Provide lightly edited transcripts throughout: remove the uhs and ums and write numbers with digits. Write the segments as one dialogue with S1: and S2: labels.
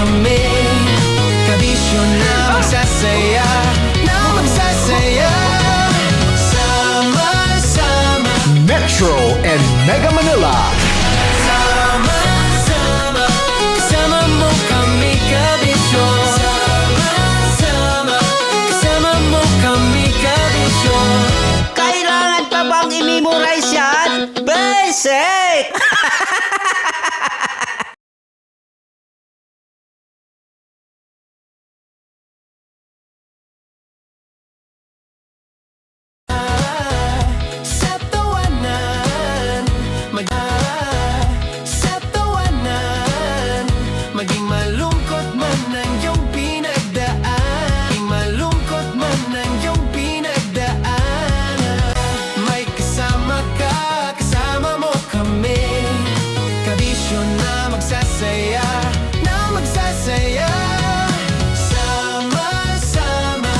S1: kami, kabisyo na magsasaya, sama-sama.
S2: Metro and Mega Manila.
S1: Sama-sama, kasama mo kami, kabisyo. Sama-sama, kasama mo kami, kabisyo.
S3: Kailangan pa bang i-memorize yan? Basic!
S1: Sa tawanan, sa tawanan, maging malungkot man ang iyong pinagdaan, maging malungkot man ang iyong pinagdaan. May kasama ka, kasama mo kami, kabisyo na magsasaya, sama-sama,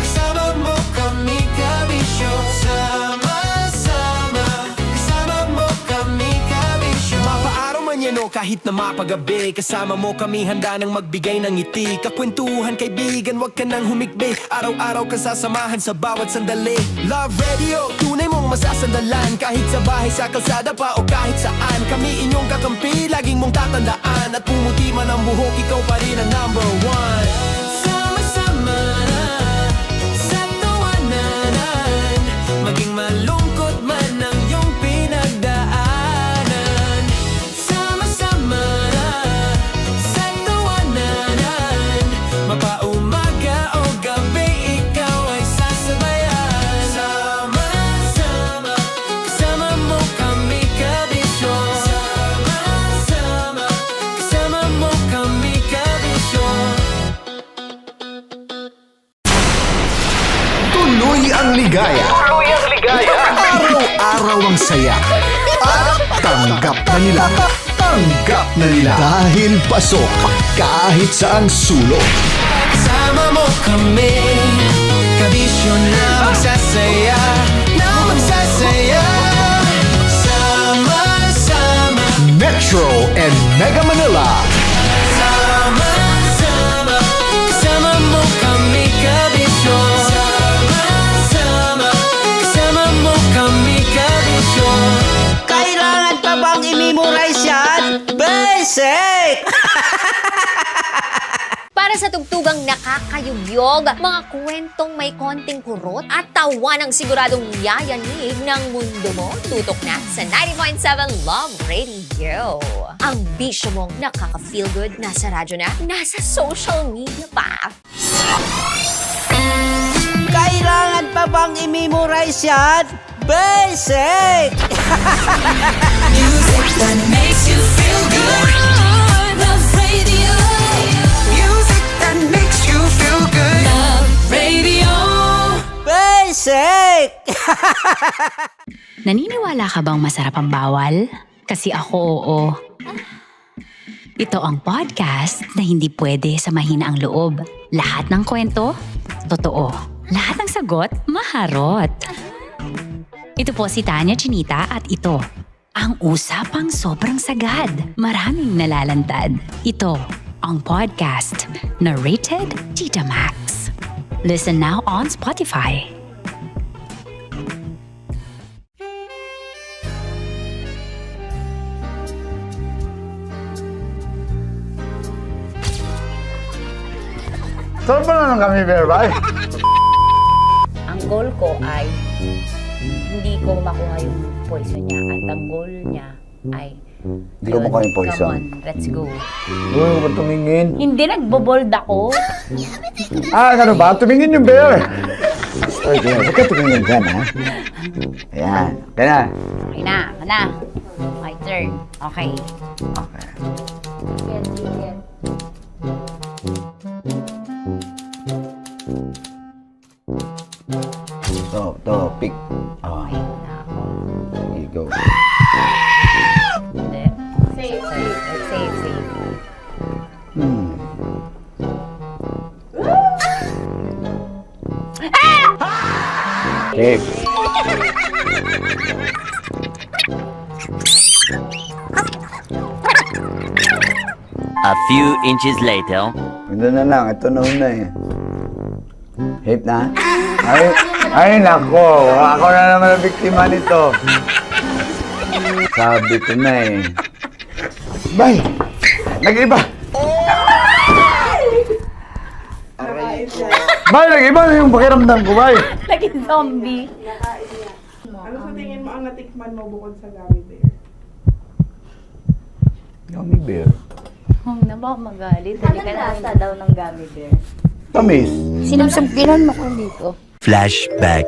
S1: kasama mo kami, kabisyo. Sama-sama, kasama mo kami, kabisyo. Mapaaraw man yan o kahit na mapagabi, kasama mo kami, handa nang magbigay ng ngiti. Kakwentuhan, kaibigan, wag ka nang humikbi. Araw-araw ka sasamahan sa bawat sandali. Love Radio, tunay mong masasandalan. Kahit sa bahay, sa kalsada pa o kahit saan, kami inyong kakampi, laging mong tatandaan. At pumuti man ang buhok, ikaw pa rin ang number one. Sama-sama sa tawanan, maging malungkot man ang iyong pinagdaanan. Sama-sama sa tawanan, mapaumaga o gabi, ikaw ay sasabayan. Sama-sama, kasama mo kami, kabisyo. Sama-sama, kasama mo kami, kabisyo.
S2: Tuloy ang ligaya. Araw-araw ang saya. At tanggap na nila. Dahil pasok kahit saan sulok.
S1: Kasama mo kami, kabisyo na magsasaya, sama-sama.
S2: Metro and Mega Manila.
S1: Sama-sama, kasama mo kami, kabisyo. Sama-sama, kasama mo kami, kabisyo.
S3: Kailangan pa bang i-memorize yan? Basic!
S4: Para sa tugtugang nakakayugyog, mga kwentong may konting kurot at tawa ng siguradong yayanig ng mundo mo, tutok na sa 90.7 Love Radio. Ang bisyo mong nakaka-feel good, nasa radyo na, nasa social media pa.
S3: Kailangan pa bang i-memorize yan? Basic!
S1: Music that makes you feel good. Love Radio. Music that makes you feel good. Love Radio.
S3: Basic!
S5: Naniniwala ka bang masarap ang bawal? Kasi ako oo. Ito ang podcast na hindi pwede sa mahina ang loob. Lahat ng kwento, totoo. Lahat ng sagot, maharot. Ito po si Tanya Chinita at ito, ang usapang sobrang sagad. Maraming nalalantad. Ito, ang podcast na Rated Tita Max. Listen now on Spotify.
S6: Saan pa naman kami, Berbay?
S7: Ang goal ko ay hindi ko makuha yung poison niya at ang goal niya ay
S6: Hindi ko makuha yung poison.
S7: Come on, let's go.
S6: Huwag mo ba tumingin?
S7: Hindi nagbobold ako.
S6: Ano ba? Tumingin yung bear! Oy, bear, huwag ka tumingin dyan, ha? Ayan. Kaya na.
S7: Okay na, na. My turn. Okay.
S6: Okay.
S7: Yan, yan.
S6: To, pick. Oh,
S7: Okay na ako.
S6: here you go.
S7: Hindi. Safe, safe. Safe, safe.
S6: Safe.
S8: A few inches later.
S6: Ito na lang, ito na una eh. Hate na? Ay nako, ako na naman ang biktima nito. Sabi ko na eh. Bay! Nag-iba! Bay, nag-iba na yung pakiramdam ko, bay!
S7: Naging zombie.
S9: Ano sa tingin mo ang natikman mo bukod sa gummy bear?
S6: Gummy bear.
S7: Huwag na ba magalit? Hindi ka lasa daw ng gummy bear.
S6: Tamis.
S7: Sinamsampilan mo ko dito.
S8: Flashback.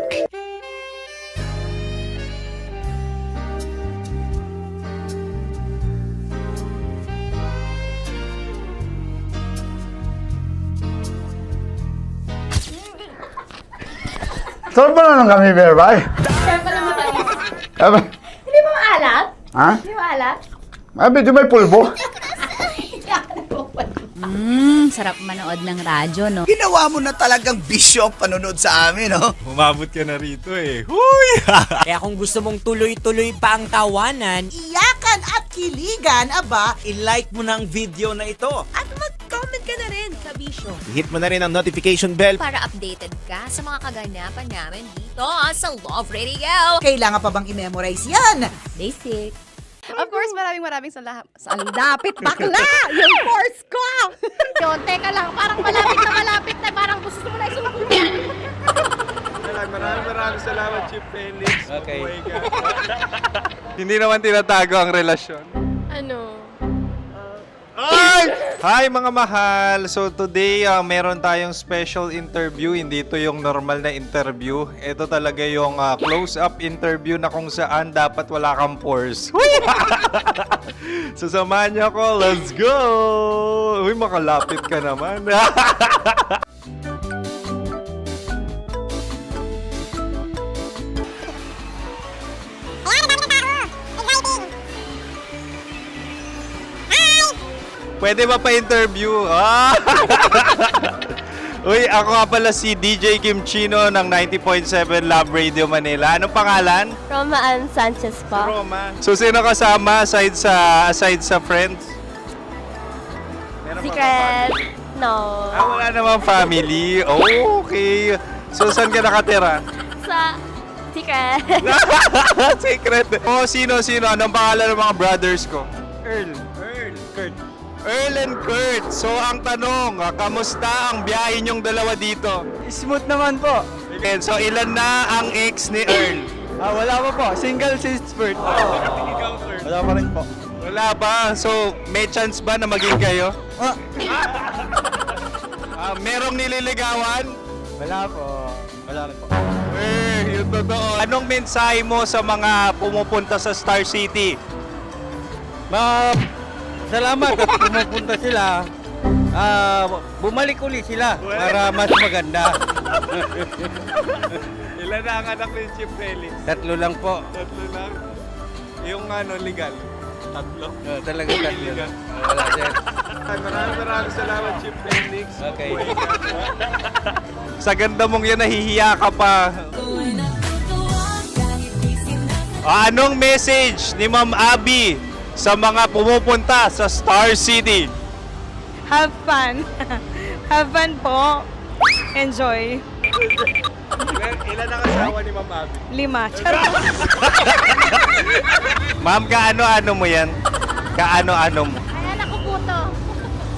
S6: Saan pa na ng gummy bear, bay?
S7: Hindi mo maalat?
S6: Ha?
S7: Hindi mo maalat?
S6: Abi, di may pulbo?
S5: Sarap manood ng radyo, no?
S2: Ginawa mo na talagang bisyo panonood sa amin, no?
S10: Umabot ka na rito eh. Huy!
S3: Kaya kung gusto mong tuloy-tuloy pa ang tawanan,
S9: Iyakan at kiligan, aba!
S3: i-like mo na ang video na ito.
S4: At mag-comment ka na rin sa Bisyo
S10: Hit mo na rin ang notification bell.
S4: para updated ka sa mga kaganapan namin dito sa Love Radio.
S9: Kailangan pa bang i-memorize yan?
S7: Basic.
S11: Of course, maraming lapit bakla! Yung course ko! Yun, teka lang, parang malapit na, parang gusto mo na isumpulin.
S10: Maraming salamat, Chief Felix. Okay. Oh my God. Hindi naman tinatago ang relasyon.
S11: Ano?
S10: Ay! Hi mga mahal! So today, meron tayong special interview. Hindi ito yung normal na interview. Ito talaga yung close-up interview na kung saan dapat wala kang pores. So samahan niyo ako. Let's go! Uy, makalapit ka naman. Pwede ba pa-interview? Ah! Uy, ako nga pala si DJ Kim Chino ng 90.7 Love Radio Manila. Anong pangalan?
S11: Roma Ann Sanchez po.
S10: Roma. So, sino kasama aside sa friends? Meron ba
S11: Secret. No.
S10: wala namang family. Oh, okay. So, saan ka nakatira?
S11: Sa Secret.
S10: Secret. Oh, sino? Anong pangalan ng mga brothers ko? Earl, Kurt. Earl and Kurt. So, ang tanong, kamusta ang biyahe niyong dalawa dito?
S3: Smooth naman po.
S10: Okay, so, ilan na ang ex ni Earl?
S3: Wala pa po. Single since birth. Wala pa rin po.
S10: Wala pa. So, may chance ba na maging kayo? Merong nililigawan?
S3: Wala po. Wala rin po.
S10: Yung totoo. Anong mensahe mo sa mga pumupunta sa Star City?
S3: Salamat at pumupunta sila. Bumalik uli sila para mas maganda.
S10: Ilan na ang anak ni Chief Felix?
S3: 3 lang po.
S10: 3 lang. Yung legal? 3?
S3: Talaga 3
S10: Legal.
S3: lang. Wala sir.
S10: Maraming salamat, Chief Felix.
S3: Okay.
S10: Sa ganda mong yan, nahihiya ka pa. Anong message ni Ma'am Abby sa mga pumupunta sa Star City?
S11: Have fun. Have fun po. Enjoy.
S10: Ilan ang asawa ni Ma'am Abby?
S11: 5. Charot.
S10: Ma'am, kaano-ano mo yan? Kaano-ano mo?
S11: Ay, anak ko po to.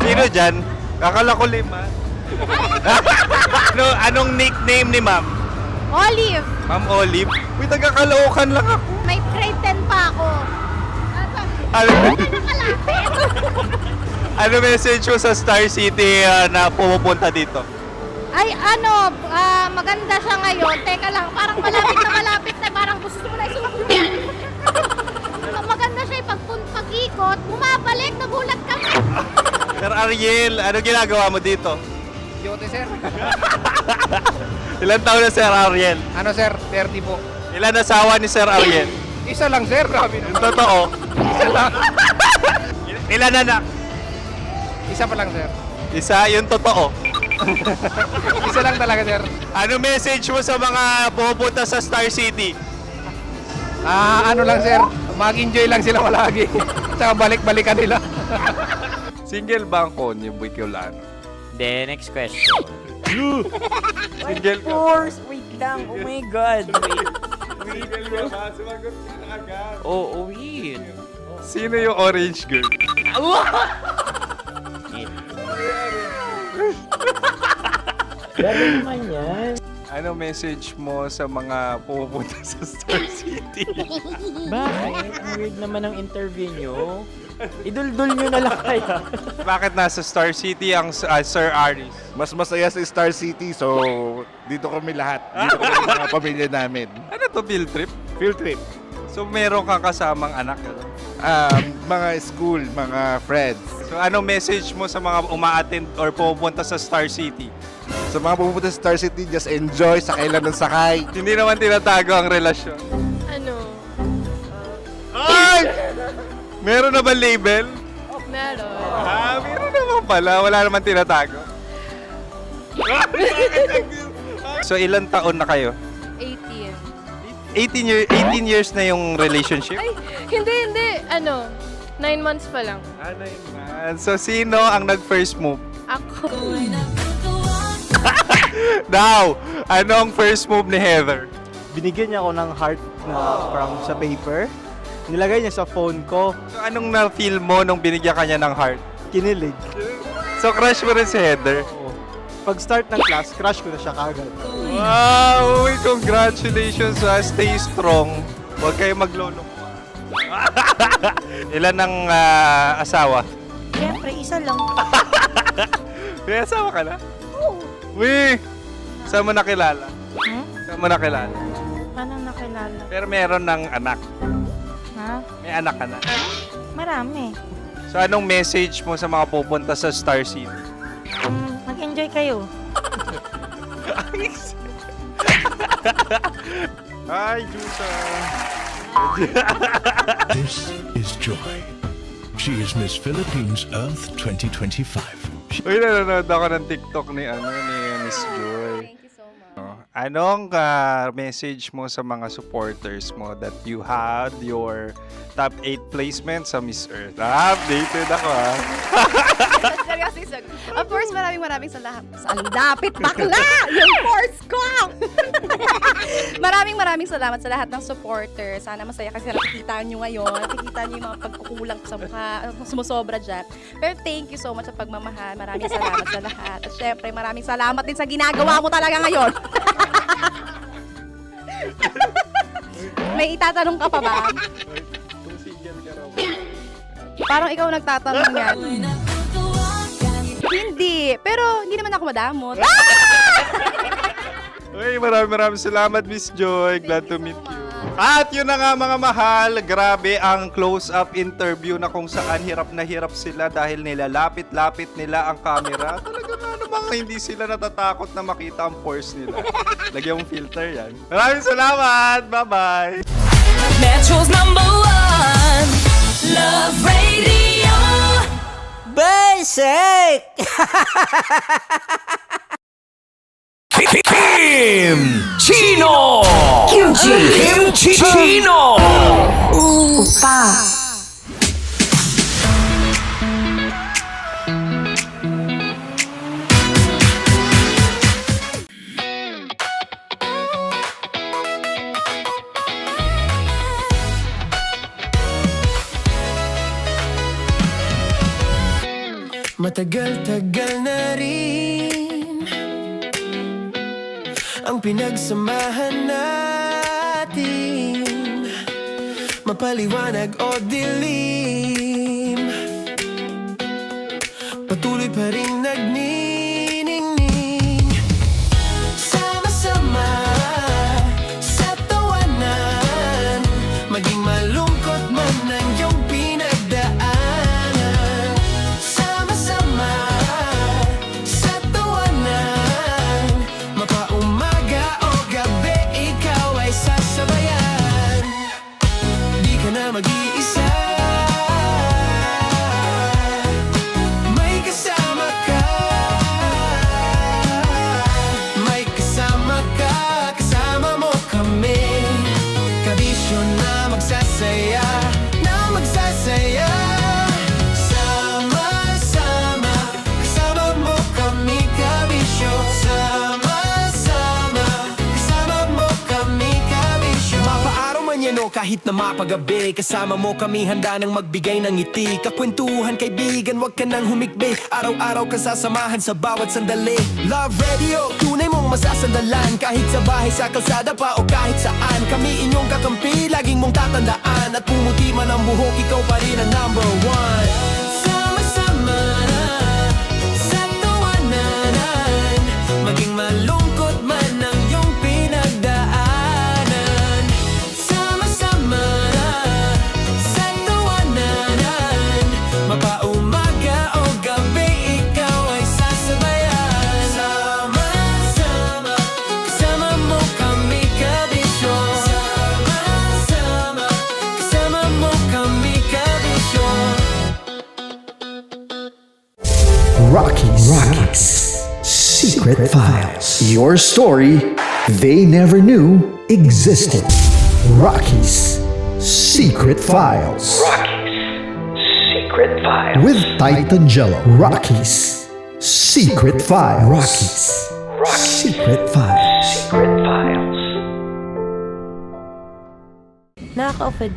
S10: Sino dyan? Kakala ko 5. Anong nickname ni Ma'am?
S11: Olive.
S10: Ma'am Olive? Uy, taga-Caloocan lang ako.
S11: May grade 10 pa ako.
S10: Ano message mo sa Star City na pumupunta dito?
S11: Ay, maganda siya ngayon. Teka lang, parang malapit na, parang gusto mo na isumpulin. Maganda siya pag-ikot, bumabalik, nagulat kami.
S10: Sir Ariel, ano ginagawa mo dito?
S3: Yote sir.
S10: Ilan taon na Sir Ariel?
S3: Ano sir? 30 po.
S10: Ilan asawa ni Sir Ariel?
S3: Isa lang sir. Grabe
S10: Yung totoo.
S3: Isa lang.
S10: Ilan anak?
S3: Isa pa lang sir.
S10: Isa, yung totoo.
S3: Isa lang talaga sir.
S10: Ano message mo sa mga pumupunta sa Star City?
S3: Ano lang sir. Mag-enjoy lang sila palagi. Tsaka balik-balikan nila.
S10: Single ba ang Konyo, Bicolano?
S3: Then, next question.
S10: Single ka?
S3: course! Wait lang. Oh my God. Wait.
S10: Single ka ba? Sumagot ka na agad.
S3: Oo, wait.
S10: Sino yung orange girl?
S3: Gano'n naman yan.
S10: Ano message mo sa mga pupunta sa Star City?
S3: Bakit? Ang weird naman ang interview nyo. Iduldul nyo na lang kaya.
S10: Bakit nasa Star City ang Sir Aris?
S6: Mas masaya sa Star City, so dito kami lahat. Dito kami mga pamilya namin.
S10: Ano to, field trip?
S6: Field trip.
S10: So meron kang kasamang anak? Ano?
S6: Mga school, mga friends.
S10: So ano message mo sa mga uma-attend or pupunta sa Star City?
S6: Sa mga pupunta sa Star City, just enjoy, sakay lang ng sakay.
S10: Hindi naman tinatago ang relasyon.
S11: Ano?
S10: Ay! Meron na ba label?
S11: Meron.
S10: Meron naman pala. Wala naman tinatago. So ilan taon na kayo?
S11: 18.
S10: 18 years na yung relationship?
S11: Ay, hindi. 9 months pa lang.
S10: Ano yun? So sino ang nag-first move?
S11: Ako.
S10: Now, anong first move ni Heather?
S3: Binigyan niya ako ng heart na from sa paper. Nilagay niya sa phone ko.
S10: So anong na-feel mo nung binigyan ka niya ng heart?
S3: Kinilig.
S10: So crush mo rin si Heather?
S3: Pag start ng class, crush ko na siya kagad.
S10: Wow! Uy, congratulations! Stay strong. Huwag kayo maglolo. Ilan ang asawa?
S7: Siyempre, isa lang.
S10: May asawa ka na? Oo. Uy! Saan mo nakilala? Saan mo nakilala?
S7: Paano nakilala?
S10: Pero meron ng anak.
S7: Ha?
S10: May anak ka na.
S7: Marami.
S10: So anong message mo sa mga pupunta sa Star City?
S7: Mag-enjoy kayo.
S10: Hi, Jusa!
S2: This is Joy. She is Miss Philippines Earth 2025.
S10: Uy, nanonood ako ng TikTok ni Miss Joy.
S11: Thank you so much.
S10: Anong message mo sa mga supporters mo that you had your top 8 placement sa Miss Earth? Updated ako
S11: Seryously, of course, maraming salamat. Ang dapit bakla! Yung course ko! maraming salamat sa lahat ng supporter. Sana masaya kasi nakikita nyo ngayon. Nakikita nyo yung mga pagkukulang ko sa mukha, sumusobra dyan. Pero thank you so much sa pagmamahal. Maraming salamat sa lahat. At syempre, maraming salamat din sa ginagawa mo talaga ngayon. May itatanong ka pa ba? Parang ikaw nagtatanong yan. Hindi. Pero hindi naman ako madamot.
S10: Uy, maraming salamat, Miss Joy. Glad to meet you. At yun na nga mga mahal, grabe ang close-up interview na kung saan hirap na hirap sila dahil nilalapit-lapit nila ang camera. Talaga nga namang hindi sila natatakot na makita ang pores nila. Lagyan mong filter yan. Maraming salamat! Bye-bye!
S1: Metro's #1 Love Radio.
S3: Basic!
S1: Kim Chino. Kim Chino.
S12: Matagal-tagal na rin ang pinagsamahan natin, mapaliwanag o dilim, patuloy pa rin nagniningning. Sama-sama sa tawanan, maging malungkot man ang iyong pinagdaanan. Sama-sama sa tawanan, mapaumaga o gabi, ikaw ay sasabayan. Di ka na mag-iisa, may kasama ka.
S1: kahit na mapagabi. Kasama mo kami handa nang magbigay ng ngiti. Kakwentuhan kaibigan, wag ka nang humikbi. Araw-araw ka sasamahan sa bawat sandali. Love Radio, tunay mong masasandalan. Kahit sa bahay, sa kalsada pa o kahit saan. Kami inyong kakampi, laging mong tatandaan. At pumuti man ang buhok, ikaw pa rin ang number one. Sama-sama sa tawanan, maging malungkot man ang iyong pinagdaanan. Sama-sama sa tawanan, mapaumaga o gabi, ikaw ay sasabayan. Sama-sama, kasama mo kami kabisyo. Sama-sama, kasama mo kami kabisyo.
S2: Rockies. Secret Files. Your story they never knew existed. Rockies. Secret Files.
S8: Secret Files.
S2: With Titan Jello. Rockies. Secret Files. Secret Files.
S8: Secret Files.
S7: Nakaka-offend.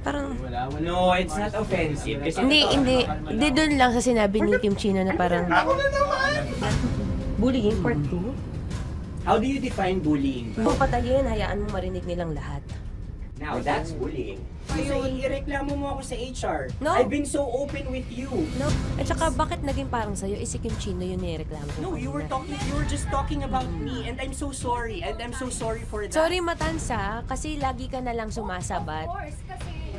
S7: Parang...
S3: No, it's not offensive.
S7: Hindi doon lang sa sinabi ni Kim Chino na parang... Bullying, part 2.
S3: How do you define bullying?
S7: Kung patayin, hayaan mo marinig nilang lahat.
S3: Now, that's bullying. So, ireklamo mo ako sa HR.
S7: No.
S3: I've been so open with you.
S7: No? At saka, bakit naging parang sa'yo? Si Kim Chino yun nireklamo ko.
S3: No, you were just talking about me, and I'm so sorry. And I'm so sorry for that.
S7: Sorry, Matansa, kasi lagi ka na lang sumasabat.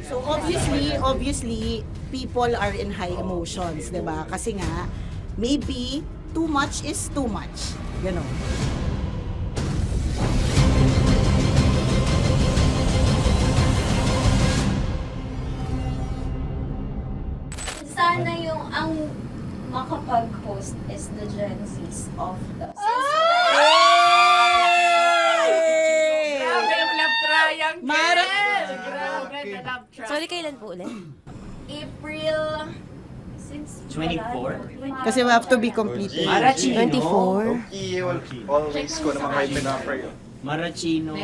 S9: So obviously, people are in high emotions, di ba? Kasi nga, maybe too much is too much. Ganon.
S11: Sana yung ang makapag-host is the Gen Zs of the
S9: Grabe yung love triangle!
S7: Sorry, kailan po ulit?
S11: April... Since
S3: 24?
S9: Kasi we have to be completed.
S7: 24.
S10: Always ko naman kahit pinapray.
S3: Marachino.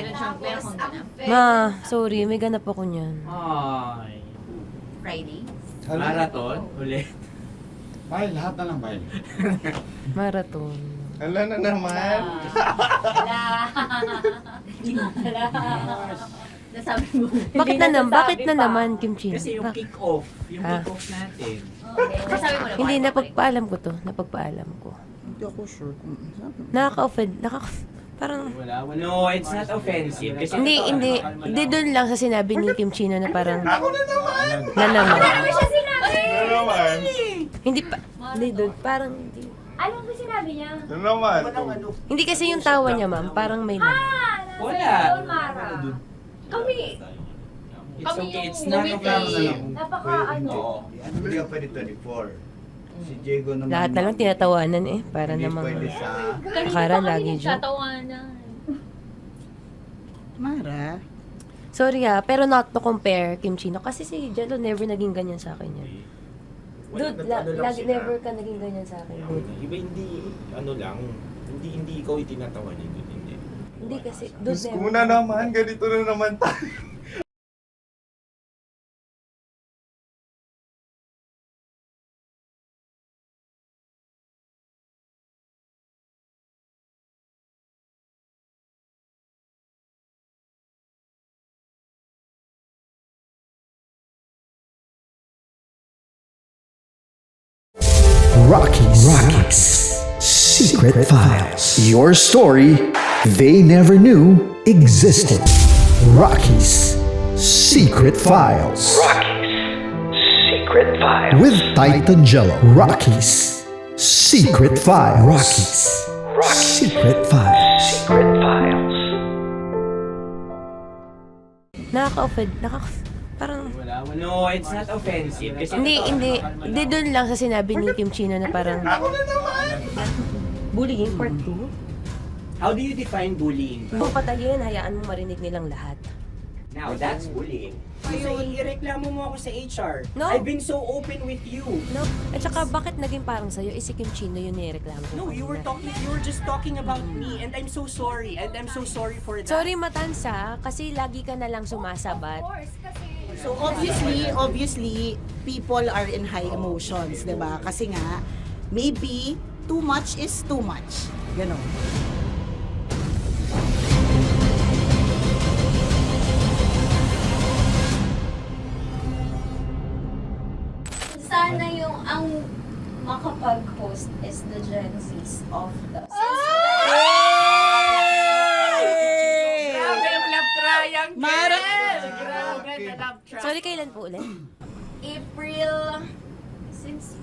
S7: Ma, sorry, may ganap ako niyan.
S3: Ay.
S4: Friday?
S3: Marathon? Ulit.
S7: Marathon.
S10: Ala na naman.
S11: Nasabi mo.
S7: Bakit na naman, Kim Chino?
S3: Kasi yung kick-off. Yung
S7: Ah.
S3: kick-off natin.
S11: Nasabi mo na.
S7: Hindi, napagpaalam ko to. Napagpaalam ko.
S9: Hindi ako sure kung
S7: Nakaka-offend. Parang...
S3: No, it's not offensive. Kasi
S7: Hindi doon lang sa sinabi ni Kim Chino na parang... Na naman.
S11: Ano siya sinabi?
S7: Hindi pa... Hindi doon. Parang... Hindi.
S11: Ano ba sinabi niya?
S10: Ano naman?
S7: Hindi kasi yung tawa niya, ma'am. Parang may naman.
S3: Wala.
S11: Doon, Mara. Kami.
S3: It's okay. It's not offensive.
S11: Napaka ano.
S6: Hindi ka pwede 24. Si Diego naman.
S7: Lahat na lang tinatawanan eh. Para
S6: Hindi
S7: namang...
S6: pwede sa...
S7: Akala lagi joke.
S11: Tatawanan.
S9: Mara.
S7: Sorry pero not to compare, Kim Chino. Kasi si Jello never naging ganyan sa akin yan. Dude, never ka naging ganyan sa akin, dude.
S13: Iba hindi ikaw itinatawa niya, hindi.
S7: Hindi kasi, dude,
S10: Diyos ko na naman, ganito na naman tayo.
S2: Rockies. Secret Files. Your story they never knew existed. Rockies. Secret Files.
S8: Secret Files.
S2: With Titan Jello. Rockies. Secret Files. Rockies. Secret Files.
S8: Secret Files.
S7: Nakaka-offend. Parang...
S3: No, it's not offensive. Kasi
S7: Hindi doon lang sa sinabi ni Kim Chino na parang... Bullying, part 2.
S3: How do you define bullying?
S7: Kung patayin, hayaan mo marinig nilang lahat.
S14: Now, that's bullying. So, ireklamo mo ako sa HR.
S7: No.
S14: I've been so open with you.
S7: No? At saka, bakit naging parang sa'yo? Si Kim Chino yun nireklamo ko.
S14: No, you were just talking about me, and I'm so sorry. And I'm so sorry for that.
S7: Sorry, Matansa, kasi lagi ka na lang sumasabat.
S9: So obviously, people are in high emotions, 'di ba? Kasi nga, maybe too much is too much. Ganon.
S11: Sana yung ang makapag-host is the Gen Zs of the
S9: Grabe
S11: yung love triangle!
S9: Mara!
S11: Grabe na love triangle!
S7: Sorry, kailan po ulit?
S11: April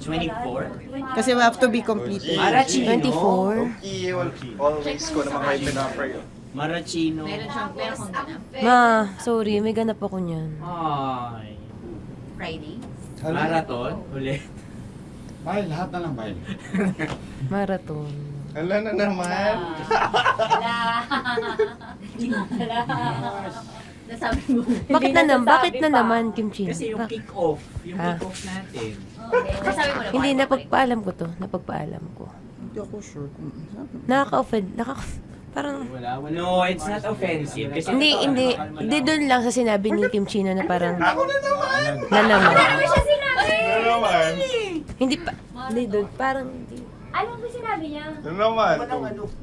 S14: 24?
S9: Kasi we have to be completed.
S14: Marachino.
S7: 24?
S10: Okay, always ko naman kayo pinapray.
S14: Marachino.
S7: Ma, sorry, may ganap ako niyan.
S14: Ay.
S4: Friday?
S14: Marathon? Ulit.
S6: Mahal, lahat na lang mahal.
S7: Marathon.
S10: Ala na naman.
S11: Nasabi mo.
S7: Bakit na naman, Kim Chino?
S14: Kasi yung kick-off. Yung
S7: Ha?
S14: kick-off natin.
S11: Nasabi mo na.
S7: Hindi, napagpaalam ko to. Napagpaalam ko.
S9: Hindi ako sure kung
S7: Nakaka-offend. Parang...
S14: Wala. No, it's not offensive. Kasi
S7: Hindi doon lang sa sinabi ni Kim Chino na parang...
S10: Ako na naman.
S7: Na naman.
S11: Ano siya sinabi?
S10: Ano naman?
S7: Hindi pa... Hindi doon. Parang... Hindi.
S11: Ano ba sinabi niya?
S10: Ano naman?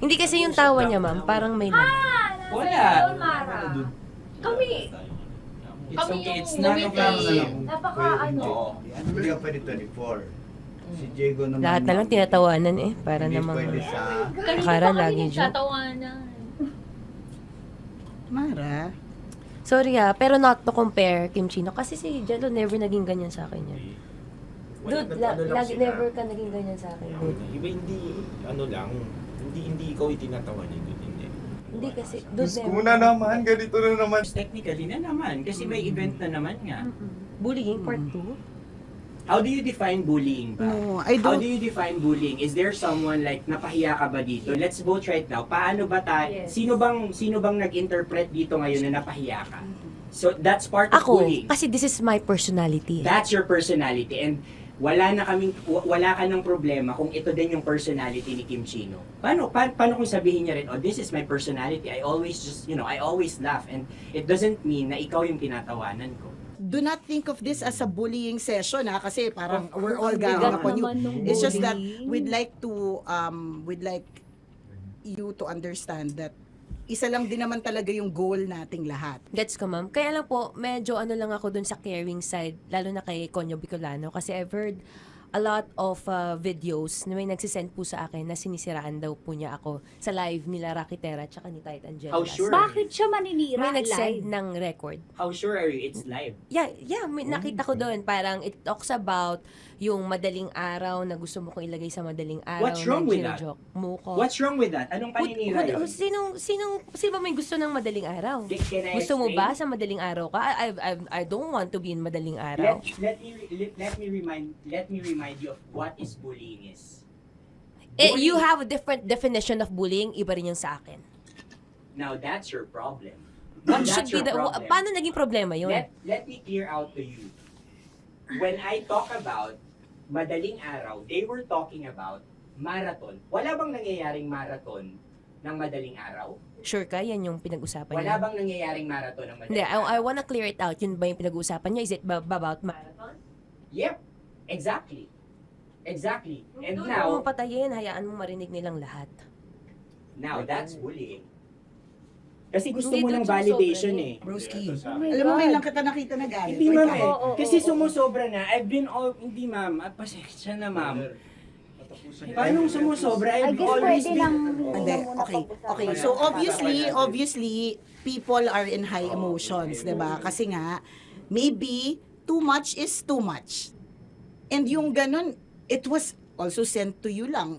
S7: Hindi kasi yung tawa niya, ma'am. Parang may laman.
S14: Wala.
S11: Mara. Kami.
S14: It's
S11: Kami
S14: okay.
S11: yung
S14: It's not offensive.
S11: Napaka ano.
S6: Hindi ka pwede 24. Si Diego naman.
S7: Lahat na lang tinatawanan eh. Para
S6: Hindi
S7: namang...
S6: pwede sa...
S7: Akala lagi joke.
S11: Tatawanan.
S9: Mara.
S7: Sorry ha, pero not to compare, Kim Chino. Kasi si Jello never naging ganyan sa akin yan. Dude, never ka naging ganyan sa akin, dude.
S13: Iba hindi, ano lang, hindi ikaw itinatawa niya, dude, hindi.
S7: Hindi kasi, dude,
S10: Diyos ko
S7: never.
S10: na naman, ganito na naman.
S14: Technically na naman. Kasi may event na naman nga.
S7: Bullying, part 2?
S14: How do you define bullying ba?
S9: No, I
S14: How
S9: don't.
S14: do you define bullying? Is there someone like napahiya ka ba dito? Let's vote right now. Paano ba tayo?
S7: Yes.
S14: Sino bang nag-interpret dito ngayon na napahiya ka? So that's part of
S7: Ako,
S14: bullying.
S7: kasi this is my personality.
S14: That's your personality and wala ka ng problema kung ito din yung personality ni Kim Chino. Paano kung sabihin niya rin, oh, this is my personality. I always I always laugh and it doesn't mean na ikaw yung tinatawanan ko.
S9: Do not think of this as a bullying session ha, kasi parang we're all ganging upon you. It's just that we'd like you to understand that isa lang din naman talaga yung goal nating lahat.
S7: Gets ko, ma'am. Kaya lang po, medyo ano lang ako dun sa caring side, lalo na kay Conyo Bicolano. Kasi I've heard a lot of videos na may nagsisend po sa akin na sinisiraan daw po niya ako sa live nila Rakitera at saka ni Tight Angela.
S14: How sure?
S11: Bakit siya maninira
S7: May
S11: live?
S7: nagsend ng record.
S14: How sure are you it's live?
S7: Yeah, may nakita ko doon. Parang it talks about yung madaling araw na gusto mo kong ilagay sa madaling araw.
S14: What's wrong
S7: na
S14: with that?
S7: gino-joke mo ko.
S14: What's wrong with that? Anong paninira yun?
S7: Sino ba may gusto ng madaling araw?
S14: Can I
S7: Gusto mo
S14: explain?
S7: ba sa madaling araw ka? I don't want to be in madaling araw.
S14: Let me remind you of what is bullying is.
S7: You have a different definition of bullying, iba rin yung sa akin.
S14: Now that's your problem.
S7: What
S14: That's
S7: should be
S14: your
S7: the
S14: problem.
S7: paano naging problema yun?
S14: Let me clear out to you. When I talk about madaling araw, they were talking about marathon. Wala bang nangyayaring marathon ng madaling araw?
S7: Sure ka, yan yung pinag-usapan
S14: Wala
S7: niya?
S14: bang nangyayaring marathon ng
S7: Hindi,
S14: madaling araw?
S7: I wanna clear it out. Yun ba yung pinag-usapan niya? Is it about marathon?
S14: Yep, exactly. Exactly. And
S7: Doon
S14: now,
S7: mo patayin, hayaan mo marinig nilang lahat.
S14: that's bullying. Kasi gusto
S7: Hindi,
S14: mo
S7: doon
S14: ng validation
S7: sumusobra
S14: eh.
S9: Broski.
S11: Oh my
S9: Alam mo,
S11: God.
S9: ngayon lang kita nakita na galit.
S14: Hindi ma'am eh.
S11: Oo, oo,
S14: Kasi
S11: oo.
S14: sumusobra na. Hindi ma'am. Pasensya na ma'am. Paano sumusobra? I've always been...
S9: Hindi, okay. So obviously, people are in high emotions, 'di ba? Kasi nga, maybe too much is too much. And yung ganun, it was also sent to you lang.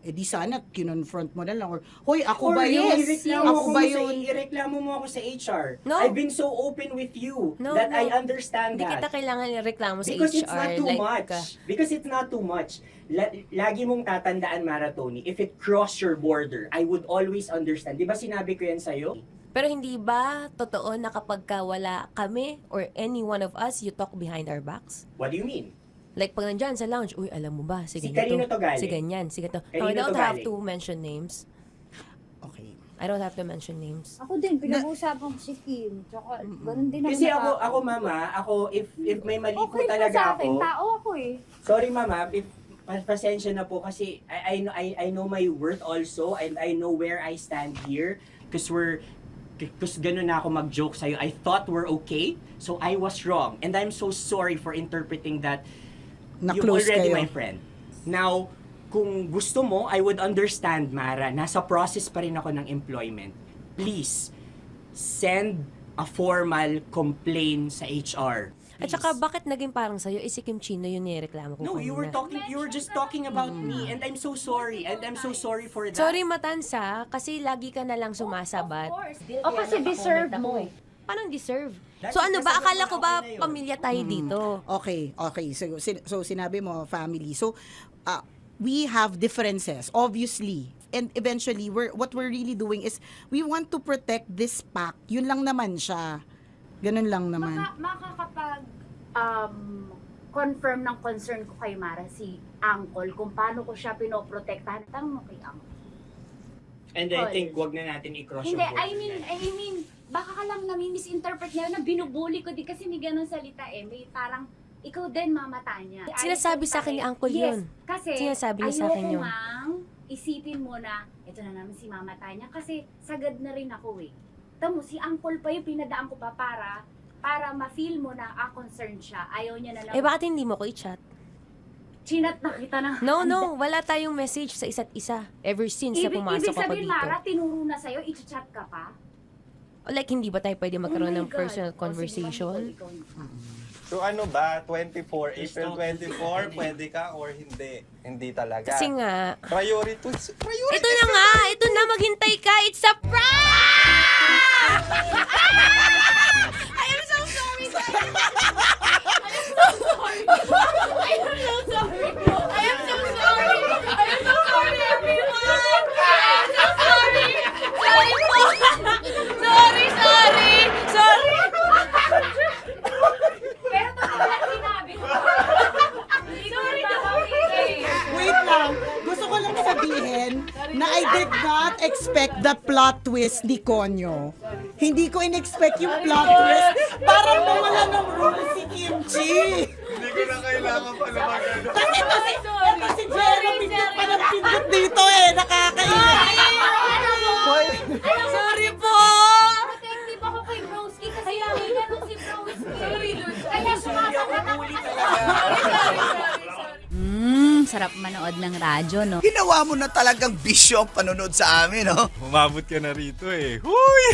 S9: Di sana kinonfront mo na lang or hoy, ako ba yun? Ako ba yun?
S14: Ireklamo mo ako sa HR.
S7: No.
S14: I've been so open with you
S7: No,
S14: that
S7: no.
S14: I understand
S7: Hindi
S14: that.
S7: kita kailangan ireklamo sa
S14: Because
S7: HR.
S14: it's not too
S7: like,
S14: much. Because it's not too much. Lagi mong tatandaan, Maratoni, if it cross your border, I would always understand. Di ba sinabi ko yan sa'yo?
S7: Pero hindi ba totoo na kapag wala kami or any one of us, you talk behind our backs?
S14: What do you mean?
S7: Like pag nandyan sa lounge, uy, alam mo ba, si
S14: Si
S7: ganito,
S14: kanino to galing?
S7: si ganyan, si ganito.
S14: Kanino
S7: I don't
S14: to
S7: have
S14: galing?
S7: to mention names.
S9: Okay.
S7: I don't have to mention names.
S11: Ako din, pinag-uusapan ko si Kim. Tsaka, ganun din
S14: Kasi ako mama, if may mali po
S11: Okay
S14: talaga
S11: sa akin,
S14: ako.
S11: tao ako eh.
S14: Sorry mama, if pasensya na po kasi I know my worth also and I know where I stand here because ganun na ako mag-joke sa'yo. I thought we're okay, so I was wrong. And I'm so sorry for interpreting that you're
S9: Na-close
S14: already
S9: kayo.
S14: my friend. Now, kung gusto mo, I would understand, Mara. Nasa process pa rin ako ng employment. Please, send a formal complaint sa HR.
S7: At saka, bakit naging parang sa'yo, si Kim Chino yung nireklamo ko
S14: No, you were just talking about me and I'm so sorry. And I'm so sorry for that.
S7: Sorry, Matansa, kasi lagi ka na lang sumasabat.
S11: O kasi deserve mo.
S7: Parang deserve.
S14: That's
S7: So ano ba,
S14: because
S7: akala ko ba
S14: ako na yun.
S7: pamilya tayo dito?
S9: Okay. So sinabi mo, family. So, we have differences, obviously. And eventually, what we're really doing is, we want to protect this pack. Yun lang naman siya. Ganun lang naman.
S11: Makakapag confirm ng concern ko kay Mara si Uncle kung paano ko siya pinoprotektahan. Tanong mo kay Uncle.
S14: And I think wag na natin i-cross
S11: Hindi,
S14: yung
S11: I mean, baka ka lang nami-misinterpret niya na binubuli ko di kasi may ganun salita eh. May parang, ikaw din mamata niya.
S7: Sinasabi sa akin ni Uncle
S11: Yes,
S7: yun.
S11: kasi
S7: Sinasabi niya sa akin
S11: ayoko
S7: yun.
S11: mang isipin mo na, ito na naman si mamata niya kasi sagad na rin ako eh. Tamo, si Uncle pa yung pinadaan ko pa para ma-feel mo na concerned siya. Ayaw niya na lang.
S7: Eh, bakit hindi mo ko i-chat?
S11: Chinat na kita na.
S7: No, wala tayong message sa isa't isa. Ever since na pumasok
S11: Ibig
S7: ako
S11: sabihin,
S7: dito.
S11: Mara, tinuro na sa'yo, i-chat ka pa?
S7: Like, hindi ba tayo pwede magkaroon
S11: Oh my
S7: ng
S11: God.
S7: personal
S11: O, sige,
S7: conversation?
S11: Nicole, ikaw.
S10: So ano ba, 24, April 24, pwede ka or hindi? Hindi talaga.
S7: Kasi nga,
S10: Priorities.
S7: ito na nga, ito na, maghintay ka, it's a prank! I am so sorry, guys! I am so sorry! I am so sorry! I am so sorry, everyone! I am so sorry! Sorry po! Sorry!
S11: Pero totoo lang sinabi ko. Hindi ko rin
S9: Wait lang. Gusto ko lang sabihin na I did not expect the plot twist ni Konyo. Hindi ko in-expect yung plot twist. Parang nawala ng role si Kimchi.
S10: Hindi ko na kailangan pa na magano.
S9: Kasi ito si Jerry, pindot pa ng pindot dito eh. Nakakainis.
S7: Sorry po!
S11: Protective ako kay Broski kasi hindi ganun si Broski. Sorry, Lord. Kaya sumasagot ako.
S5: Sarap manood ng radyo, no?
S2: Ginawa mo na talagang bisyo ang panonood sa amin, no?
S10: Umabot ka na rito eh. Huy!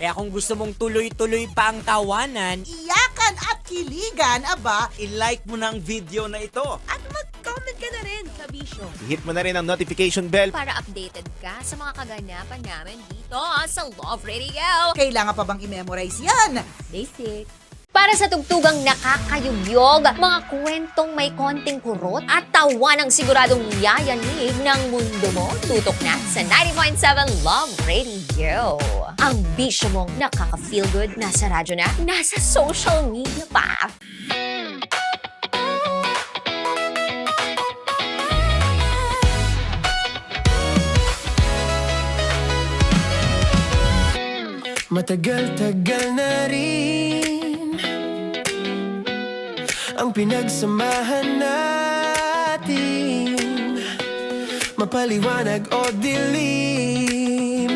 S14: Kaya kung gusto mong tuloy-tuloy pa ang tawanan,
S9: Iyakan at kiligan, aba.
S3: I-like mo na ang video na ito.
S7: At mag-comment ka na rin sa Bisyo.
S3: I-hit mo na rin ang notification bell.
S4: Para updated ka sa mga kaganapan namin dito sa Love Radio.
S9: Kailangan pa bang i-memorize yan?
S7: Basic.
S4: Para sa tugtugang nakakayugyog, mga kwentong may konting kurot at tawa ng siguradong yayanig ng mundo mo, tutok na sa 90.7 Love Radio. Ang bisyo mong nakaka-feel good, nasa radyo na, nasa social media pa.
S12: Matagal-tagal na rin ang pinagsamahan natin, mapaliwanag o dilim,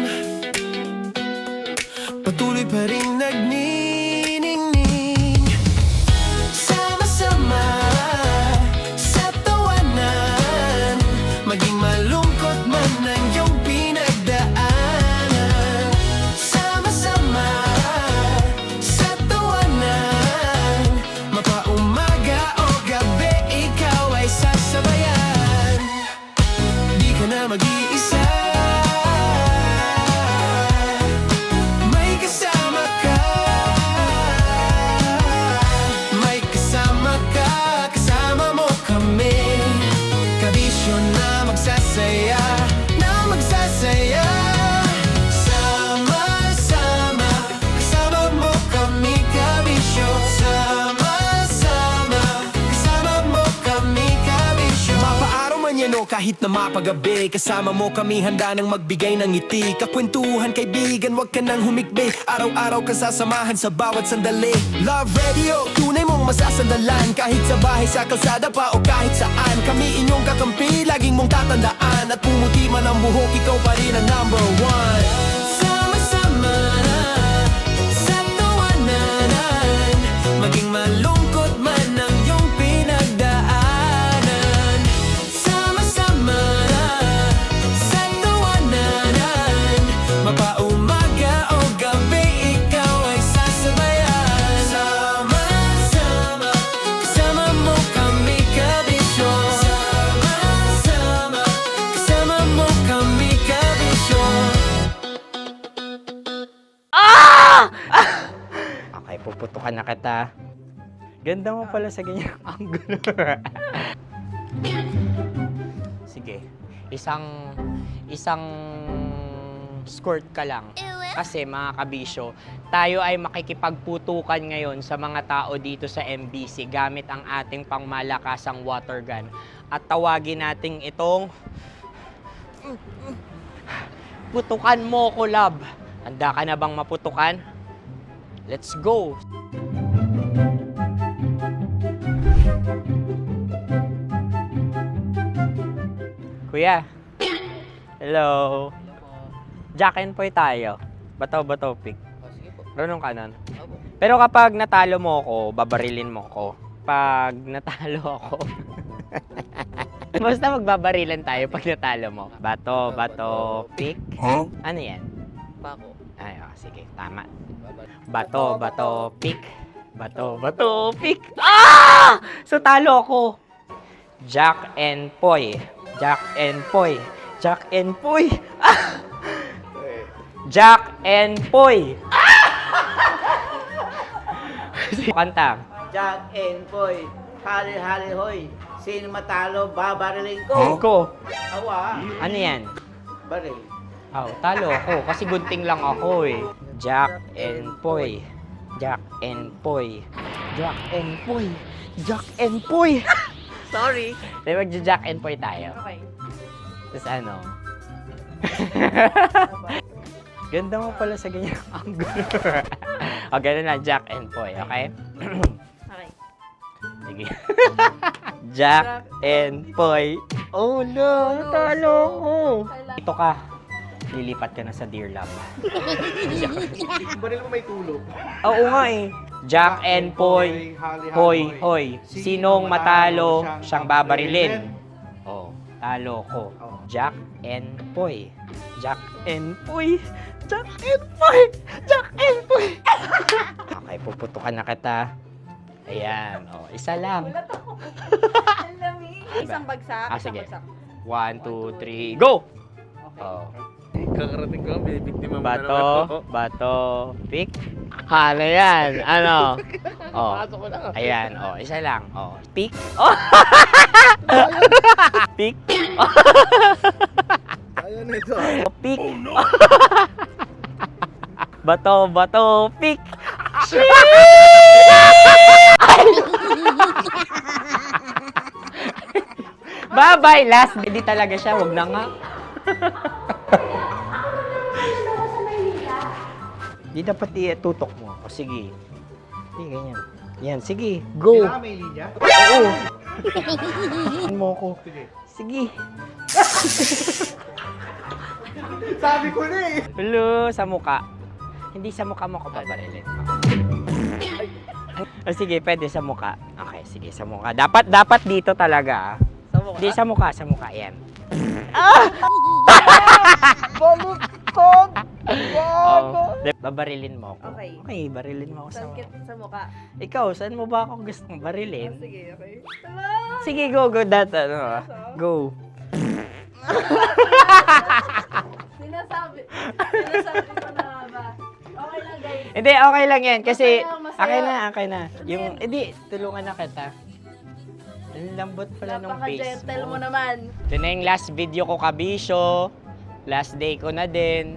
S12: patuloy pa rin nagniningning. Sama-sama sa tawanan, maging malungkot man ang iyong pinagdaanan. Sama-sama sa tawanan, mapaumaga o gabi, ikaw ay sasabayan. Di ka na mag-iisa, may kasama ka. May kasama ka, kasama mo kami. Kabisyo na magsasaya, na magsasaya. Sama-sama
S1: kahit na mapagabi. Kasama mo kami handa nang magbigay ng ngiti. Kakwentuhan kaibigan, wag ka nang humikbi. Araw-araw ka sasamahan sa bawat sandali. Love Radio, tunay mong masasandalan. Kahit sa bahay, sa kalsada pa o kahit saan. Kami inyong kakampi, laging mong tatandaan. At pumuti man ang buhok, ikaw pa rin ang number one. Sama-sama na sa tawanan, maging malungkot man ang iyong pinagdaanan. Sama-sama na sa tawanan, mapaumaga o gabi, ikaw ay sasabayan. Sama-sama, kasama mo kami kabisyo. Sama-sama, kasama mo kami kabisyo.
S14: Okay, puputukan na kita. Ganda mo pala sa ganyang angulo. Sige, isang skirt ka lang. Kasi mga kabisyo, tayo ay makikipagputukan ngayon sa mga tao dito sa MBC gamit ang ating pangmalakasang water gun. At tawagin natin itong putukan mo ko, love. Handa ka na bang maputukan? Let's go! Kuya. Hello. Jack and Poy tayo. Bato-bato pick. Runong ka nun. Pero kapag natalo mo ako, babarilin mo ako. Pag natalo ako, basta magbabarilan tayo pag natalo mo. Bato, pick.
S3: Huh?
S14: Ano yan?
S3: Pako.
S14: Ay, sige, tama. Bato, pick. Bato, pick. So, talo ako. Jack and Poy. Jack and Poy. Jack and Poy. Jack and Poy. Kanta.
S3: Jack and Poy, hali-hali hoy. Sino matalo, babariling ko.
S14: Ko.
S3: Awa.
S14: Ano yan?
S3: Baril.
S14: Oh, talo ako kasi gunting lang ako eh. Jack and Poy. Jack and Poy. Jack and Poy. Jack and Poy.
S3: Sorry.
S14: Di ba Jack and Poy tayo?
S3: Okay.
S14: Tapos ano? Ganda mo pala sa ganyang angulo. O, ganun lang, Jack and Poy, okay?
S3: Okay.
S14: Sige. Jack and Poy. Oh no, talo ko. Ito ka. Lilipat ka na sa Dear Love.
S3: Baril mo may tulog.
S14: Oo nga eh. Jack and Poy. Hoy, hoy. Sinong matalo, siyang babarilin. Oh, talo ko. Jack and Poy. Jack and Poy. Jack and Poy. Jack and Poy. Okay, puputukan na kita. Ayan. Oh, isa lang.
S11: Isang bagsak.
S14: Sige. 1, 2, 3, go! Oh.
S3: Kakarating ko lang, binibiktima mo
S14: Bato, pick. Ano yan? Ano? Oh. Ayan, oh, isa lang. Oh, pick. Oh. Pick.
S3: Ayaw na ito.
S14: Oh, pick. Bato, pick. Bye-bye, last. Hindi talaga siya, wag na nga. Di dapat tutok mo. O sige. Sige, ganyan. Yan, sige. Go.
S3: Kailangan may linya?
S14: Oo. Mo ko. Sige.
S3: Sabi ko na eh.
S14: Hello, sa muka. Hindi sa muka mo ko babarilin. O sige, pwede sa muka. Okay, sige, sa muka. Dapat dito talaga.
S3: Sa mukha?
S14: Hindi, sa muka. Yan.
S3: Baluktot!
S14: Oh, babarilin mo ako.
S11: Okay.
S14: Okay, barilin mo ako sa muka.
S11: Sa mukha.
S14: Ikaw, saan mo ba ako gustong barilin?
S11: Sige, okay.
S14: Sige, go. Go.
S11: Sinasabi ko na ba? Okay lang, guys.
S14: Hindi, okay lang yan. Kasi,
S11: Masaya, masaya.
S14: okay na. Yung, hindi, tulungan na kita. Ang lambot pala nung face
S11: Napaka-gentle
S14: mo.
S11: mo naman.
S14: Ito na yung last video ko, kabisyo. Last day ko na din.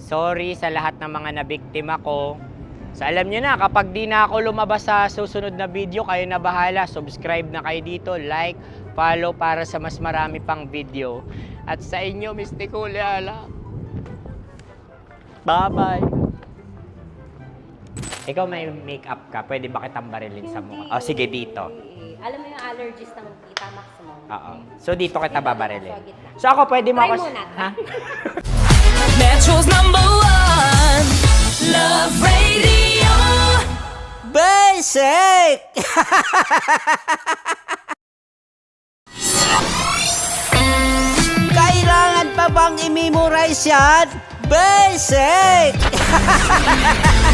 S14: Sorry sa lahat ng mga nabiktima ko. So alam nyo na, kapag di na ako lumabas sa susunod na video, kayo na bahala. Subscribe na kayo dito, like, follow para sa mas marami pang video. At sa inyo, Mistiko Leala. Bye-bye! Ikaw may makeup ka, pwede ba kitang barilin sa mukha? O sige, dito.
S11: Alam mo yung allergies ng Tita Max mo?
S14: Oo. So dito kita babarilin. So ako pwede mo ako...
S11: Try muna.
S14: Ha?
S12: Metro's #1 Love Radio.
S3: Basic! Kailangan pa bang i-memorize yan? Basic!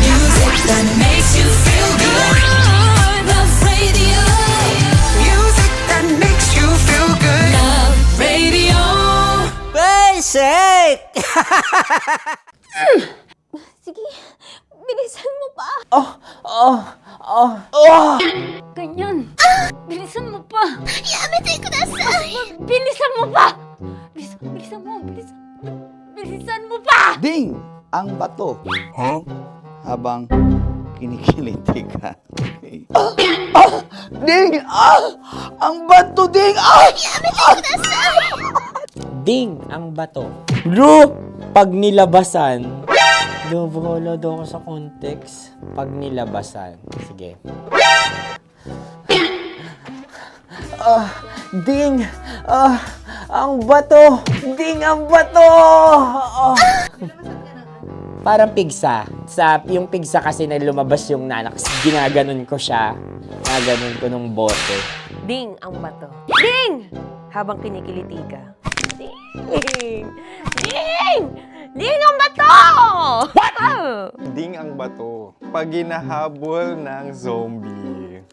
S12: Music that makes you feel good. Love Radio. Music that makes you feel good. Love Radio.
S3: Basic!
S11: Sige, bilisan mo pa. Ganyan. Bilisan mo pa. Yamitay ko na sa. Bilisan mo pa. Bilisan mo. Bilisan mo pa.
S6: Ding! Ang bato. Habang kinikiliti ka. Ding! Ang bato, Ding!
S14: Ding ang bato. Bro, pag nilabasan. Bahala daw ako sa context. Pag nilabasan. Sige. Ding! Ang bato! Ding ang bato! Parang pigsa. Yung pigsa kasi na lumabas yung nanak. Ginaganon ko siya. Ginaganon ko nung bote.
S7: Ding ang bato. Ding! Habang kinikiliti ka.
S11: Ding! Ding! Ding ang bato!
S10: Ding ang bato. Pag hinahabol ng zombie.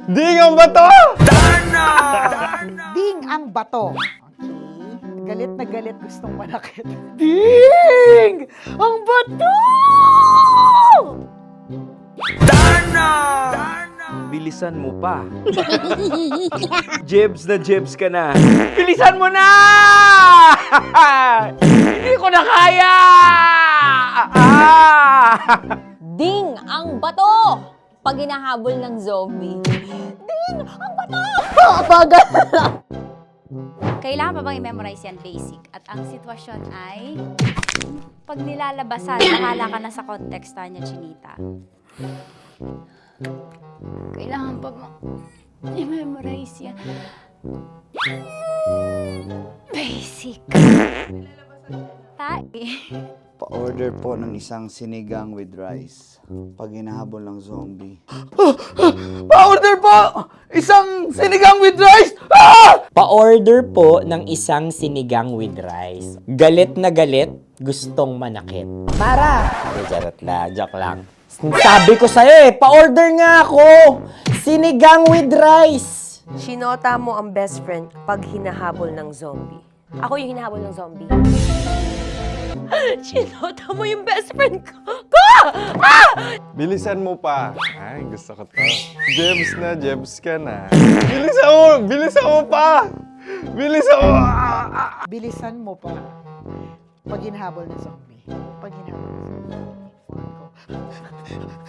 S10: Ding ang bato!
S9: Ding ang bato. Okay. Galit na galit, gustong manakit.
S3: Ding! Ang bato! Bilisan mo pa. Jebs na jebs ka na. Bilisan mo na! Hindi ko na kaya!
S4: Ding ang bato! Pag hinahabol ng zombie. Ding ang bato! Bagal!
S11: Kailangan pa bang i-memorize yan basic? At ang sitwasyon ay pag nilalabasan, bahala ka na sa konteksta niya, Chinita. Kailangan pa bang i-memorize yan? Basic. Tae.
S6: Pa-order po ng isang sinigang with rice. Pag hinahabol ng zombie. Pa-order po! Isang sinigang with rice!
S14: Pa-order po ng isang sinigang with rice. Galit na galit, gustong manakit. Para! Charot na, joke lang. Sabi ko sa'yo pa-order nga ako! Sinigang with rice!
S7: Sinota mo ang best friend pag hinahabol ng zombie. Ako yung hinahabol ng zombie. Sinota mo yung best friend ko!
S10: Bilisan mo pa. Ay, gusto ko to. Jebs na, jebs ka na. Bilisan mo pa! Bilisan mo!
S9: Bilisan mo pa. Pag hinahabol ng zombie. Pag hinahabol ng zombie.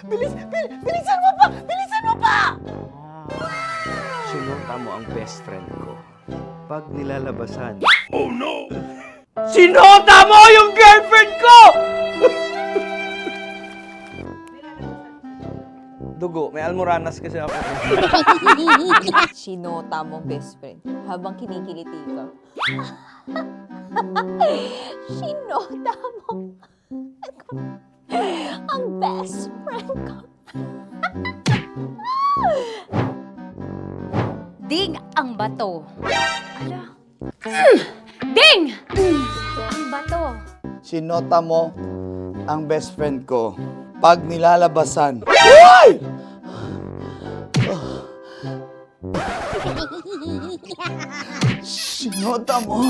S9: Bilisan mo pa! Bilisan mo pa!
S3: Sinunta mo ang best friend ko. Pag nilalabasan.
S14: Sinota mo yung girlfriend ko!
S3: Dugo, may almoranas kasi ako.
S4: Sinota mo best friend habang kinikiliti ka. Sinota mo ang best friend ko.
S11: Ding ang bato. Ala. Ding! Ang bato.
S6: Sinota mo ang best friend ko. Pag nilalabasan. Uy! Sinota mo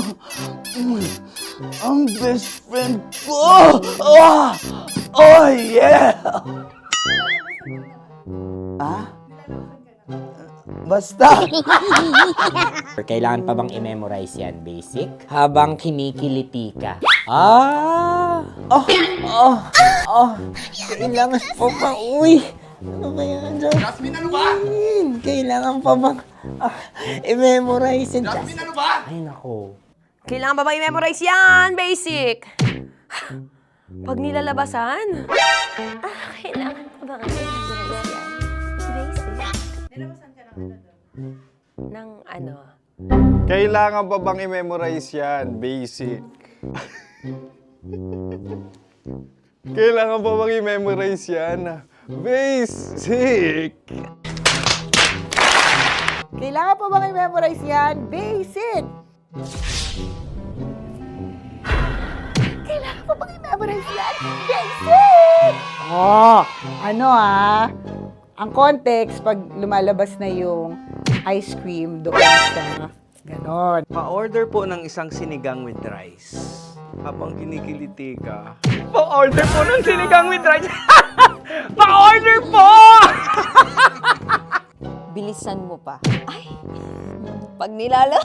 S6: ang best friend ko. Oh yeah! Basta.
S14: Kailangan pa bang i-memorize yan, basic? Habang kinikiliti ka. Kailangan pa bang, uy! Ano kaya dyan? Jasmine, ano ba? Kailangan pa bang
S15: I-memorize yun. Jasmine, ano ba? Ay, nako.
S16: Kailangan ba i-memorize yan? Basic. Pag nilalabasan? Kailangan ba i-memorize yan? Basic. Nilabasan ka ng ano?
S10: Kailangan pa bang i-memorize yan? Basic. Kailangan pa bang i-memorize yan? Basic.
S9: Kailangan pa bang i-memorize yan? Basic! Kailangan pa bang i-memorize yan? Basic! Oh, ano ang context pag lumalabas na yung ice cream doon sa ganon.
S6: Pa-order po ng isang sinigang with rice. Habang kinikiliti ka. Pa-order po ng sinigang with rice! Pa-order po!
S4: Bilisan mo pa. Ay! Pag nilala...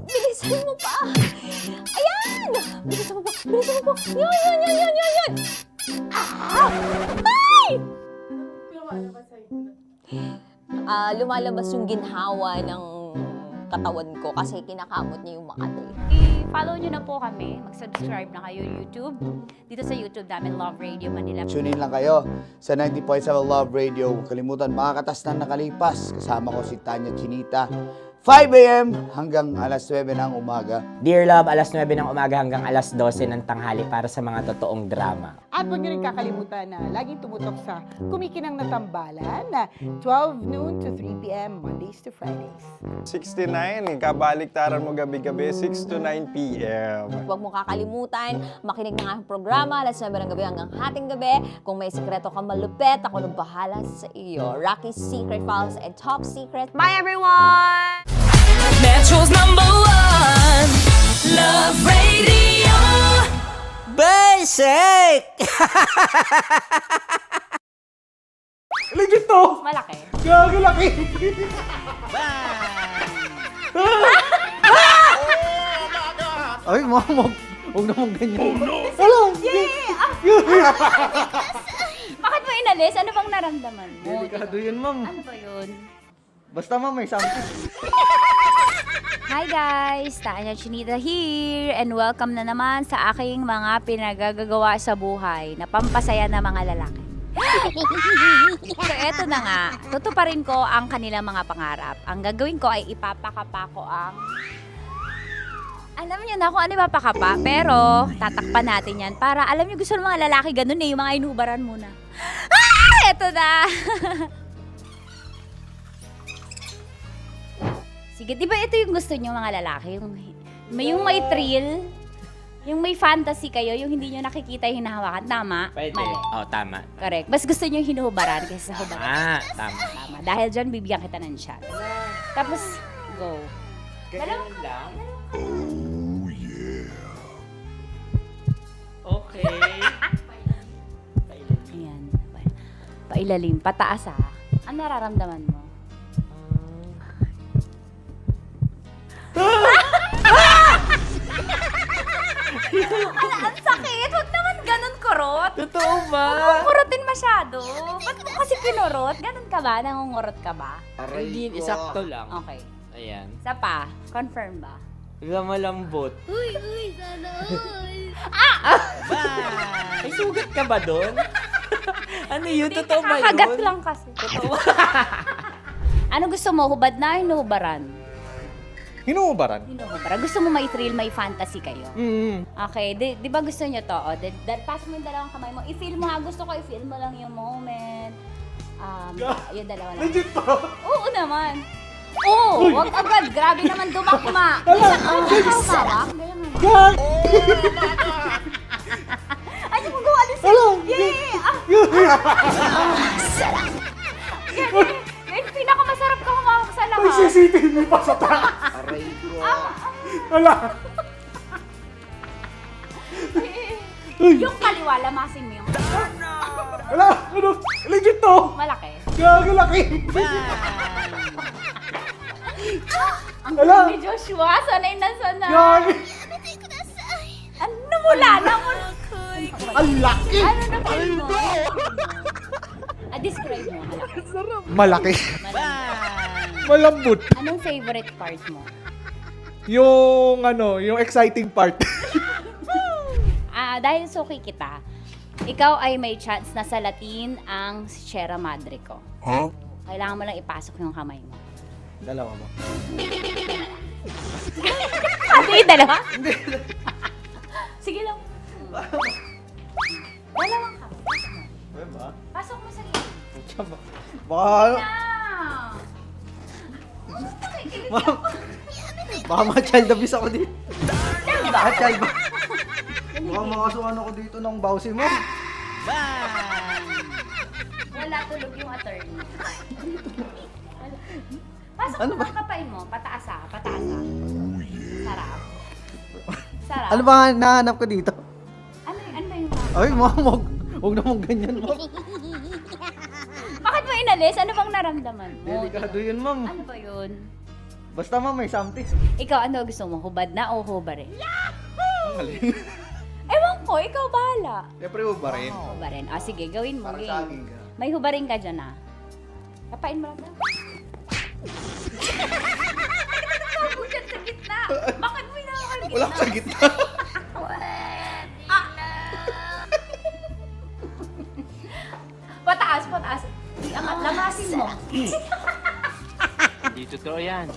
S4: Bilisan mo pa! Ayan! Bilisan mo pa! Bilisan mo pa! Yan! Ah! Ay! Lumalabas yung ginhawa ng katawan ko kasi kinakamot niya yung Makati.
S5: I-follow nyo na po kami. Mag-subscribe na kayo YouTube. Dito sa YouTube namin, Love Radio Manila.
S6: Tune in lang kayo sa 90.7 Love Radio. Huwag kalimutan, makakatas na nakalipas. Kasama ko si Tanya Chinita. 5 a.m. hanggang alas 9 ng umaga.
S15: Dear Love, alas 9 ng umaga hanggang alas 12 ng tanghali para sa mga totoong drama.
S9: At huwag niyo rin kakalimutan na laging tumutok sa Kumikinang na Tambalan na 12 noon to 3 p.m. Mondays to Fridays.
S10: 69, kabaliktaran mo gabi-gabi, 6 to 9 p.m.
S4: Huwag mo kakalimutan, makinig ng aking programa, alas 9 ng gabi hanggang hating gabi. Kung may sikreto ka malupet, ako nang bahala sa iyo. Rocky's Secret Files and Top Secret.
S16: Bye, everyone!
S12: Metro's #1 Love Radio.
S15: Basic!
S6: Legit to!
S5: Malaki.
S6: Gagi laki! Ay, mamag. Huwag naman ganyan. Oh no! Wala!
S5: Bakit mo inalis? Ano bang naramdaman mo?
S6: Delikado yun, ma'am.
S5: Ano ba yun?
S6: Basta ma'am, may something.
S5: Hi guys! Tanya Chinita here and welcome na naman sa aking mga pinagagagawa sa buhay na pampasaya ng mga lalaki. So eto na nga, tutuparin ko ang kanilang mga pangarap. Ang gagawin ko ay ipapakapa ko ang... Alam niyo na kung ano ipapakapa, pero tatakpan natin yan para alam niyo gusto ng mga lalaki ganun yung mga inubaran muna. Ah! Eto na! Sige, di ba ito yung gusto nyo mga lalaki? Yung may thrill, yung may fantasy kayo, yung hindi nyo nakikita yung hinahawakan. Tama?
S15: Pwede.
S5: Mali.
S15: Oh, tama.
S5: Correct. Mas gusto nyo yung hinuhubaran kaysa sa hubaran.
S15: Tama.
S5: Tama. Dahil dyan, bibigyan kita ng shot. Tapos, go.
S15: Ganun lang. Oh, yeah. Okay.
S5: Ayan. Pailalim. Pataas ha. Ano nararamdaman mo? Ang sakit! Huwag naman ganun kurot!
S15: Totoo ba?
S5: Huwag mong kurotin masyado. Ba't mo kasi kinurot? Ganun ka ba? Nangungurot ka ba?
S15: Hindi, isakto lang.
S5: Okay.
S15: Ayan.
S5: Isa pa. Confirm ba?
S15: Malambot.
S11: Uy, sana all.
S15: Ay, sugat ka ba doon? Ano yun? Totoo ba yun?
S5: Kakagat lang kasi. Totoo. Ano gusto mo? Hubad na? Hinuhubaran?
S6: Hinuhubaran?
S5: Hinuhubaran. Gusto mo may thrill, may fantasy kayo? Okay. Di ba gusto nyo to? Pass mo yung dalawang kamay mo. I-feel mo ha. Gusto ko i-feel mo lang yung moment. Yung dalawa lang.
S6: Legit to!
S5: Oo naman. Oo! Wag agad. Grabe naman dumakma. Minsan, hawak. Ganyan naman. Ay, di mo gawa din sa... Ganyan, pinakamasarap ka humawak sa lahat.
S6: May CCTV pa sa taas! Aray ko. Wala!
S5: Yung kaliwa, lamasin mo yung...
S6: Wala! Ano? Legit to!
S5: Malaki.
S6: Gagi laki!
S5: Ang
S6: Wala.
S5: ni Joshua, sanay na sanay.
S6: Gagi!
S5: Ano mula na mo?
S6: Ang laki!
S5: Ano na mo? Describe mo.
S6: Malaki.
S5: Malambot.
S6: Malambot.
S5: Anong favorite part mo?
S6: Yung exciting part.
S5: Dahil suki kita, ikaw ay may chance na salatin ang Sierra Madre ko.
S6: Huh?
S5: Kailangan mo lang ipasok yung kamay mo.
S6: Dalawa ba?
S5: Hindi, dalawa? Hindi. Sige lang. Dalawang kamay.
S6: Diba?
S5: Pasok mo sa gilid.
S6: Baka, baka ma-child abuse ako dito. Baka child ba? Baka makasuhan ako dito ng bawsi mo.
S5: Wala, tulog yung attorney. Pasok mo ang kapay mo. Pataas ah. Sarap. Sarap.
S6: Ano ba nahanap ko dito?
S5: Ano ba yung
S6: Ay, ma'am, huwag naman ganyan, ma'am.
S5: Bakit mo inalis? Ano bang naramdaman mo?
S6: Delikado yun, ma'am.
S5: Ano ba yun?
S6: Basta, ma'am, may something.
S5: Ikaw, ano gusto mo? Hubad na o hubarin?
S6: Ang galing.
S5: Ewan ko, ikaw bahala.
S6: Siyempre, hubarin.
S5: Hubarin. Sige, gawin mo.
S6: Parang
S5: Game.
S6: saging ka.
S5: May hubarin ka dyan ah. Kapain mo lang na. Nakakabog dyan sa gitna. Bakit mo inakakal gitna?
S6: Wala sa gitna.
S5: Pataas. Iangat, lamasin mo.
S3: Hindi totoo yan.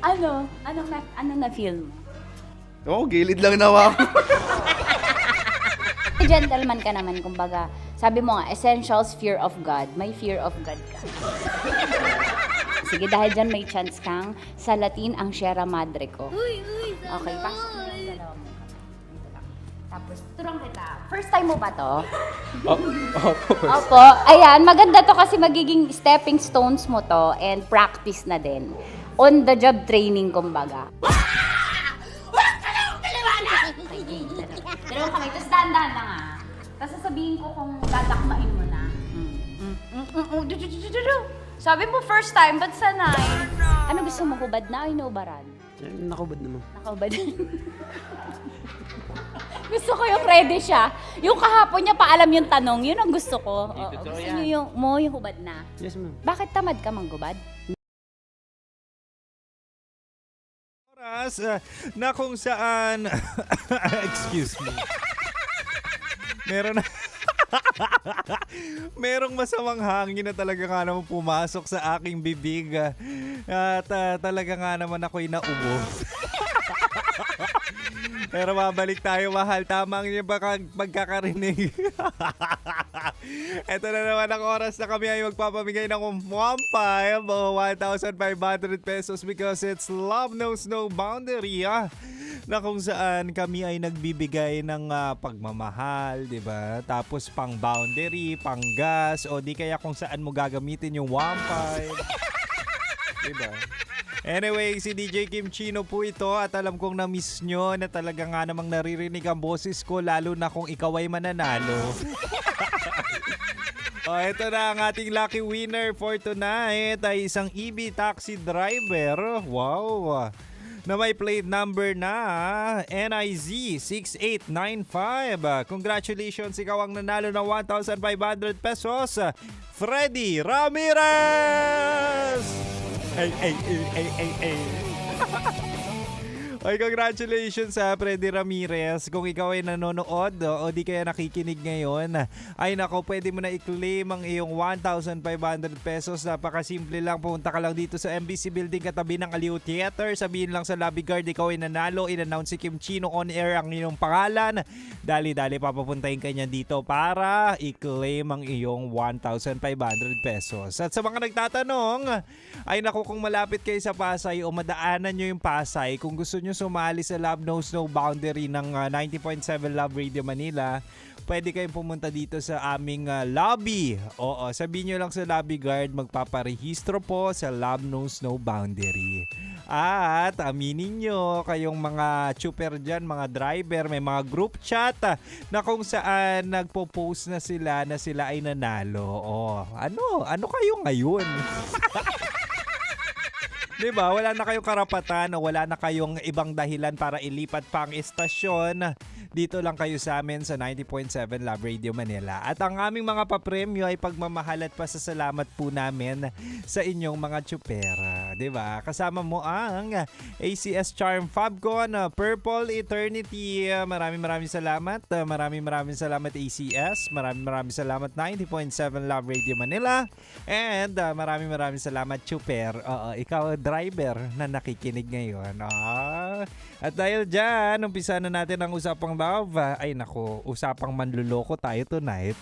S5: Ano na-feel mo?
S6: Gilid lang nawa ako.
S5: Gentleman ka naman, kumbaga. Sabi mo nga, essentials, fear of God. May fear of God ka. Sige, dahil dyan may chance kang salatin ang Sierra Madre ko. Okay, pasok mo yung dalawa mo. Dito lang. Tapos, turang kita. First time mo ba to? Opo. Ayan, maganda to kasi magiging stepping stones mo to and practice na din. On the job training, kumbaga. Dalawang kamay. Tapos dahan-dahan lang ah. Tapos sasabihin ko kung dadakmain mo na. Sabi mo first time, ba't sanay? Ano gusto mo? Hubad na o inubaran?
S3: Nakubad naman.
S5: Nakahubad. Gusto ko yung ready siya. Yung kahapon niya paalam yung tanong, yun ang gusto ko. Gusto niyo yung hubad na.
S3: Yes, ma'am.
S5: Bakit tamad ka manggubad?
S10: Oras na kung saan excuse me. Merong masamang hangin na talaga nga naman pumasok sa aking bibig. At talaga nga naman ako'y naubo. Pero mabalik tayo, mahal. Tama ang iyong pagkakarinig. Ito na naman ang oras na kami ay magpapamigay ng 1,500 o 1,500 pesos because it's Love Knows No Boundary. Na kung saan kami ay nagbibigay ng pagmamahal, di ba? Tapos pang boundary, pang gas, o di kaya kung saan mo gagamitin yung 1,500. Di ba? Anyway, si DJ Kim Chino po ito at alam kong na-miss nyo na talaga nga namang naririnig ang boses ko lalo na kung ikaw ay mananalo. Ito na ang ating lucky winner for tonight ay isang EV taxi driver. Wow! Na may plate number na NIZ 6895. Congratulations, ikaw ang nanalo ng 1,500 pesos. Freddy Ramirez! Ay. Ay, congratulations sa Freddy Ramirez. Kung ikaw ay nanonood o di kaya nakikinig ngayon, ay nako, pwede mo na i-claim ang iyong 1,500 pesos. Napakasimple lang. Pumunta ka lang dito sa MBC Building katabi ng Aliw Theater. Sabihin lang sa lobby guard, ikaw ay nanalo. In-announce si Kim Chino on air ang iyong pangalan. Dali-dali papapuntahin ka niya dito para i-claim ang iyong 1,500 pesos. At sa mga nagtatanong, ay nako, kung malapit kayo sa Pasay o madaanan nyo yung Pasay, kung gusto nyo sumali sa Love Knows No Boundary ng 90.7 Love Radio Manila, pwede kayong pumunta dito sa aming lobby. Oo, sabihin nyo lang sa lobby guard, magpaparehistro po sa Love Knows No Boundary. At aminin nyo, kayong mga chuper dyan, mga driver, may mga group chat na kung saan nagpo-post na sila ay nanalo. Ano kayo ngayon? Diba? Wala na kayong karapatan o wala na kayong ibang dahilan para ilipat pa ang estasyon Dito lang kayo sa amin sa 90.7 Love Radio Manila. At ang aming mga papremyo ay pagmamahal at pasasalamat po namin sa inyong mga tsupera. Diba? Kasama mo ang ACS Charm Fabcon, Purple Eternity. Maraming salamat. Maraming salamat ACS. Maraming salamat 90.7 Love Radio Manila. And maraming salamat Chuper. Oo, ikaw driver na nakikinig ngayon. At dahil dyan, umpisa na natin ang Usapang Love. Ay nako, Usapang Manluloko tayo tonight.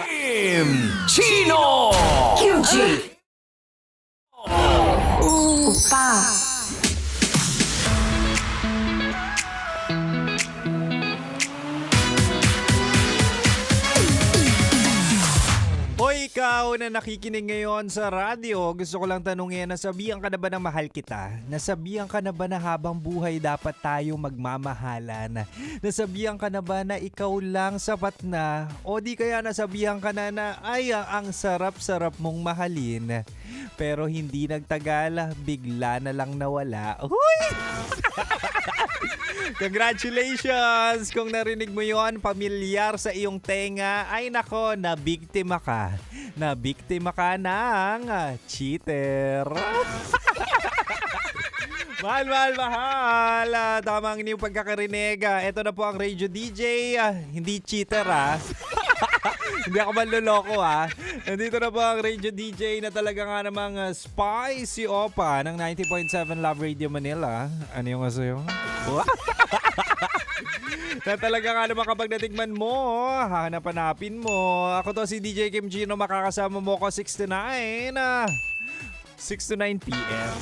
S1: Kim Chino! Kimchi!
S12: Upa.
S10: Hoy ikaw na nakikinig ngayon sa radyo, gusto ko lang tanungin, nasabihan ka na ba ng mahal kita? Nasabihan ka na ba na habang buhay dapat tayo magmamahalan? Nasabihan ka na ba na ikaw lang sapat na? O di kaya nasabihan ka na na ay ang sarap-sarap mong mahalin? Pero hindi nagtagal, bigla na lang nawala. Huy! Congratulations! Kung narinig mo yon, pamilyar sa iyong tenga, ay nako, nabiktima ka. Nabiktima ka ng cheater. Mahal. Tamang inyong pagkakarinig. Ito na po ang Radio DJ. Hindi cheater Hindi ako manloloko Nandito na po ang Radio DJ na talaga nga namang spy si Opa ng 90.7 Love Radio Manila. Ano yung aso yung? Na talaga nga naman kapag natikman mo, hahanap-hanapin mo. Ako to si DJ Kim Chino, makakasama mo ko 6 to 9 p.m.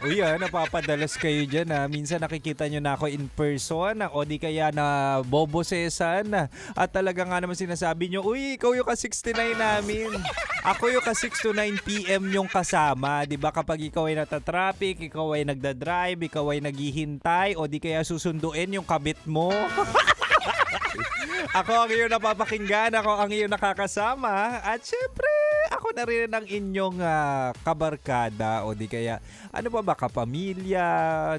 S10: Uy, napapadalas kayo dyan Minsan nakikita nyo na ako in person o di kaya na bobosesan at talaga nga naman sinasabi nyo, uy, ikaw yung ka-69 namin. Ako yung ka-6 to 9 p.m. yung kasama. Diba kapag ikaw ay natatraffic, ikaw ay nagdadrive, ikaw ay naghihintay o di kaya susunduin yung kabit mo. Ako ang iyong napapakinggan, ako ang iyong nakakasama at syempre ako na rin ang inyong kabarkada o di kaya ano pa ba, kapamilya,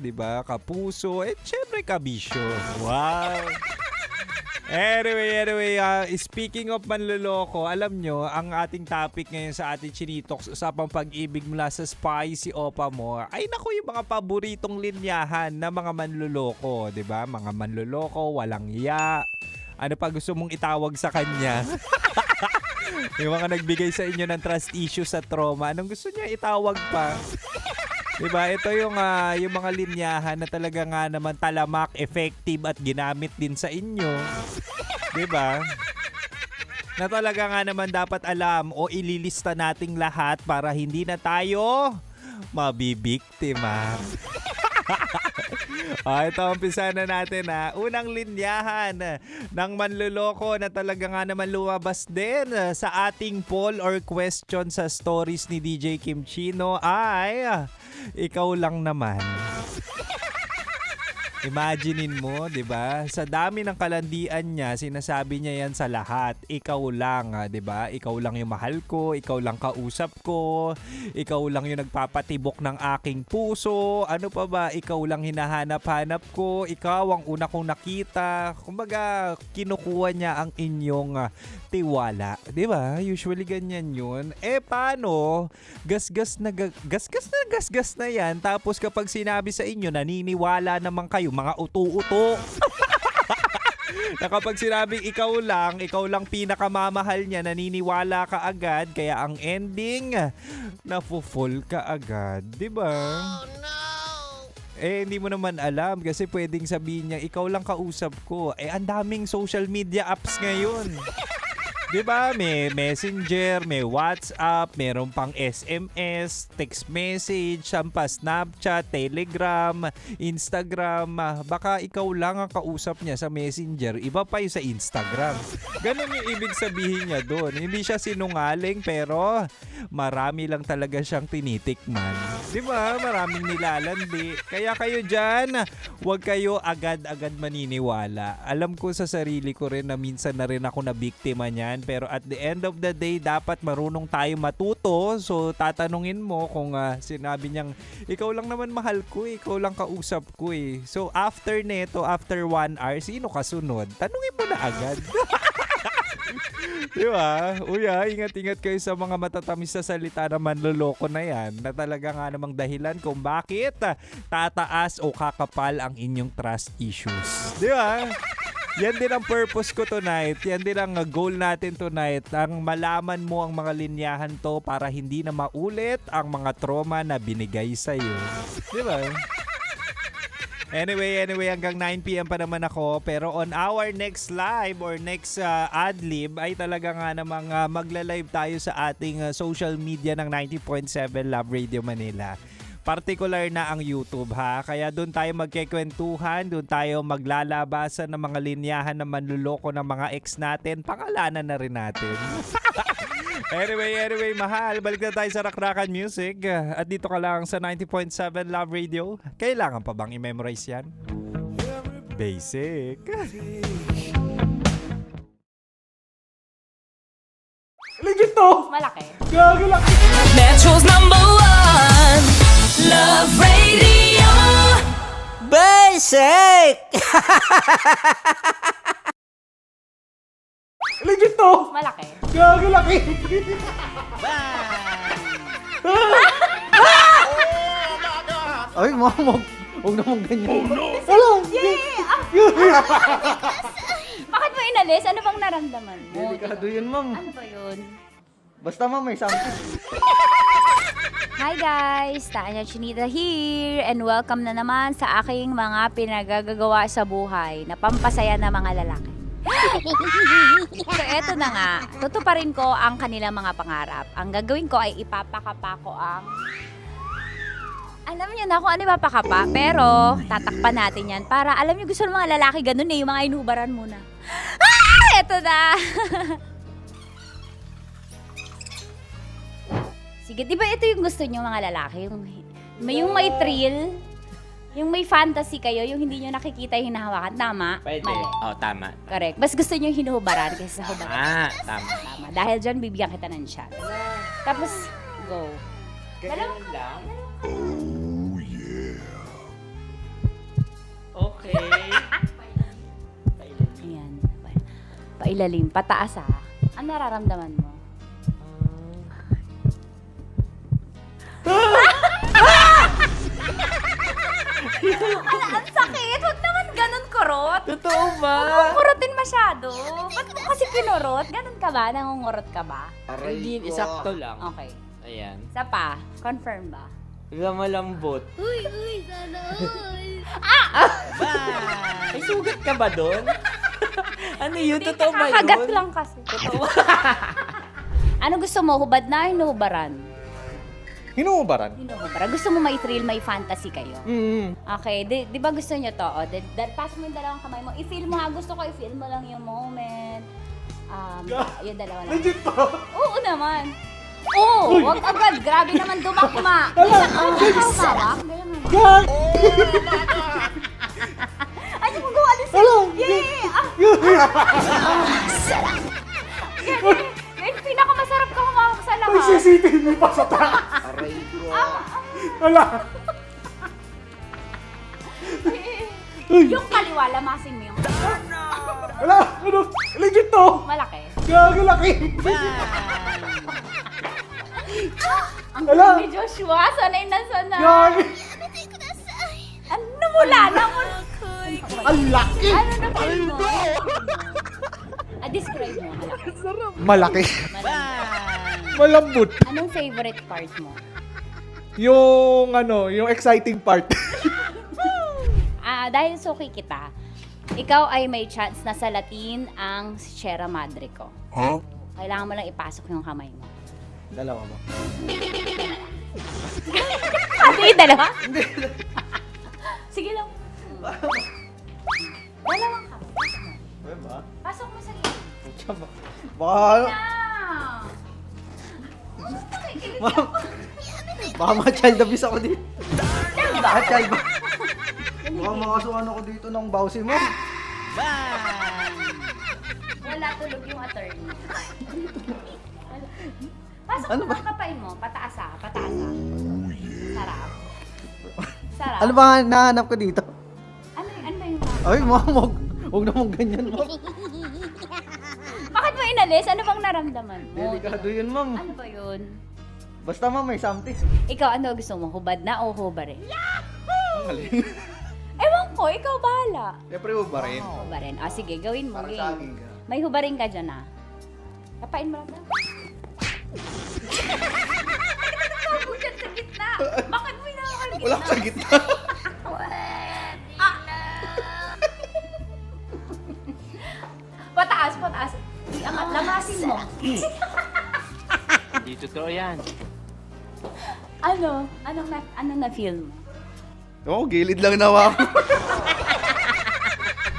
S10: di ba, kapuso, syempre kabisyo. Wow! Anyway, speaking of manloloko, alam nyo, ang ating topic ngayon sa ating Chinitox, usapang pag-ibig mula sa spy si Opa mo, ay naku, yung mga paboritong linyahan na mga manloloko, di ba? Mga manloloko, walang iya. Ano pa gusto mong itawag sa kanya? Yung mga nagbigay sa inyo ng trust issues sa trauma, anong gusto niya itawag pa? Diba? Ito yung mga linyahan na talaga nga naman talamak, effective at ginamit din sa inyo. Diba? Na talaga nga naman dapat alam o ililista nating lahat para hindi na tayo mabibiktima. Ito, umpisa na natin Unang linyahan ng manloloko na talaga nga naman lumabas din sa ating poll or question sa stories ni DJ Kim Chino ay ikaw lang naman. Imaginein mo, 'di ba? Sa dami ng kalandian niya, sinasabi niya 'yan sa lahat. Ikaw lang, 'di ba? Ikaw lang yung mahal ko, ikaw lang kausap ko, ikaw lang yung nagpapatibok ng aking puso. Ano pa ba? Ikaw lang hinahanap-hanap ko, ikaw ang una kong nakita. Kumbaga, kinukuha niya ang inyong tiwala, 'di ba? Usually ganyan 'yun. Paano? Gasgas na 'yan. Tapos kapag sinabi sa inyo, naniniwala naman kayo, mga uto-uto. Na kapag sinabing ikaw lang pinakamamahal niya, naniniwala ka agad, kaya ang ending, nafu-fall ka agad, di ba? Oh no! Hindi mo naman alam kasi pwedeng sabihin niya, ikaw lang kausap ko. Ang daming social media apps ngayon. Diba? May Messenger, may WhatsApp, meron pang SMS, text message, sampa Snapchat, Telegram, Instagram. Baka ikaw lang ang kausap niya sa Messenger, iba pa yung sa Instagram. Ganon yung ibig sabihin niya doon. Hindi siya sinungaling pero marami lang talaga siyang tinitikman. Diba? Maraming nilalandi. Kaya kayo dyan, huwag kayo agad-agad maniniwala. Alam ko sa sarili ko rin na minsan na rin ako na biktima niyan.
S17: yan. Pero at the end of the day, dapat marunong tayo matuto. So, tatanungin mo kung sinabi niyang, ikaw lang naman mahal ko, ikaw lang kausap ko eh. So, after neto, after 1 hour, sino kasunod? Tanungin mo na agad. Diba? Uya, ingat-ingat kayo sa mga matatamis sa salita na manloloko na yan na talaga nga namang dahilan kung bakit tataas o kakapal ang inyong trust issues. Diba? Yan din ang purpose ko tonight. Yan din ang goal natin tonight. Ang malaman mo ang mga linyahan to para hindi na maulit ang mga trauma na binigay sa'yo. Diba? Anyway, hanggang 9 p.m. pa naman ako. Pero on our next live or next ad-lib ay talaga nga namang magla-live tayo sa ating social media ng 90.7 Love Radio Manila. Particular na ang YouTube ha. Kaya doon tayo magkikwentuhan, doon tayo maglalabasan ng mga linyahan na manluloko ng mga ex natin. Pangalanan na rin natin. Anyway, mahal. Balik na tayo sa Rakrakan Music. At dito ka lang sa 90.7 Love Radio. Kailangan pa bang i-memorize yan? Basic.
S12: Legit to!
S11: Malaki.
S12: Gago laki! Metro's #1 Love Radio Basic!
S11: Legit to! Malaki.
S12: Gago laki!
S6: Ay, mamog. Huwag naman ganyan. Oh no!
S11: Hello! Yay! Bakit mo inalis? Ano bang naramdaman mo?
S6: Delikado yun, ma'am.
S11: Ano ba yun?
S6: Basta, ma'am, may something.
S5: Hi guys! Tanya Chinita here and welcome na naman sa aking mga pinagagagawa sa buhay na pampasaya ng mga lalaki. So eto na nga, tutuparin ko ang kanilang mga pangarap. Ang gagawin ko ay ipapakapa ko ang... Alam niyo na kung ano ipapakapa, pero tatakpan natin yan para alam niyo gusto ng mga lalaki ganun eh, yung mga inubaran muna. Ah! Eto na! Sige, di ba ito yung gusto niyo mga lalaki? Yung may thrill, yung may fantasy kayo, yung hindi niyo nakikita yung hinahawakan. Tama?
S15: Pwede.
S5: Mali.
S15: Oh, tama.
S5: Correct. Mas gusto niyo yung hinuhubaran kaysa sa hubaran.
S15: Tama.
S5: Tama. Dahil dyan, bibigyan kita ng shot. Tapos, go.
S15: Ganun lang.
S2: Oh, yeah.
S15: Okay.
S5: Ayan. Pailalim. Pataas ha. Ang nararamdaman mo? Ang sakit! Huwag naman ganun kurot.
S15: Totoo ba?
S5: Huwag mong kurotin masyado. Ba't mo kasi kinurot? Ganun ka ba? Nangungurot ka ba?
S15: Hindi, isakto lang.
S5: Okay.
S15: Ayan.
S5: Isa pa. Confirm ba?
S15: Malambot.
S11: Uy, sana all.
S15: May sugat ka ba doon? Ano yun? Totoo ba yun?
S5: Kakagat lang kasi. Totoo. Ano gusto mo? Hubad na? Hinuhubaran?
S6: Hinuhubaran?
S5: Hinuhubaran. Gusto mo may thrill, may fantasy kayo? Okay. Di ba gusto nyo to? Pass mo yung dalawang kamay mo. I-feel mo ha. Gusto ko i-feel mo lang yung moment. Yung dalawa lang.
S12: Legit to!
S5: Oo naman. Oo! Wag agad. Grabe naman dumakma. Minsan, hawak.
S12: Gag!
S5: Ay, kung gawa din sa... Yay! Ngayon, pinakamasarap ka humawak sa lahat.
S12: May CCTV pa sa taas!
S6: Aray ko.
S12: Wala!
S5: Yung kaliwa, lamasin mo yung...
S12: Wala! Ano? Legit to!
S5: Malaki.
S12: Gago laki!
S5: Ang
S12: Wala.
S5: galing ni Joshua, sanay na sanay.
S12: Gago!
S5: Ano mula na mo?
S12: Ang laki!
S5: Ano na feel mo? Describe mo.
S6: Malaki.
S12: Malambot.
S5: Anong favorite part mo?
S12: Yung yung exciting part.
S5: Dahil suki kita, ikaw ay may chance na salatin ang Sierra Madre ko.
S2: Huh?
S5: Kailangan mo lang ipasok yung kamay mo.
S6: Dalawa ba?
S5: Hindi, dalawa? Hindi. Sige lang. Dalawang kamay.
S6: Diba?
S5: Pasok mo sa gilid.
S6: Baka, baka ma-child abuse ako dito. Baka child ba? Baka makasuhan ako dito ng bawsi mo.
S5: wala tulog yung attorney. Pasok
S6: Ano
S5: mo, kakapain mo. Pataas ah, pataas ah. Sarap. Sarap.
S6: Ano ba nga nahanap ko dito?
S5: Ano ba yung
S6: Ay, ma'am, huwag naman ganyan, ma'am.
S5: Bakit mo inalis? Ano bang naramdaman mo?
S6: Delikado yun, ma'am.
S5: Ano ba yun?
S6: Basta, ma'am, may something.
S5: Ikaw, ano gusto mo? Hubad na o hubarin?
S6: Ang galing.
S5: Ewan ko, ikaw bahala.
S6: Siyempre, ba rin?
S5: Hubarin. Ah, sige, gawin mo.
S6: Parang
S5: Game.
S6: saging ka.
S5: May hubarin ka dyan ah. Kapain mo lang na. Bakit dyan sa gitna? Bakit mo inaakal gitna?
S6: Wala sa gitna.
S5: Pataas, pataas. Iangat, lamasin mo.
S3: Hindi totoo yan.
S5: Ano? Ano na-feel mo?
S6: Oo, gilid lang nawa ako.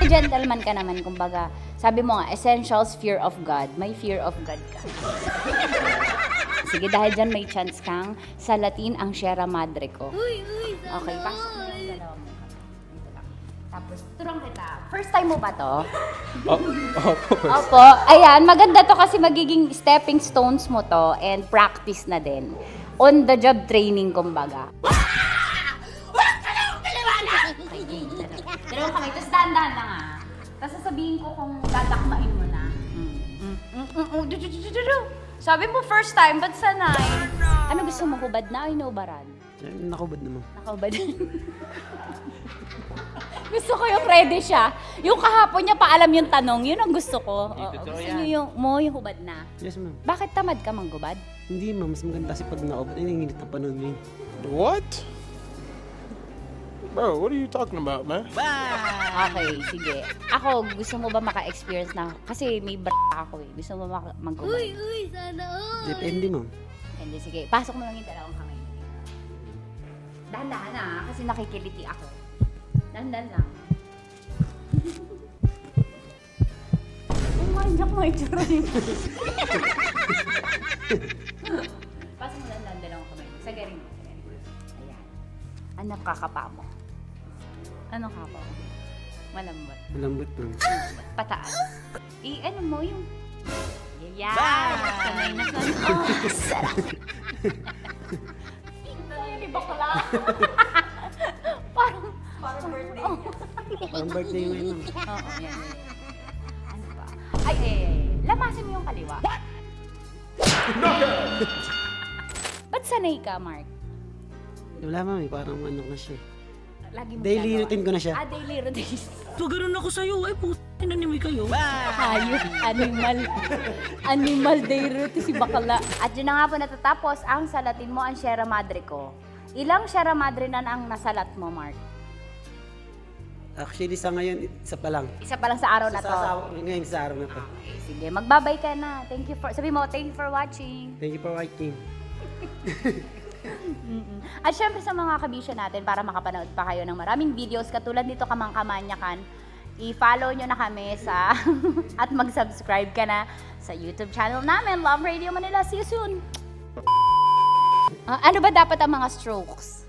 S5: Gentleman ka naman, kumbaga. Sabi mo nga, essentials, fear of God. May fear of God ka. Sige, dahil dyan may chance kang salatin ang Sierra Madre ko. Okay, pasok mo lang sa loob. Dito lang. Tapos, turang kita. First time mo ba to? Opo. Ayan, maganda to kasi magiging stepping stones mo to and practice na din. On the job training, kumbaga. Dalawang kamay, tapos dahan-dahan lang ah. Tapos sasabihin ko kung dadakmain mo na. Sabi mo first time, ba't sanay? Ano gusto mo, hubad na o inubaran?
S6: Nakubad naman.
S5: Nakahubad. Gusto ko yung ready siya. Yung kahapon niya paalam yung tanong, yun ang gusto ko. Gusto niyo yung hubad na.
S6: Yes, ma'am.
S5: Bakit tamad ka manggubad?
S6: Hindi, ma'am. Mas maganda kasi pag naubad. Ay, nanginit na panahon mo yun.
S13: What? Bro, what are you talking about, man?
S5: Okay, sige. Ako, gusto mo ba maka-experience na? Kasi may ako eh. Gusto mo manggubad?
S11: Sana all.
S6: Depende, ma'am.
S5: Hindi, sige. Pasok mo lang yung dalawang kamay. Dahan-dahan na, kasi nakikiliti ako. Dahan-dahan lang. Umanyak mo yung tsura niyo. Pasok mo lang dalawang kamay. Sagarin mo. Ayan. Ano kakapa mo? Ano kapa mo? Malambot.
S6: Malambot, ma'am.
S5: Pataas. Ano mo yung... Yeah! Sanay na sanay. Oh, sarap! Tingnan ni bakla. Parang birthday.
S6: Parang birthday mo yun, ma'am.
S5: Oo, yan. Ano ba? Ay, lamasin mo yung kaliwa. What? Ba't sanay ka, Mark?
S6: Wala, ma'am. Parang ano na siya.
S5: Lagi mo
S6: Daily
S5: ginagawa.
S6: routine ko na siya.
S5: Daily routine.
S6: Pag ganun ako sa'yo, ay nanimay kayo.
S5: Hayop, animal day routine si bakla. At yun na nga po natatapos ang salatin mo ang Sierra Madre ko. Ilang Sierra Madre na ang nasalat mo, Mark?
S6: Actually, sa ngayon, isa pa lang.
S5: Isa pa lang sa araw na to.
S6: Ngayon sa araw na to.
S5: Okay, sige. Magbabay ka na. Sabi mo, thank you for watching.
S6: Thank you for watching.
S5: At syempre sa mga kabisyo natin, para makapanood pa kayo ng maraming videos katulad nito Kamangkamanyakan, i-follow nyo na kami sa at mag-subscribe ka na sa YouTube channel namin, Love Radio Manila. See you soon! Ano ba dapat ang mga strokes?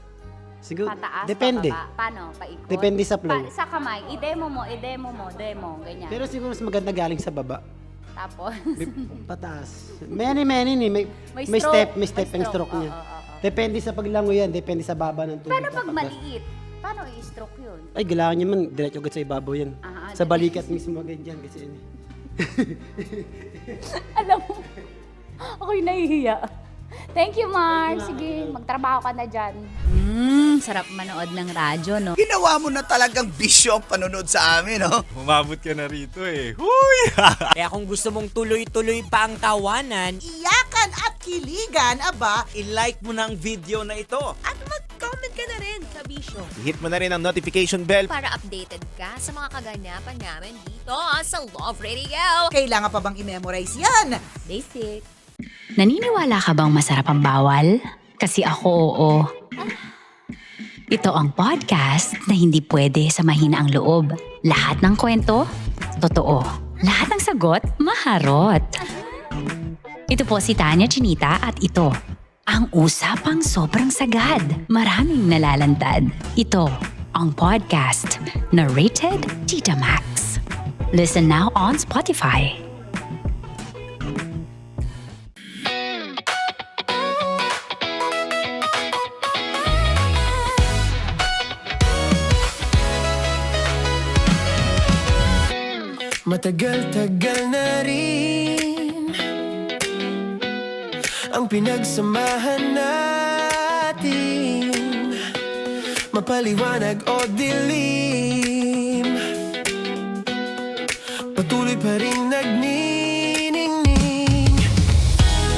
S6: Siguro,
S5: Pataas,
S6: depende.
S5: pababa? Paano? Paikot?
S6: Depende sa flow.
S5: Sa kamay, i-demo mo, ganyan.
S6: Pero siguro mas maganda galing sa baba.
S5: Tapos?
S6: Pataas. Many ni. May
S5: stroke.
S6: step and stroke niya. Depende sa paglango yan, depende sa baba ng tubig.
S5: Paano pag maliit? Paano i-stroke yun?
S6: Ay, kailangan niya man, diretso agad sa ibabaw yan. Sa balikat mismo ganyan kasi yan.
S5: Alam mo, ako'y nahihiya. Thank you, Mark. Sige, magtrabaho ka na dyan. Sarap manood ng radyo, no?
S2: Ginawa mo na talagang bisyo ang panonood sa amin, no?
S17: Umabot ka na rito eh. Huy!
S15: Kaya kung gusto mong tuloy-tuloy pa ang tawanan,
S9: Iyakan at kiligan, aba,
S2: I-like mo na ang video na ito.
S16: At mag-comment ka na rin, kabisyo.
S2: Hit mo na rin ang notification bell.
S4: Para updated ka sa mga kaganapan namin dito sa Love Radio.
S9: kailangan pa bang i-memorize yan?
S5: Basic. Naniniwala ka bang masarap ang bawal? Kasi ako, oo. Ito ang podcast na hindi pwede sa mahina ang loob. Lahat ng kwento, totoo. Lahat ng sagot, maharot. Ito po si Tanya Chinita at ito, ang usapang sobrang sagad. Maraming nalalantad. Ito, ang podcast na Rated Tita Max. Listen now on Spotify.
S1: Matagal-tagal na rin ang pinagsamahan natin, mapaliwanag o dilim, patuloy pa rin nagniningning.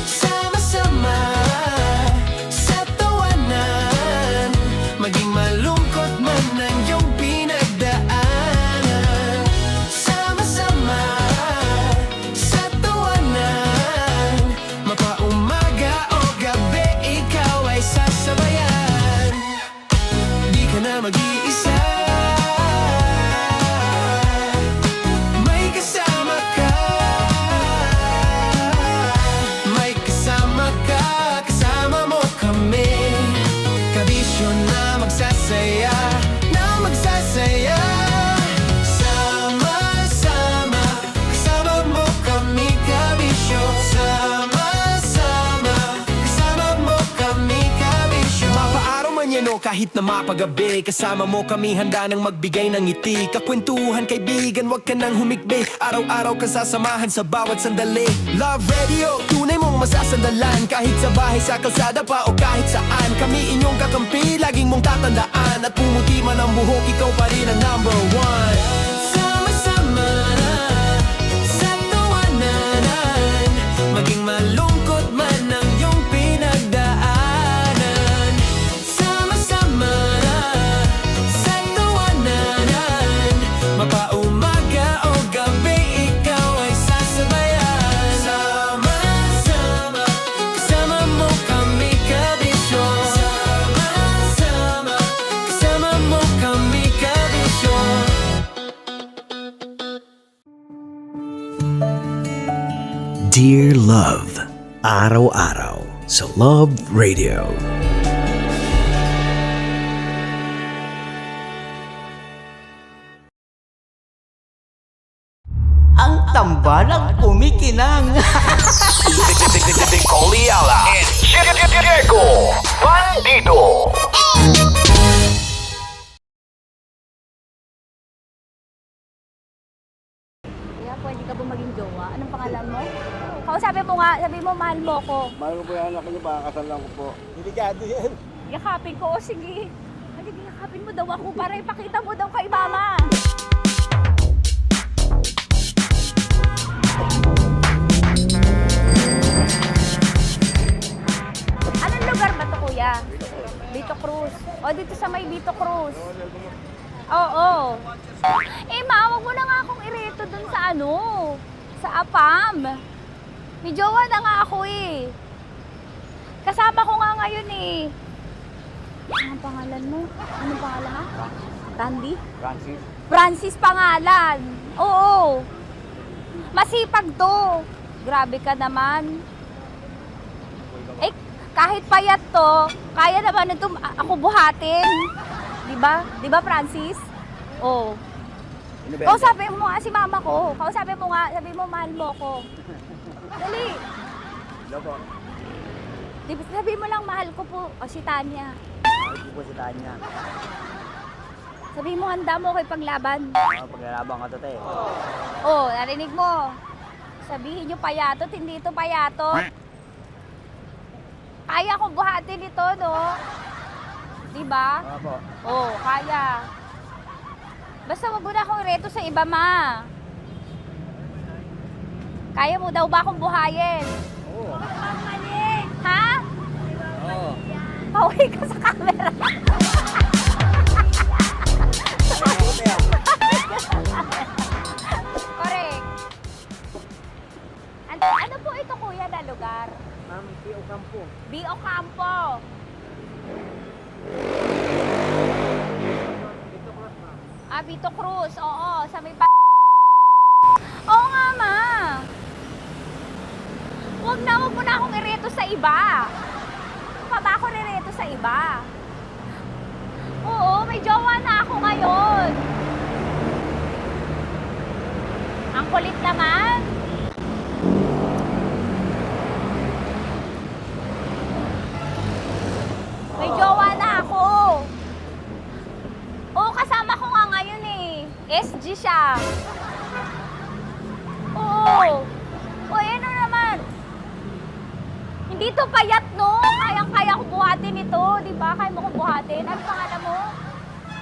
S1: Sama-sama sa tawanan, maging malungkot man ang iyong pinagdaanan. Sama-sama sa tawanan, mapaumaga o gabi, ikaw ay sasabayan. Di ka na mag-iisa, may kasama ka. May kasama ka, kasama mo kami. Kabisyo na magsasaya, na magsasaya. Sama-sama, kasama mo kami, kabisyo. Sama-sama, kasama mo kami, kabisyo. Mapaaraw man yan o kahit na mapagabi, kasama mo kami, handa nang magbigay ng ngiti. Kakwentuhan, kaibigan, wag ka nang humikbi. Araw-araw ka sasamahan sa bawat sandali. Love Radio, tunay mong masasandalan. Kahit sa bahay, sa kalsada pa o kahit saan, kami inyong kakampi, laging mong tatandaan. At pumuti man ang buhok, ikaw pa rin ang number one. Sama-sama sa tawanan, maging malungkot man ang iyong pinagdaanan. Sama-sama sa tawanan, mapaumaga o gabi, ikaw ay sasabayan. Sama-sama, kasama mo kami, kabisyo. Sama-sama, kasama mo kami, kabisyo.
S18: Dear Love, araw-araw sa Love Radio.
S19: Ang tambalang kumikinang.
S2: Coliala and Diego Bandido.
S11: Kaya pwede ka ba maging jowa? Anong pangalan mo? Kausapin mo nga, sabi mo mahal mo ko.
S3: Mahal ko po yung anak niyo, baka kasal lang ko po. Delikado yan.
S11: Yakapin ko, o sige. Sige, yakapin mo daw ako para ipakita mo daw kay mama. Anong lugar ba to, kuya? Vito Cruz. O, dito sa may Vito Cruz. Oo. Eh, ma, wag mo na nga akong ireto dun sa ano, sa APAM. May jowa na nga ako eh. Kasama ko nga ngayon eh. Anong pangalan mo? Anong pangalan ha? Randy?
S3: Francis.
S11: Francis pangalan. Oo. Masipag to. Grabe ka naman. Eh, kahit payat to, kaya naman ito ako buhatin. Diba? Diba, Francis? Oo. Kausapin mo nga si mama ko. Kausapin mo nga, sabi mo mahal mo ko. Dali.
S3: Loko.
S11: Sabi mo lang mahal ko po. O si Tanya.
S3: Mahal ko po si Tanya.
S11: Sabi mo handa mo kay paglaban.
S3: Paglalaban ka to, te.
S11: Oh, narinig mo. Sabihin nyo payatot, hindi ito payatot. Kaya kong buhatin ito, no? Diba?
S3: Opo.
S11: Oh, kaya. Basta wag mo na akong reto sa iba, ma. Kaya mo daw ba akong buhayin?
S3: Oo.
S11: Ha?
S3: Oo.
S11: Pauwi ka sa camera. Correct. Ano po ito, kuya, na lugar?
S3: Ma'am, P.O. Campo.
S11: B.O. Campo. Ah, Vito Cruz. Oo, sa may Oo nga, ma. Wag mo na akong ireto sa iba. Pa ba ako rireto sa iba? Oo, may jowa na ako ngayon. Ang kulit naman. May jowa na ako. Oo, kasama ko nga ngayon eh. SG siya. Dito payat, no? Kayang-kaya ko buhatin ito, di ba? Kaya mo ko buhatin. Ano pangalan mo?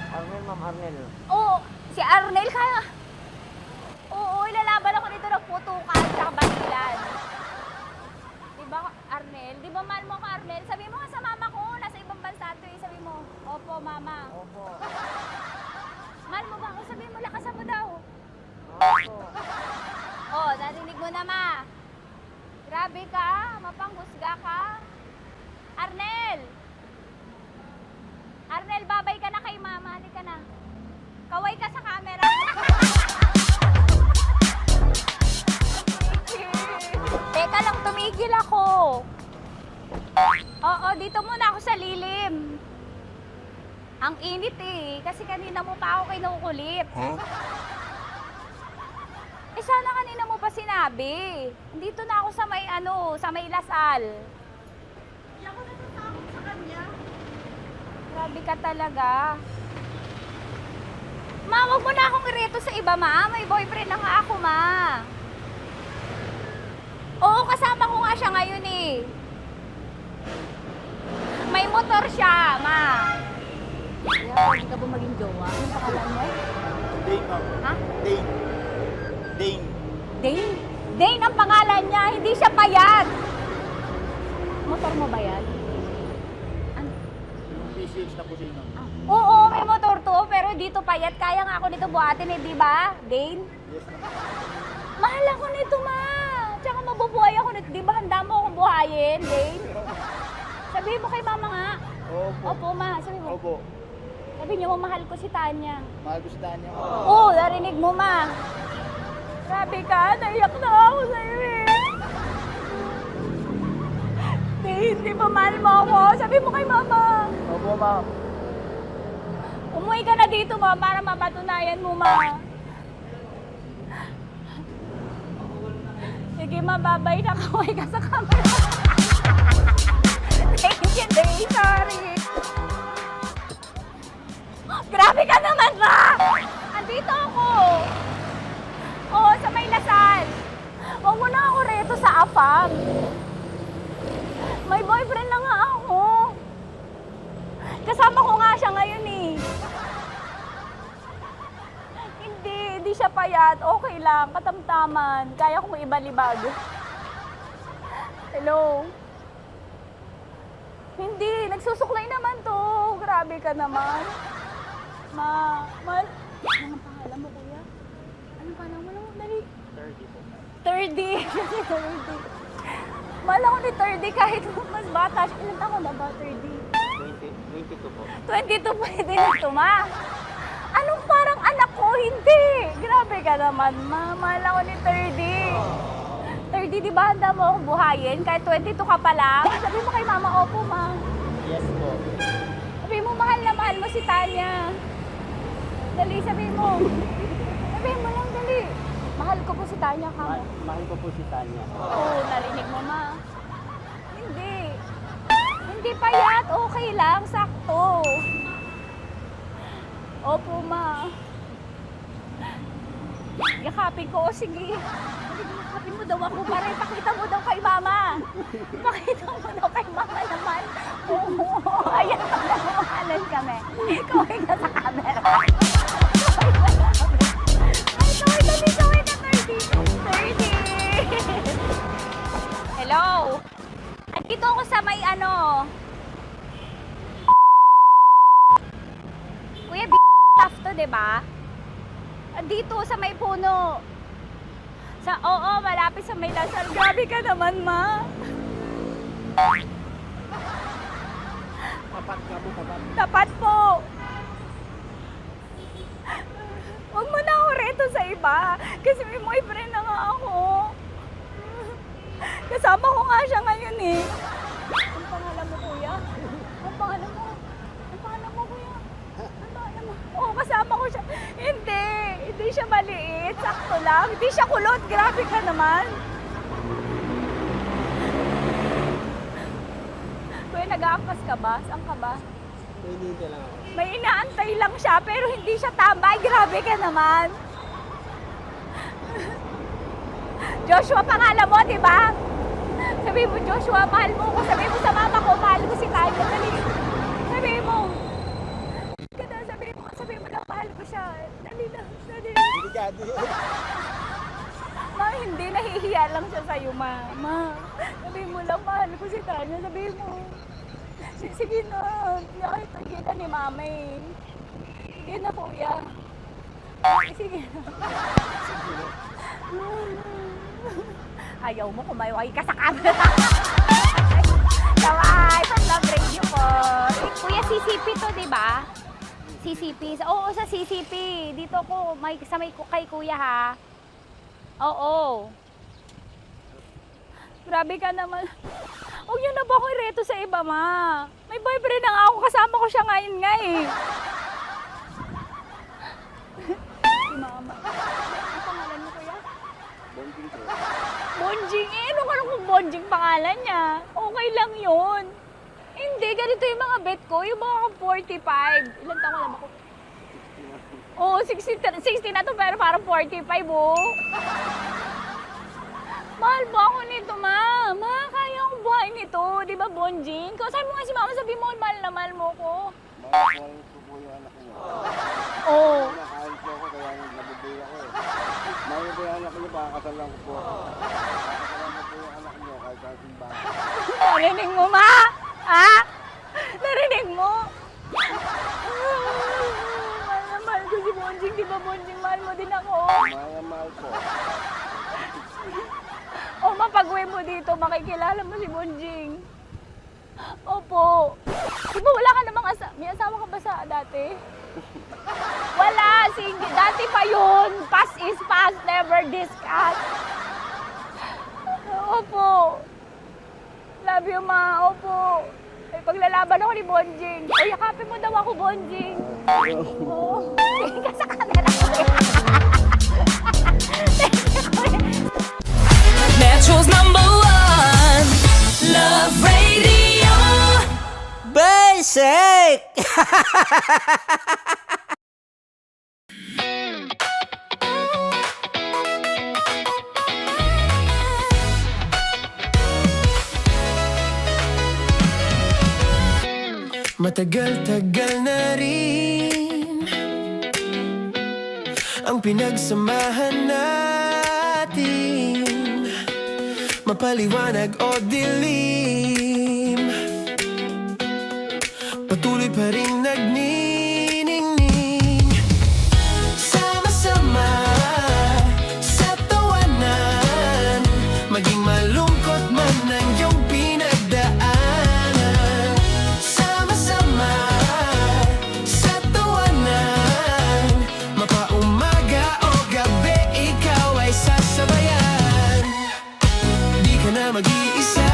S15: Arnel, Ma'am Arnel.
S11: Oo, si Arnel kaya. Oo, ilalaban ako dito ng putukan tsaka basilan. Di ba, Arnel? Di ba mahal mo ako, Arnel? Sabi mo nga sa mama ko, nasa ibang bansa ito eh. Sabi mo, opo, mama. Opo. Mahal mo ba ako? Sabi mo, lakasan mo daw. Opo. Oh, narinig mo na, ma. Grabe ka, mapanghusga ka. Arnel! Arnel, babay ka na kay mama. Halika ka na. Kaway ka sa camera. Teka lang, tumigil ako. Oo, dito muna ako sa lilim. Ang init eh, kasi kanina mo pa ako kinukulit. Eh sana kanina mo pa sinabi. Dito na ako sa may sa may Lasal. Hindi ako natatakot sa kanya. Grabe ka talaga. Ma, wag mo na akong ireto sa iba, ma. May boyfriend na nga ako, ma. Oo, kasama ko nga siya ngayon eh. May motor siya, ma. Kaya, pwede ka ba maging jowa? Anong pangalan mo?
S6: Dane, ma'am.
S11: Ha?
S6: Dane. Dane.
S11: Dane? Dane ang pangalan niya, hindi siya payat. Motor mo ba yan? Ano?
S6: PCX na po din, ma'am.
S11: Oo, may motor to, pero dito payat. Kaya nga ako nito buhatin eh, di ba? Dane?
S6: Yes, ma'am.
S11: Mahal ako nito, ma. Tsaka mabubuhay ako nito. Di ba handa mo akong buhayin, Dane? Sabihin mo kay mama nga.
S6: Opo.
S11: Opo, ma. Sabi mo.
S6: Opo.
S11: Sabi niyo mo, mahal ko si Tanya.
S6: Mahal ko si Tanya.
S11: Oo, narinig mo, ma. Grabe ka, naiyak na ako sa'yo eh. Hindi ba mahal mo ako? Sabi mo kay mama.
S6: Opo, ma'am.
S11: Umuwi ka na dito, ma, para mapatunayan mo, ma. Sige, ma, babay na. Kaway ka sa camera. Thank you, Day. Sorry. Grabe ka naman, ma! Andito ako. Oo, sa may Lasal. Huwag mo na ako reto sa AFAM. May boyfriend na nga ako. Kasama ko nga siya ngayon eh. Hindi siya payat. Okay lang, katamtaman. Kaya kong ibalibag. Hello? Hindi, nagsusuklay naman to. Grabe ka naman. Anong pangalan mo, kuya? Anong pangalan mo? Dali. 30 po. 30. 30. Mahal ako ni 30 kahit mas bata siya. Ilan taon na ba, 30?
S15: 22 po.
S11: 22 pwede na ito, ma. Anong parang anak ko? Hindi. Grabe ka naman, ma. Mahal ako ni 30. 30, di ba handa mo akong buhayin? Kahit 22 ka pa lang. Sabi mo kay mama, opo, ma.
S15: Yes po.
S11: Sabi mo, mahal na mahal mo si Tanya. Dali, sabi mo. Sabi mo lang, dali. Mahal ko po si Tanya ka mo.
S15: Mahal ko po si Tanya.
S11: Oo, narinig mo, ma. Hindi. Hindi payat. Okay lang. Sakto. Opo, ma. Yakapin ko. O, sige. Yakapin mo daw ako para ipakita mo daw kay mama. Ipakita mo daw kay mama naman. Oo. Ayan, nagmamahalan kami. Kaway ka sa camera. Kaway ka, 30. Hello? Andito ako sa may Kuya, tough to, diba? Andito sa may puno. Oo, malapit sa may Lasal. Grabe ka naman, ma.
S6: Tapat ka po, tapat.
S11: Tapat po. Huwag mo na ako reto sa iba. Kasi may boyfriend na nga ako. Kasama ko nga siya ngayon eh. Ang pangalan mo, kuya? Ang pangalan mo? Ang pangalan mo, kuya? Ang pangalan mo? Oo, kasama ko siya. Hindi siya maliit. Sakto lang. Hindi siya kulot. Grabe ka naman. Kuya, nag-aampas ka ba? Saan ka ba?
S15: Hindi lang ako.
S11: May inaantay lang siya, pero hindi siya tambay. Grabe ka naman. Joshua, pangalan mo, di ba? Sabi mo, Joshua, mahal mo ko. Sabi mo sa mama ko, mahal ko si Tanya. Dali. Sabi mo. Sabi mo na mahal ko siya. Dali na. Ma, hindi. Nahihiya lang siya sa'yo, ma. Sabi mo lang, mahal ko si Tanya. Sabi mo. Sige na. Nakita kita ni mama eh. Sige na, kuya. Sige na. Ayaw mo, kumayaway ka sa camera. Kawai, from Love Radio po. Kuya, CCP to, di ba? CCP. Oo, sa CCP. Dito ko, kay kuya ha. Oo. Grabe ka naman. Huwag niyo na ba ako ireto sa iba, ma? May boyfriend na nga ako. Kasama ko siya ngayon nga eh. Si mama. Ano pangalan mo, kuya? Bonjing eh. Ano kung Bonjing pangalan niya? Okay lang yun. Hindi, ganito yung mga bet ko. Yung mga 45. Ilan taon alam ako? Oo, 60 na to pero parang 45 oh. Mahal ba ako nito, ma? Ma, kaya akong buhay nito. Di ba, Bonjing? Sabi mo nga si mama, sabi mo, mahal na mahal mo ko.
S3: Mahal ko po yung anak niyo.
S11: Oo.
S3: Nakahal po ako kaya nabubuhay ako eh. Mahal ko yung anak niyo, pakakasalan ko po. Pakakasalan ko po yung anak niyo kahit sa simbahan.
S11: Narinig mo, ma? Ha? Narinig mo? Mahal na mahal ko si Bonjing. Di ba, Bonjing? Mahal mo din ako.
S3: Mahal na mahal po.
S11: O, mapag-uwi mo dito, makikilala mo si Bonjing. Opo. Di ba wala ka namang may asawa ka ba sa dati? Wala, sige. Dati pa yun. Past is past, never discuss. Opo. Love you, ma. Opo. Ay, paglalaban ako ni Bonjing. O, yakapin mo daw ako, Bonjing. Oo. Tingin ka sa camera.
S12: Metro's #1 Love Radio.
S19: Basic!
S1: Matagal-tagal na rin ang pinagsamahan natin, mapaliwanag o dilim, patuloy pa rin nagniningning. Sama-sama sa tawanan, maging malungkot man ang iyong pinagdaanan. Sama-sama sa tawanan, mapaumaga o gabi, ikaw ay sasabayan. Di ka na mag-iisa,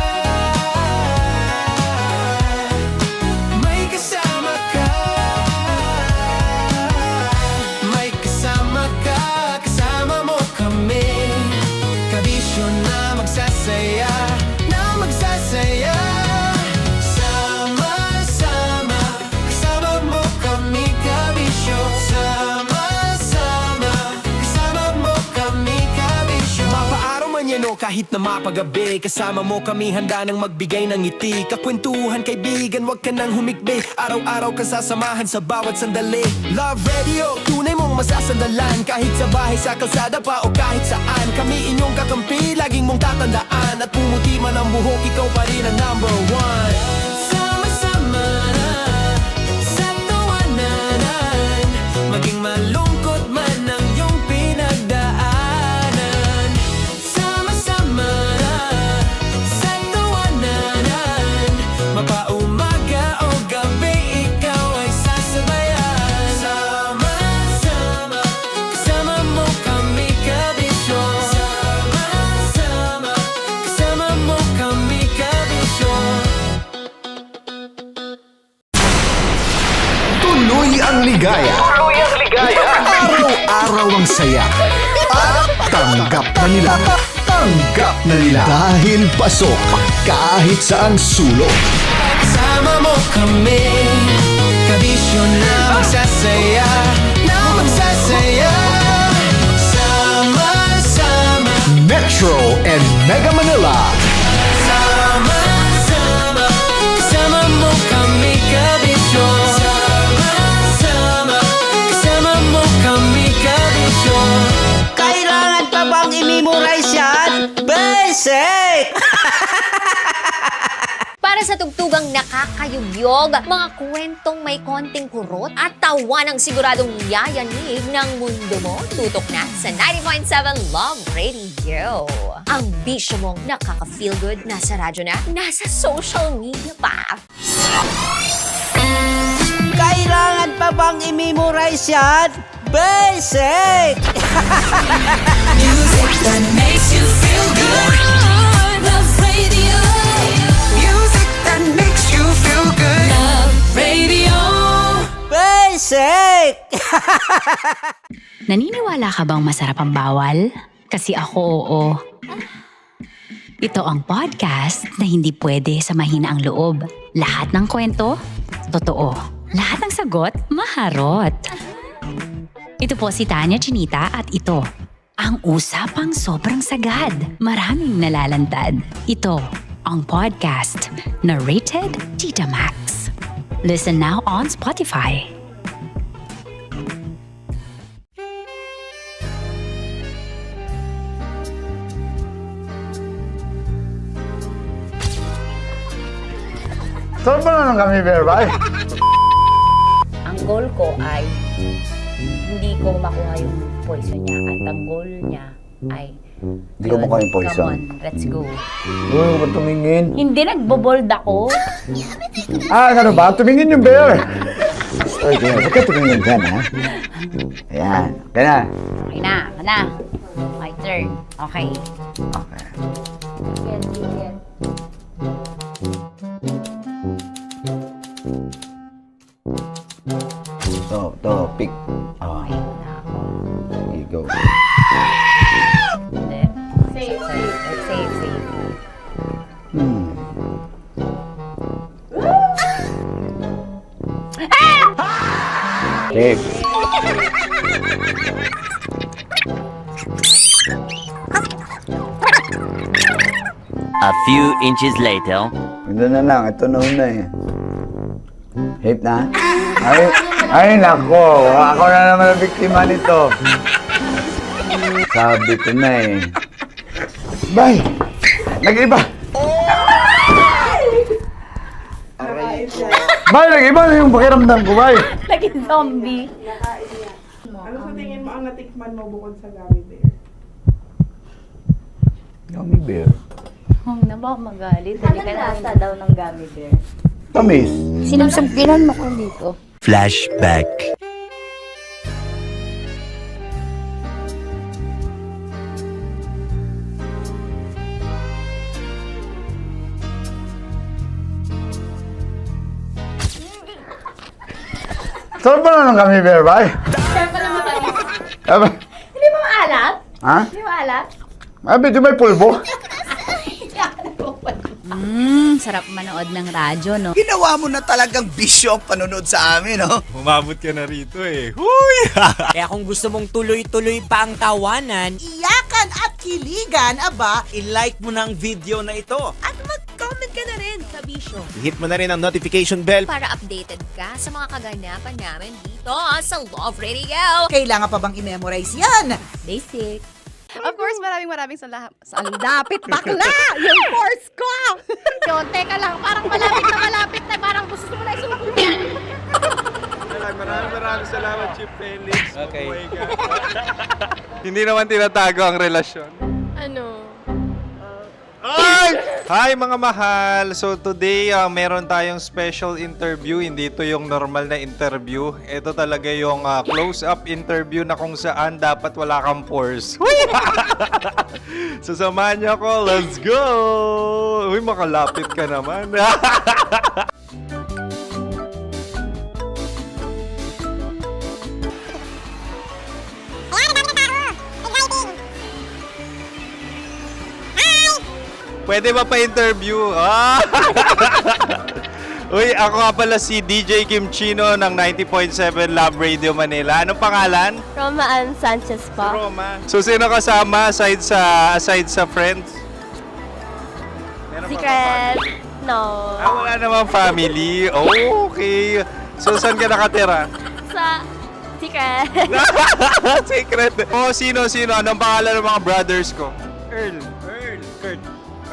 S1: may kasama ka. May kasama ka, kasama mo kami. Kabisyo na magsasaya, na magsasaya. Sama-sama, kasama mo kami, kabisyo. Sama-sama, kasama mo kami, kabisyo. Mapaaraw man yan o kahit na mapagabi, kasama mo kami, handa nang magbigay ng ngiti. Kakwentuhan, kaibigan, wag ka nang humikbi. Araw-araw ka sasamahan sa bawat sandali. Love Radio, tunay mong masasandalan. Kahit sa bahay, sa kalsada pa o kahit saan, kami inyong kakampi, laging mong tatandaan. At pumuti man ang buhok, ikaw pa rin ang #1. Sama-sama sa tawanan, maging malungkot man ang iyong pinagdaanan. Sama-sama sa tawanan, mapaumaga o gabi, ikaw ay sasabayan. Sama-sama, kasama mo kami, kabisyo. Sama-sama, kasama mo kami, kabisyo.
S2: Tuloy ang ligaya. Araw-araw ang saya. At tanggap na nila. Tanggap na nila. Dahil pasok kahit saang sulok.
S1: Kasama mo kami, kabisyo na magsasaya, na magsasaya. Sama-sama,
S2: Metro and Mega Manila.
S1: sama
S4: kwentugang nakakayugyog, mga kwentong may konting kurot at tawa ng siguradong yayanig ng mundo mo. Tutok na sa 90.7 Love Radio. Ang bisyo mong nakaka-feel good, nasa radyo na, nasa social media pa.
S19: Kailangan pa bang i-memorize yan? Basic!
S12: Music that makes you feel good. Love Radio. Music that makes you feel good. Love Radio.
S19: Basic!
S5: Naniniwala ka bang masarap ang bawal? Kasi ako oo. Ito ang podcast na hindi pwede sa mahina ang loob. Lahat ng kwento, totoo. Lahat ng sagot, maharot. Ito po si Tanya Chinita at ito, ang usapang sobrang sagad. Maraming nalalantad. Ito, ang podcast na Rated Tita Max. Listen now on Spotify.
S6: Saan ba na ng kami, Berbay?
S20: Ang goal ko ay hindi ko makuha yung poison niya at ang goal niya ay
S6: Hindi ko makuha yung poison.
S20: Come on, let's go.
S6: Uy, huwag tumingin.
S20: Hindi, nagbobold ako.
S6: Ano ba? Tumingin yung bear. Story ko yan. Huwag ka tumingin dyan, ha? Ayan. Kaya na.
S20: Okay na, na. My turn. Okay.
S6: Okay.
S20: Yan, yan.
S6: To, pick. Oh. There you go.
S20: Safe, safe.
S6: Safe.
S19: A few inches later.
S6: Ito na lang. Ito na una eh. Hip na? Ay, nako. Ako na naman ang biktima nito. Sabi ko na eh. Bay! Nag-iba! Bay, nag-iba na yung pakiramdam ko, Bay!
S20: Naging zombie.
S21: Ano sa tingin mo ang natikman mo bukod sa gummy bear?
S6: Gummy bear?
S20: Oh, na baka magalit. Hindi ka nasa daw ng gummy bear.
S6: Tamis.
S20: Sinusumpilan mo ko dito.
S18: Flashback.
S6: Saan ba na ng gummy bear, Bay?
S11: Saan pa naman tayo?
S20: Hindi mo maalat?
S6: Ha?
S20: Hindi mo maalat?
S6: Medyo may pulbo.
S5: Sarap manood ng radyo, no?
S19: Ginawa mo na talagang bisyo ang panonood sa amin, no?
S17: Umabot ka na rito eh. Huy!
S19: Kaya kung gusto mong tuloy-tuloy pa ang tawanan,
S9: Iyakan at kiligan, aba,
S19: i-like mo na ang video na ito.
S16: At mag-comment ka na rin sa Bisyo.
S13: Hit mo na rin ang notification bell.
S4: Para updated ka sa mga kaganapan namin dito sa Love Radio.
S9: kailangan pa bang i-memorize yan?
S20: Basic.
S11: Of course, maraming salamat. Ang lapit bakla! Yung force ko! Yun, teka lang, parang malapit na, parang gusto mo na isulat.
S10: Maraming salamat, Chief Felix. Okay. Hindi naman tinatago ang relasyon.
S11: Ano?
S10: Hi mga mahal! So today, meron tayong special interview. Hindi ito yung normal na interview. Ito talaga yung close-up interview na kung saan dapat wala kang pores. So samahan niyo ako. Let's go! Uy, makalapit ka naman. Pwede ba pa-interview? Uy, ako nga pala si DJ Kim Chino ng 90.7 Love Radio Manila. Anong pangalan?
S11: Roma Ann Sanchez po.
S10: Roma. So, sino kasama aside sa friends? Meron ba
S11: Secret. No.
S10: wala namang family. Oh, okay. So, saan ka nakatira?
S11: Sa secret.
S10: Secret. Oh, sino? Anong pangalan ng mga brothers ko? Earl. Kurt.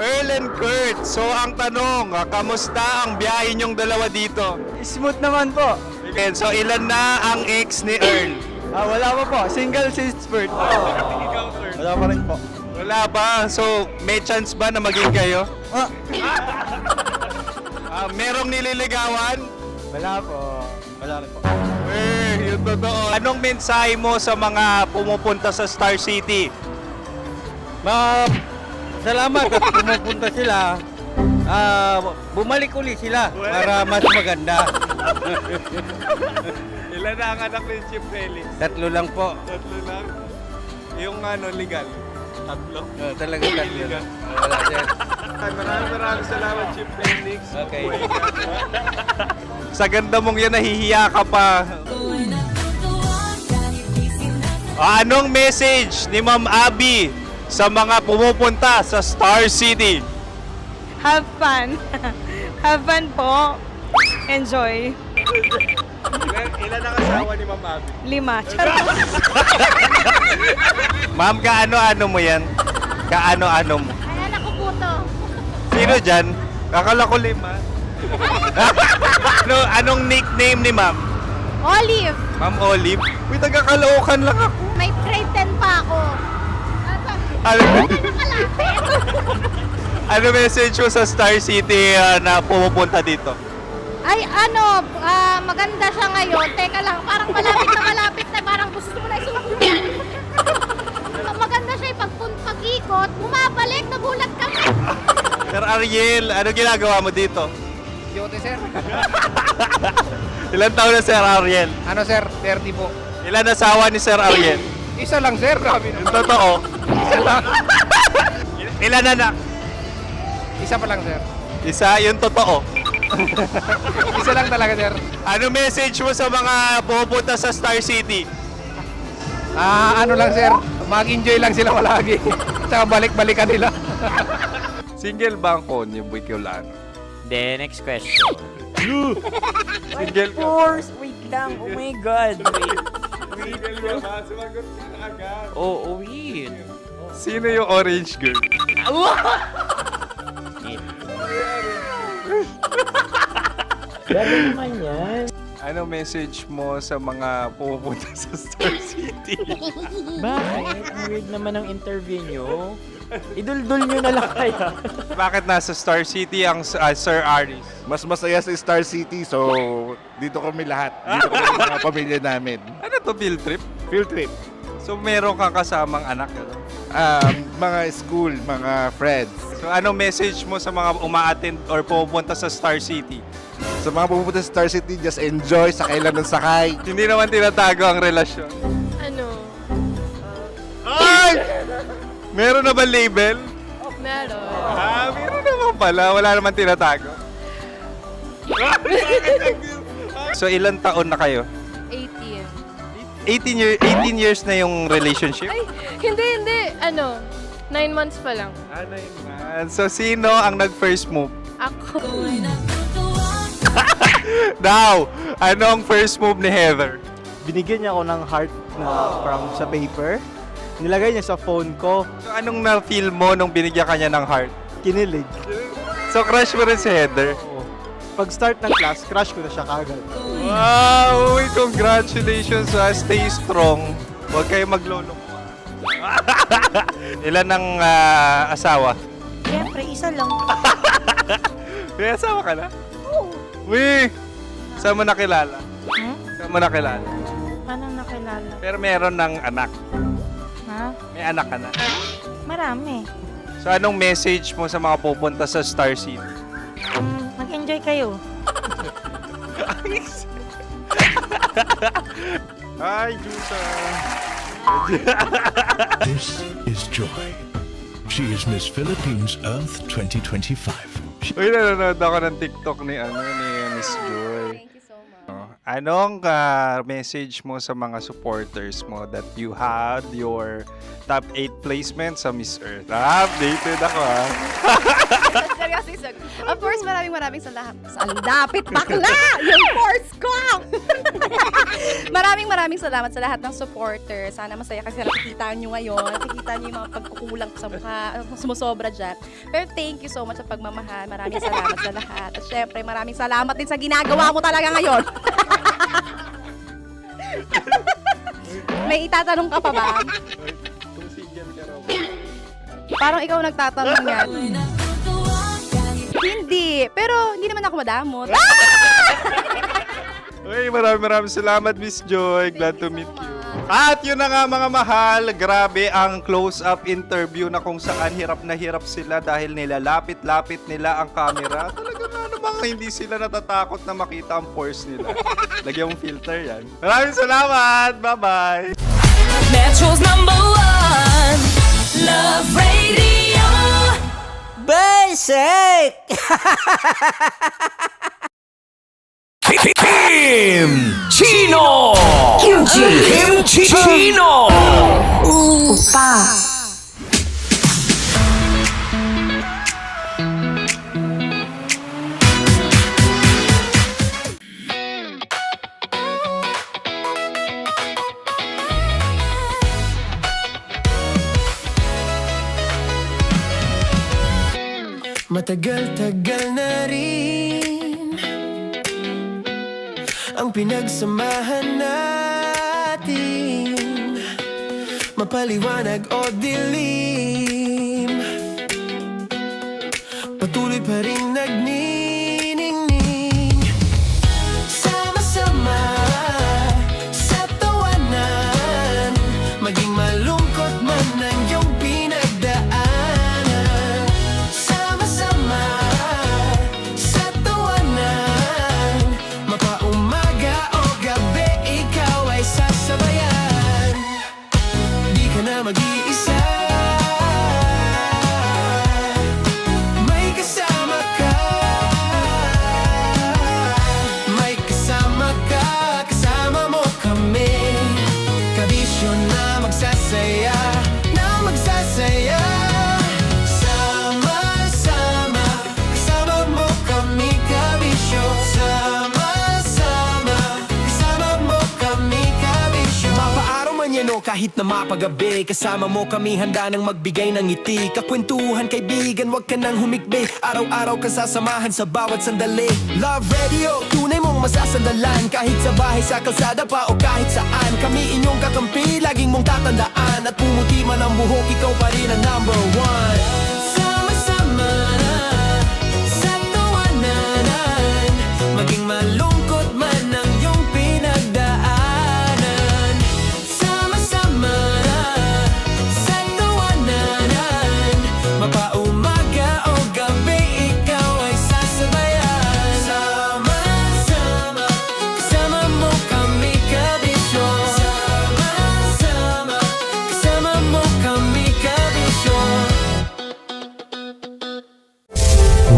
S10: Earl and Kurt. So ang tanong, kamusta ang biyahe niyong dalawa dito?
S6: Smooth naman po.
S10: Okay, so ilan na ang ex ni Earl?
S6: Wala pa po. Single since birth. Wala pa rin po.
S10: Wala ba? So may chance ba na maging kayo? Merong nililigawan?
S6: Wala po. Wala rin po.
S10: Yung totoo. Anong mensahe mo sa mga pumupunta sa Star City?
S6: Salamat at pumupunta sila. Bumalik uli sila para mas maganda.
S10: Ilan na ang anak ni Chief Felix?
S6: 3 lang po.
S10: 3 lang? Yung legal? 3?
S6: Talaga 3 lang. Wala sir.
S10: Maraming salamat, Chief Felix.
S6: Okay.
S10: Sa ganda mong yan, nahihiya ka pa. Anong message ni Ma'am Abby sa mga pumupunta sa Star City?
S11: Have fun. Have fun po. Enjoy.
S10: Ilan ang asawa ni Ma'am Abby?
S11: 5. Charot.
S10: Ma'am, kaano-ano mo yan? Kaano-ano mo?
S11: Ay, anak ko po to.
S10: Sino dyan? Akala ko 5. Anong nickname ni Ma'am?
S11: Olive.
S10: Ma'am Olive? Uy, taga-Caloocan lang ako.
S11: May grade 10 pa ako.
S10: Ano message mo sa Star City na pumupunta dito?
S11: Ay, maganda siya ngayon. Teka lang, parang malapit na. Parang gusto mo na isulat. Maganda siya pag-ikot, bumabalik, nagulat ka.
S10: Sir Ariel, ano ginagawa mo dito?
S6: Yote sir.
S10: Ilan taon na Sir Ariel?
S6: Ano sir? 30 po.
S10: Ilan asawa ni Sir Ariel?
S6: Isa lang sir.
S10: Yung totoo?
S6: Isa lang.
S10: Ilan anak?
S6: Isa pa lang sir.
S10: Isa, yung totoo.
S6: Isa lang talaga sir.
S10: Ano message mo sa mga pumupunta sa Star City?
S6: Ano lang sir. Mag-enjoy lang sila palagi. Tsaka balik-balikan nila.
S10: Single ba ang Konyo Bicolano?
S19: Then, next question.
S10: Single ka?
S19: Wait lang. Oh my God.
S10: Single ka ba? Sumagot ka na agad.
S19: Oh, wait.
S10: Sino yung orange girl?
S19: Grabe naman yan.
S10: Ano message mo sa mga pumupunta sa Star City?
S19: Bakit? Ang weird naman ang interview nyo. Idul-dul nyo na lang kaya.
S10: Bakit nasa Star City ang Sir Aris?
S3: Mas masaya sa Star City, so dito kami lahat. Dito kami mga pamilya namin.
S10: Ano to, field trip?
S3: Field trip.
S10: So meron kang kasamang anak? Ano?
S3: Mga school, mga friends.
S10: So ano message mo sa mga uma-attend or pumupunta sa Star City?
S3: Sa mga pupunta sa Star City, just enjoy, sakay lang ng sakay.
S10: Hindi naman tinatago ang relasyon.
S11: Ano?
S10: Ay! Meron na ba label?
S11: Meron.
S10: Meron naman pala. Wala naman tinatago. So ilan taon na kayo?
S11: 18.
S10: 18 years na yung relationship?
S11: Ay, hindi. 9 months pa lang.
S10: 9 months. So sino ang nag-first move?
S11: Ako.
S10: Now, anong first move ni Heather?
S6: Binigyan niya ako ng heart na from sa paper. Nilagay niya sa phone ko.
S10: So anong na-feel mo nung binigyan ka niya ng heart?
S6: Kinilig.
S10: So crush mo rin si Heather?
S6: Pag start ng class, crush ko na siya kagad.
S10: Wow! Uy, congratulations ha. Stay strong. Huwag kayo maglolo. Ilan ang asawa?
S11: Siyempre, isa lang.
S10: May asawa ka na? Oo. Uy! Saan mo nakilala? Saan mo nakilala?
S11: Paano nakilala?
S10: Pero meron ng anak.
S11: Ha?
S10: May anak ka na.
S11: Marami.
S10: So anong message mo sa mga pupunta sa Star City?
S11: Mag-enjoy kayo.
S10: Hi, Juta!
S8: This is Joy. She is Miss Philippines Earth 2025.
S10: Uy, nanonood ako ng TikTok ni Miss Joy.
S11: Thank you so much.
S10: Anong message mo sa mga supporters mo that you had your top 8 placement sa Miss Earth? Updated ako ha.
S11: Of course, maraming salamat. Lapit bakla! Yung course ko! maraming salamat sa lahat ng supporter. Sana masaya kasi nakikita nyo ngayon. Nakikita nyo yung mga pagkukulang sa mukha, sumusobra dyan. Pero thank you so much sa pagmamahal. Maraming salamat sa lahat. At syempre, maraming salamat din sa ginagawa mo talaga ngayon. May itatanong ka pa ba? Parang ikaw nagtatanong yan. Hindi. Pero hindi naman ako madamot.
S10: Uy, maraming salamat, Miss Joy. Glad to meet you. At yun na nga mga mahal, grabe ang close-up interview na kung saan hirap na hirap sila dahil nilalapit-lapit nila ang camera. Talaga nga namang hindi sila natatakot na makita ang pores nila. Lagyan mong filter yan. Maraming salamat! Bye-bye!
S12: Metro's #1 Love Radio.
S18: Basic! Kim Chino! Kimchi Chino!
S12: Upa.
S1: Matagal-tagal na rin ang pinagsamahan natin, mapaliwanag o dilim, patuloy pa rin nagniningning. Sama-sama sa tawanan, maging malungkot man ang iyong pinagdaanan. Sama-sama sa tawanan, mapaumaga o gabi, ikaw ay sasabayan. Di ka na mag-iisa, may kasama ka. May kasama ka, kasama mo kami. Kabisyo na magsasaya, na magsasaya. Sama-sama, kasama mo kami, kabisyo. Sama-sama, kasama mo kami, kabisyo. Mapaaraw man yan o kahit na mapagabi, kasama mo kami, handa nang magbigay ng ngiti. Kakwentuhan, kaibigan, wag ka nang humikbi. Araw-araw ka sasamahan sa bawat sandali. Love Radio, tunay mong masasandalan. Kahit sa bahay, sa kalsada pa o kahit saan, kami inyong kakampi, laging mong tatandaan. At pumuti man ang buhok, ikaw pa rin ang #1. Sama-sama sa tawanan, maging malungkot man ang iyong pinagdaanan. Sama-sama sa tawanan, mapaumaga o gabi, ikaw ay sasabayan. Sama-sama, kasama mo kami, kabisyo. Sama-sama, kasama mo kami, kabisyo.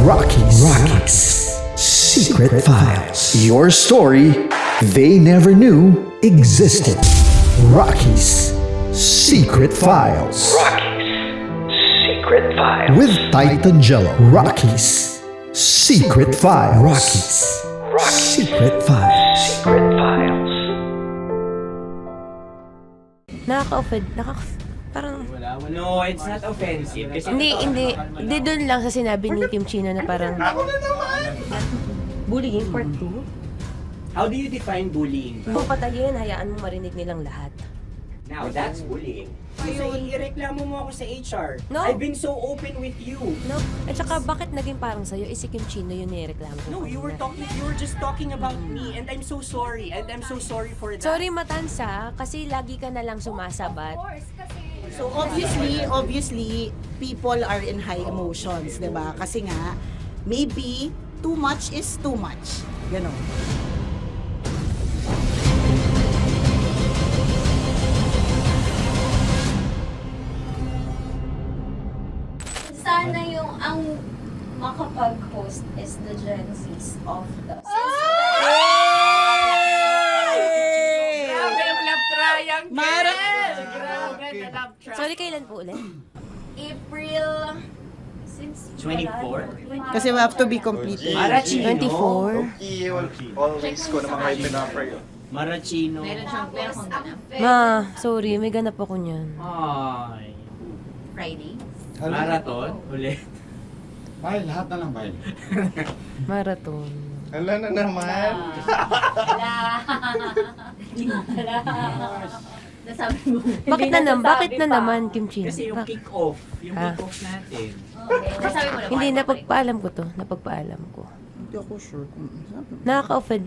S2: Rockies. Secret Files. Your story they never knew existed. Rockies Secret Files.
S18: Secret Files.
S2: With Titan Jello. Rockies Secret Files. Rockies Secret Files.
S18: Secret Files.
S16: Nakaka-offend. Parang...
S14: No, it's not offensive. Kasi
S16: Hindi doon lang sa sinabi ni Kim Chino na parang... Bullying, part 2?
S14: How do you define bullying?
S16: Kung patayin, hayaan mo marinig nilang lahat.
S14: Now, that's bullying. So, ireklamo mo ako sa HR.
S16: No.
S14: I've been so open with you.
S16: No? At saka, bakit naging parang sa'yo? Si Kim Chino yun nireklamo ko.
S14: No, you were just talking about me, and I'm so sorry. And I'm so sorry for that.
S16: Sorry, Matansa, kasi lagi ka na lang sumasabat.
S9: So obviously, people are in high emotions, 'di ba? Kasi nga maybe too much is too much. Ganon.
S11: Sana yung ang makapag-host is the Gen Zs of the
S14: Grabe yung love triangle! Grabe na love triangle!
S16: Sorry, kailan po ulit?
S11: April
S14: 24?
S9: Kasi we have to be completed.
S14: Marachino.
S10: 24. Always ko naman kayo pinapray.
S14: Marachino.
S16: Ma, sorry, may ganap ako niyan.
S14: Ay.
S4: Friday?
S14: Marathon? Ulit.
S3: Mahal, lahat na lang mahal.
S16: Marathon.
S10: Hala na naman.
S4: Nasabi mo.
S16: Bakit na naman, Kim Chin?
S14: Kasi yung kick-off. Yung
S16: Ah.
S14: kick-off natin.
S4: Nasabi mo na.
S16: Hindi, napagpaalam ko to. Napagpaalam ko.
S9: Hindi ako sure kung
S16: Nakaka-offend.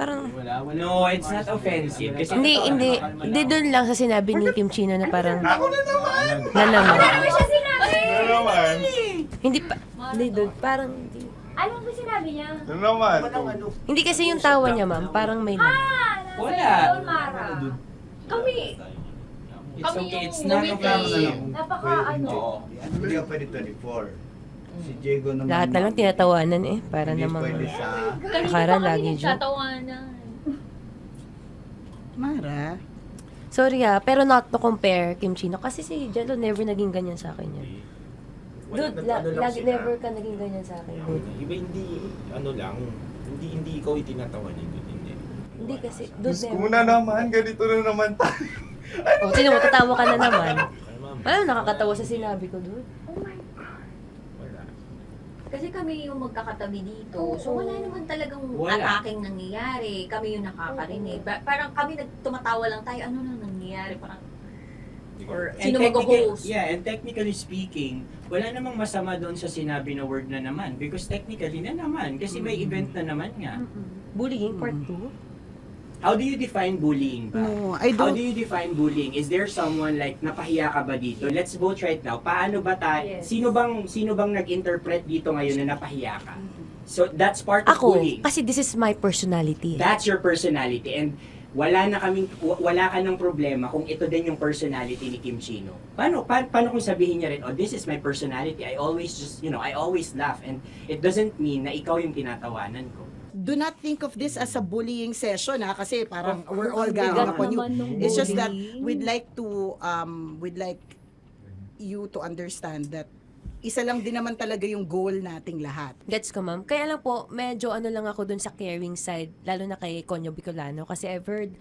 S16: Parang...
S14: Wala. No, it's not offensive. Kasi
S16: Hindi doon lang sa sinabi ni Kim Chino na parang...
S10: Ako na naman.
S16: Na naman.
S4: Ano siya sinabi?
S10: Na naman.
S16: Hindi pa... Hindi doon. Parang... Hindi.
S4: Ano ba sinabi niya?
S10: Na naman.
S16: Hindi kasi yung tawa niya, ma'am. Parang may...
S14: Wala.
S4: Mara. Kami.
S14: It's okay. It's not offensive.
S4: Napaka ano.
S6: Hindi ka pwede 24. Si Diego naman.
S16: Lahat na lang tinatawanan eh. Para
S6: Hindi
S16: namang...
S6: pwede sa...
S16: Akara lagi joke.
S4: Tatawanan.
S9: Mara.
S16: Sorry pero not to compare Kim Chino. Kasi si Jello never naging ganyan sa akin yan. Dude, never ka naging ganyan sa akin, dude.
S13: Iba hindi, hindi ikaw itinatawanan yun, hindi.
S16: Hindi kasi, dude,
S10: Diyos ko na naman, ganito na naman tayo.
S16: O, sino mo, tatawa ka na naman. Alam, nakakatawa sa sinabi ko, dude.
S4: Kasi kami yung magkakatabi dito. So wala naman talagang
S14: Wala.
S4: ataking nangyayari. Kami yung nakakarinig. Parang kami tumatawa lang tayo. Ano nang nangyayari? Parang or
S14: And
S4: sino mag-host?
S14: Yeah, and technically speaking, wala namang masama doon sa sinabi na word na naman. Because technically na naman. Kasi may event na naman nga.
S16: Bullying, part 2?
S14: How do you define bullying ba?
S9: No, I
S14: How
S9: don't.
S14: do you define bullying? Is there someone like napahiya ka ba dito? Let's vote right now. Paano ba tayo?
S4: Yes.
S14: Sino bang nag-interpret dito ngayon na napahiya ka? So that's part of
S16: Ako,
S14: bullying.
S16: kasi this is my personality.
S14: That's your personality and wala ka ng problema kung ito din yung personality ni Kim Chino. Paano kung sabihin niya rin, oh, this is my personality. I always I always laugh and it doesn't mean na ikaw yung tinatawanan ko.
S9: Do not think of this as a bullying session kasi parang we're all ganging upon you. It's just that we'd like you to understand that isa lang din naman talaga yung goal nating lahat.
S16: Gets ko, ma'am. Kaya lang po, medyo lang ako dun sa caring side, lalo na kay Conyo Bicolano. Kasi I've heard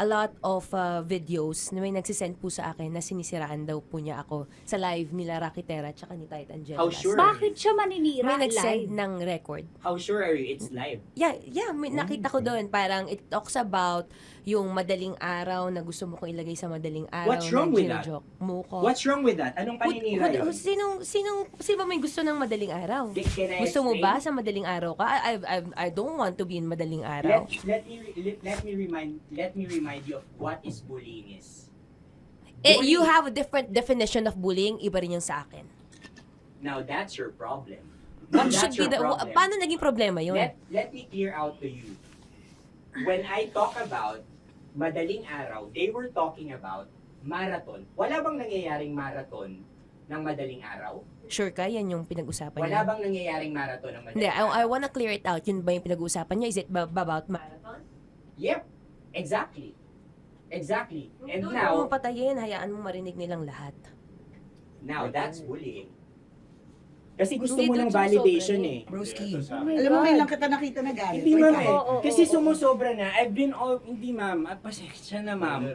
S16: a lot of videos na may nagsisend po sa akin na sinisiraan daw po niya ako sa live nila Rocky Terra at ni Tight Angela.
S14: How sure?
S11: Bakit siya maninira
S16: May
S11: live?
S16: nagsend ng record.
S14: How sure are you it's live?
S16: Yeah, may nakita ko doon. Parang it talks about yung madaling araw na gusto mo kong ilagay sa madaling araw.
S14: What's wrong with that?
S16: ginojoke mo ko.
S14: What's wrong with that? Anong paninira yun?
S16: Sino ba may gusto ng madaling araw?
S14: Can I
S16: Gusto mo
S14: explain?
S16: ba sa madaling araw ka? I don't want to be in madaling araw.
S14: Let me remind you of what is bullying is.
S16: You have a different definition of bullying, iba rin yung sa akin.
S14: Now that's your problem.
S16: What
S14: That's
S16: should be
S14: your
S16: the
S14: problem.
S16: paano naging problema yun?
S14: Let me clear out to you. When I talk about madaling araw, they were talking about marathon. Wala bang nangyayaring marathon ng madaling araw?
S16: Sure ka, yan yung pinag-usapan
S14: Wala
S16: niya?
S14: bang nangyayaring marathon ng
S16: Hindi,
S14: madaling araw?
S16: I wanna clear it out. Yun ba yung pinag-usapan niya? Is it about marathon?
S14: Yep, exactly. And
S16: Doon
S14: now,
S16: mo patayin, hayaan mo marinig nilang lahat.
S14: now that's bullying. Kasi gusto
S16: Hindi,
S14: mo
S16: doon
S14: ng
S16: sumusobra
S14: validation
S16: eh.
S14: eh.
S9: Alam mo, may lang kita nakita na galit.
S14: Hindi ma'am eh.
S11: Oo,
S14: Kasi
S11: oo.
S14: sumusobra na. Hindi ma'am. Pasensya na ma'am.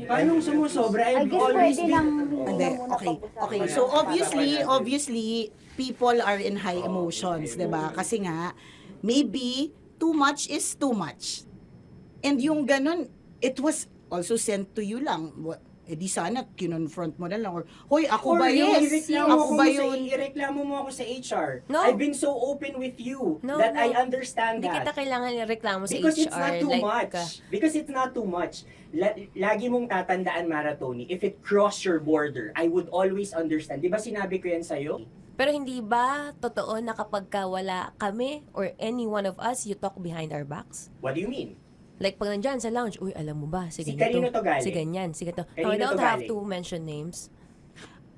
S14: Paano sumusobra?
S11: I guess
S14: always
S11: pwede lang
S9: Hindi, okay. So obviously, people are in high emotions, 'di ba? Kasi nga maybe too much is too much. And yung ganun, it was also sent to you lang. Di sana kinonfront mo na lang or hoy, ako ba yun? Ako ba yun?
S14: Ireklamo mo ako sa HR.
S16: No.
S14: I've been so open with you
S16: No,
S14: that
S16: no.
S14: I understand
S16: Hindi kita
S14: that.
S16: kailangan ireklamo sa
S14: Because
S16: HR.
S14: it's not too
S16: like,
S14: much. Because it's not too much. Lagi mong tatandaan, Maratoni, if it cross your border, I would always understand. Di ba sinabi ko yan sa'yo?
S16: Pero hindi ba totoo na kapag wala kami or any one of us, you talk behind our backs?
S14: What do you mean?
S16: Like pag nandyan sa lounge, uy, alam mo ba, si
S14: Si
S16: ganito,
S14: kanino to galing?
S16: si ganyan, si ganito.
S14: Kanino
S16: I don't
S14: to
S16: have
S14: galing?
S16: to mention names.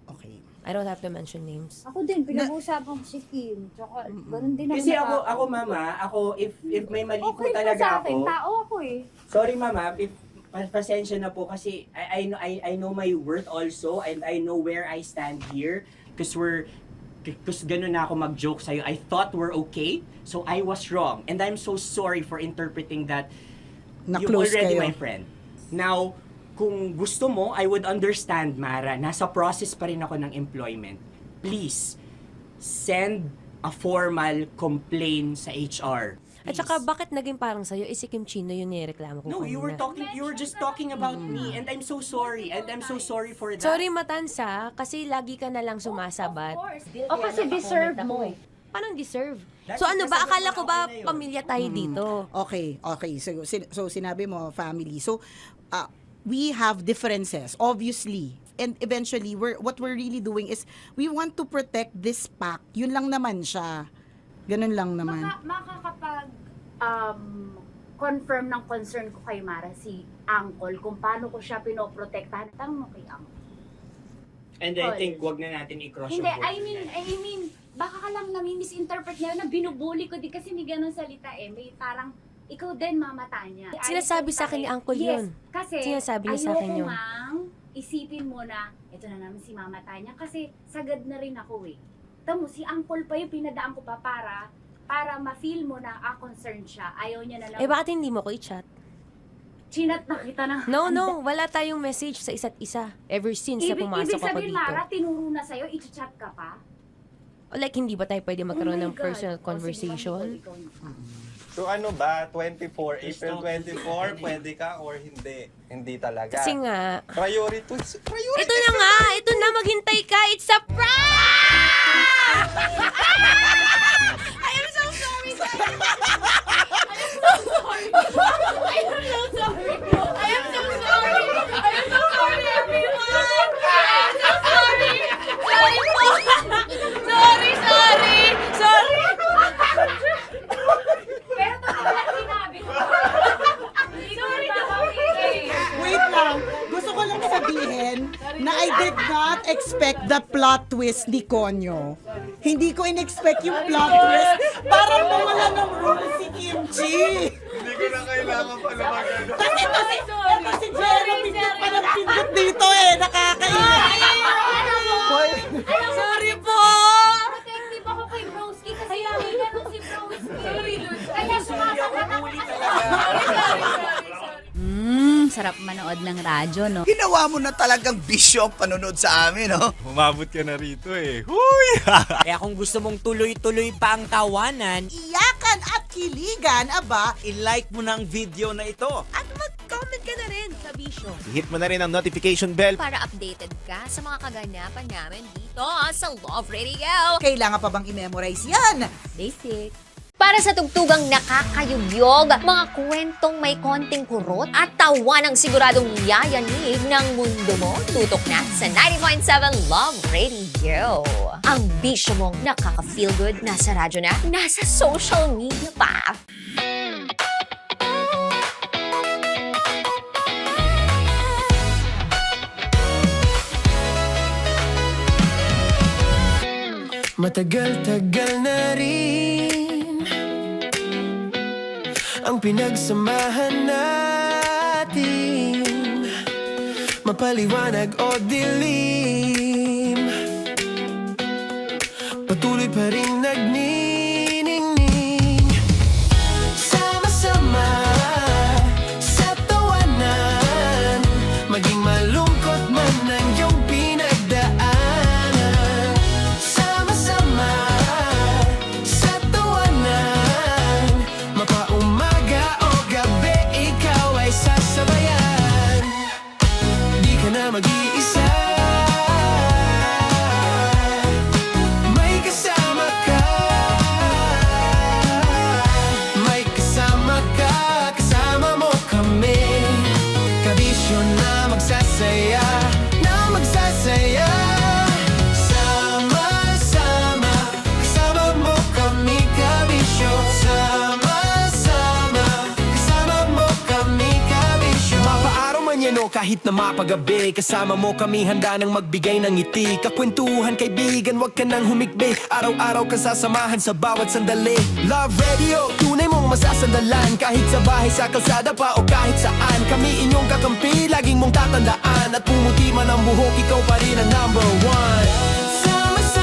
S9: Okay.
S16: I don't have to mention names.
S11: Ako din, pinag-uusapan ko si Kim. Tsaka, ganun din
S14: Kasi ako mama, if may mali po
S11: Okay
S14: talaga
S11: sa akin,
S14: ako.
S11: tao ako eh.
S14: Sorry mama, pasensya na po kasi I know my worth also and I know where I stand here. because ganun na ako mag-joke sa'yo. I thought we're okay, so I was wrong. And I'm so sorry for interpreting that you're
S9: Na-close
S14: already
S9: kayo.
S14: my friend. Now, kung gusto mo, I would understand, Mara. Nasa process pa rin ako ng employment. Please, send a formal complaint sa HR.
S16: At saka, bakit naging parang sa'yo? Si Kim Chino yung nireklamo ko
S14: No, you were just talking about me, and I'm so sorry. And I'm so sorry for that.
S16: Sorry, Matansa, kasi lagi ka na lang sumasabat.
S20: O kasi deserve mo.
S16: Paano deserve? So ano ba? Akala ko ba pamilya tayo dito?
S9: Okay. So sinabi mo, family. So, we have differences, obviously. And eventually, what we're really doing is, we want to protect this pack. Yun lang naman siya. Ganun lang naman.
S20: Confirm ng concern ko kay Mara si Uncle kung paano ko siya pinoprotektahan. Tanong mo kay Uncle.
S14: And I think wag na natin i-cross
S20: Hindi,
S14: yung board.
S20: I mean, baka ka lang nami-misinterpret niya na binubuli ko di kasi may ganun salita eh. May parang, ikaw din mamata niya.
S16: Sinasabi sa akin ni Uncle yun.
S20: Kasi
S16: Sinasabi niya sa akin yun.
S20: ayoko mang isipin mo na, ito na naman si mamata niya kasi sagad na rin ako eh. Tamo, si Uncle pa yung pinadaan ko pa para ma-feel mo na concerned siya. Ayaw niya na lang.
S16: Bakit hindi mo ko i-chat?
S20: Chinat na kita na.
S16: No, wala tayong message sa isa't isa ever since na pumasok
S20: Ibig
S16: ako
S20: sabihin,
S16: dito.
S20: Mara, tinuro na sa'yo, i-chat ka pa?
S16: Like, hindi ba tayo pwede magkaroon
S20: Oh my
S16: ng
S20: God.
S16: personal
S20: O, sige,
S16: conversation?
S20: ikaw.
S10: So ano ba, 24, April 24, pwede ka or hindi? Hindi talaga.
S16: Kasi nga,
S10: Priority.
S16: ito na nga, ito na, maghintay ka, it's a prank! I am so sorry, I am so sorry, everyone! Sorry!
S20: Pero talaga sinabi ko. Sorry na
S9: Wait lang. Gusto ko lang sabihin na I did not expect the plot twist ni Konyo. Hindi ko in-expect yung plot twist. Parang mawala ng role si Kimchi.
S10: Hindi ko na kailangan pala mag-ano.
S9: Kasi ito si Jerry, pindot pa ng pindot dito eh. Nakakainis.
S16: Sorry po!
S20: Protective ako kay Broski kasi hindi na nung si Broski. Kaya sumasagot ako kasi.
S5: Sarap manood ng radyo, no?
S2: Ginawa mo na talagang bisyo ang panonood sa amin, no?
S17: Umabot ka na rito eh. Huy!
S19: Kaya kung gusto mong tuloy-tuloy pa ang tawanan,
S9: Iyakan at kiligan, aba,
S19: i-like mo na ang video na ito.
S16: At mag-comment ka na rin sa Bisyo.
S19: I-hit mo na rin ang notification bell.
S4: Para updated ka sa mga kaganapan namin dito sa Love Radio.
S9: kailangan pa bang i-memorize yan?
S4: Basic. Para sa tugtugang nakakayugyog, mga kwentong may konting kurot at tawa ng siguradong yayanig ng mundo mo, tutok na sa 90.7 Love Radio. Ang bisyo mong nakaka-feel good, nasa radyo na, nasa social media pa.
S1: Matagal-tagal na rin ang pinagsamahan natin, mapaliwanag o dilim, patuloy pa rin nagniningning. Sama-sama sa tawanan, maging malungkot man ang iyong pinagdaanan. Sama-sama sa tawanan, mapaumaga o gabi, ikaw ay sasabayan. Di ka na mag-iisa, may kasama ka. May kasama ka, kasama mo kami. Kabisyo na magsasaya, na magsasaya. Sama-sama, kasama mo kami, kabisyo. Sama-sama, kasama mo kami, kabisyo. Mapaaraw man yan o kahit na mapagabi, kasama mo kami, handa nang magbigay ng ngiti. Kakwentuhan, kaibigan, wag ka nang humikbi. Araw-araw ka sasamahan sa bawat sandali. Love Radio, tunay mong masasandalan. Kahit sa bahay, sa kalsada pa o kahit saan, kami inyong kakampi, laging mong tatandaan. At pumuti man ang buhok, ikaw pa rin ang number one. Sama-sama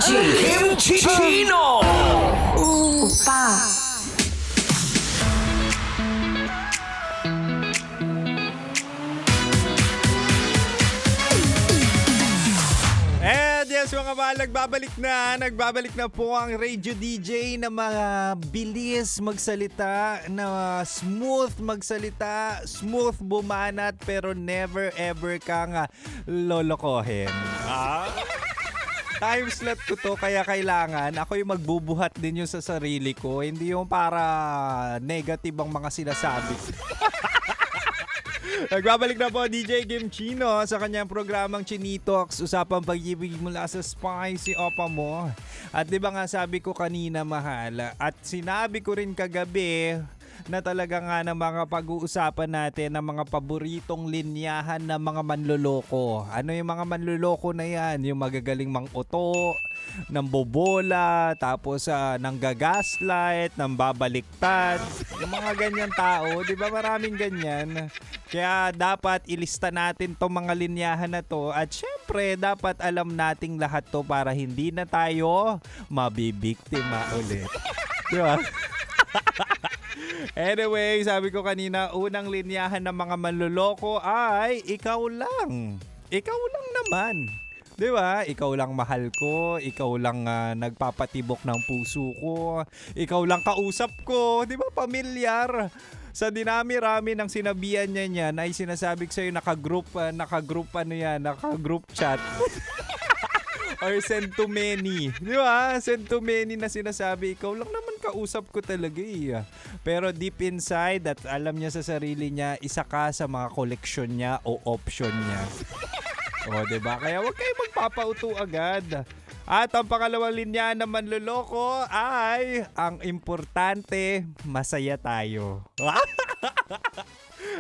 S18: Kimchi Chino!
S17: And yes, mga mahal, nagbabalik na po ang radio DJ na mabilis magsalita, na smooth magsalita, smooth bumanat, pero never ever kang lolokohin. Time slot ko to, kaya kailangan ako yung magbubuhat din yung sa sarili ko, hindi yung para negative ang mga sinasabi. Nagbabalik na po DJ Kim Chino sa kanyang programang Chinitox, usapang pag-ibig mula sa spicy opa mo. At di ba nga sabi ko kanina, mahal, at sinabi ko rin kagabi na talaga nga ng mga pag-uusapan natin ng mga paboritong linyahan ng mga manloloko. Ano yung mga manloloko na yan? Yung magagaling mang-uto, nang bobola, tapos nang gagaslight, nang babaliktad. Yung mga ganyan tao, di ba maraming ganyan? Kaya dapat ilista natin tong mga linyahan na to at syempre dapat alam nating lahat to para hindi na tayo mabibiktima ulit. Di ba? Anyway, sabi ko kanina, unang linyahan ng mga manloloko ay ikaw lang. Ikaw lang naman. 'Di ba? Ikaw lang mahal ko, ikaw lang nagpapatibok ng puso ko, ikaw lang kausap ko, 'di ba? Pamilyar. Sa dinami-rami ng sinabihan niya niyan ay sinasabi ko sa'yo naka-group chat. Or send to many. Di ba? Send to many na sinasabi, ikaw lang naman kausap ko talaga eh. Pero deep inside, at alam niya sa sarili niya, isa ka sa mga koleksyon niya o option niya. O, diba? Kaya huwag kayo magpapauto agad. At ang pangalawang linya na manloloko ay, ang importante, masaya tayo.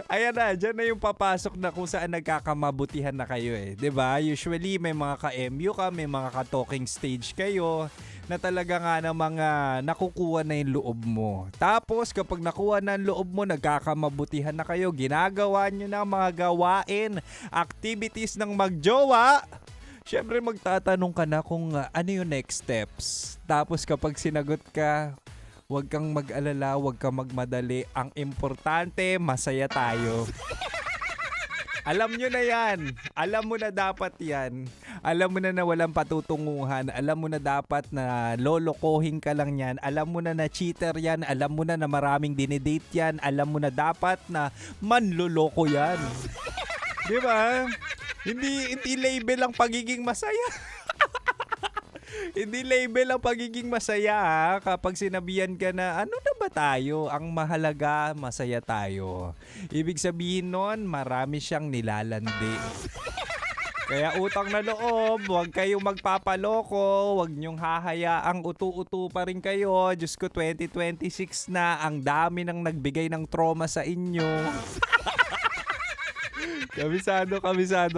S17: Ayan na, dyan na yung papasok na kung saan nagkakamabutihan na kayo eh. 'Di ba? Usually may mga ka-MU ka, may mga ka-talking stage kayo na talaga nga na mga nakukuha na yung loob mo. Tapos kapag nakuha na ang loob mo, nagkakamabutihan na kayo, ginagawa nyo na mga gawain, activities ng magjowa. Siyempre magtatanong ka na kung ano yung next steps. Tapos kapag sinagot ka, huwag kang mag-alala, huwag kang magmadali. Ang importante, masaya tayo. Alam nyo na yan. Alam mo na dapat yan. Alam mo na walang patutunguhan. Alam mo na dapat na lolokohin ka lang yan. Alam mo na cheater yan. Alam mo na maraming dinidate yan. Alam mo na dapat na manloloko yan. Di ba? Hindi label ang pagiging masaya. Hindi label ang pagiging masaya kapag sinabihan ka na ano na ba tayo? Ang mahalaga, masaya tayo. Ibig sabihin nun, marami siyang nilalandi. Kaya utang na loob, huwag kayong magpapaloko, huwag niyong hahayaang utu-utu pa rin kayo. Diyos ko, 2026 na, ang dami nang nagbigay ng trauma sa inyo. Kabisado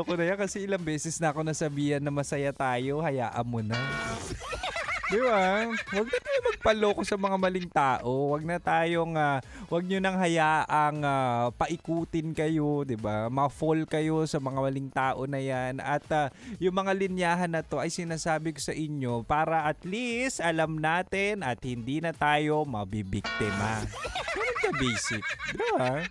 S17: ko na yan kasi ilang beses na ako nasabihan na masaya tayo, hayaan mo na. Di ba? Huwag na tayo magpaloko sa mga maling tao. Huwag nyo nang hayaang paikutin kayo, di ba? Ma-fall kayo sa mga maling tao na yan. At yung mga linyahan na to ay sinasabi ko sa inyo para at least alam natin at hindi na tayo mabibiktima. Ganun ka basic. Di ba?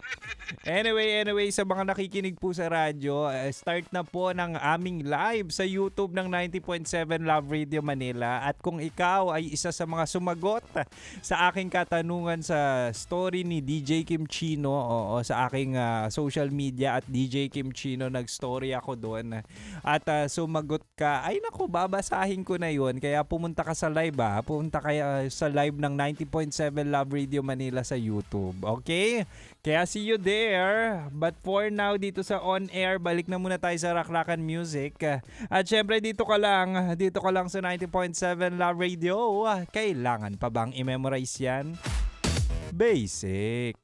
S17: Anyway, sa mga nakikinig po sa radyo, start na po ng aming live sa YouTube ng 90.7 Love Radio Manila. At kung ikaw ay isa sa mga sumagot sa aking katanungan sa story ni DJ Kim Chino o sa aking social media at DJ Kim Chino, nag-story ako doon. At sumagot ka, ay naku, babasahin ko na yun. Kaya pumunta ka sa live Pumunta kaya sa live ng 90.7 Love Radio Manila sa YouTube. Okay? Kaya see you there. But for now, dito sa On Air, balik na muna tayo sa Rakrakan Music. At syempre, dito ka lang sa 90.7 Love Radio. Kailangan pa bang i-memorize yan? Basic.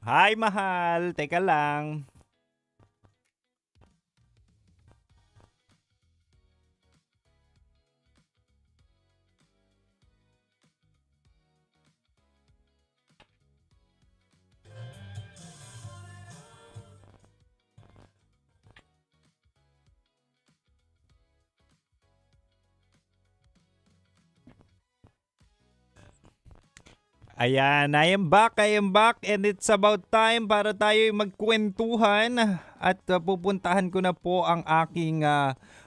S17: Hi, mahal. Teka lang. Ayan, I am back, and it's about time para tayo magkwentuhan at pupuntahan ko na po ang aking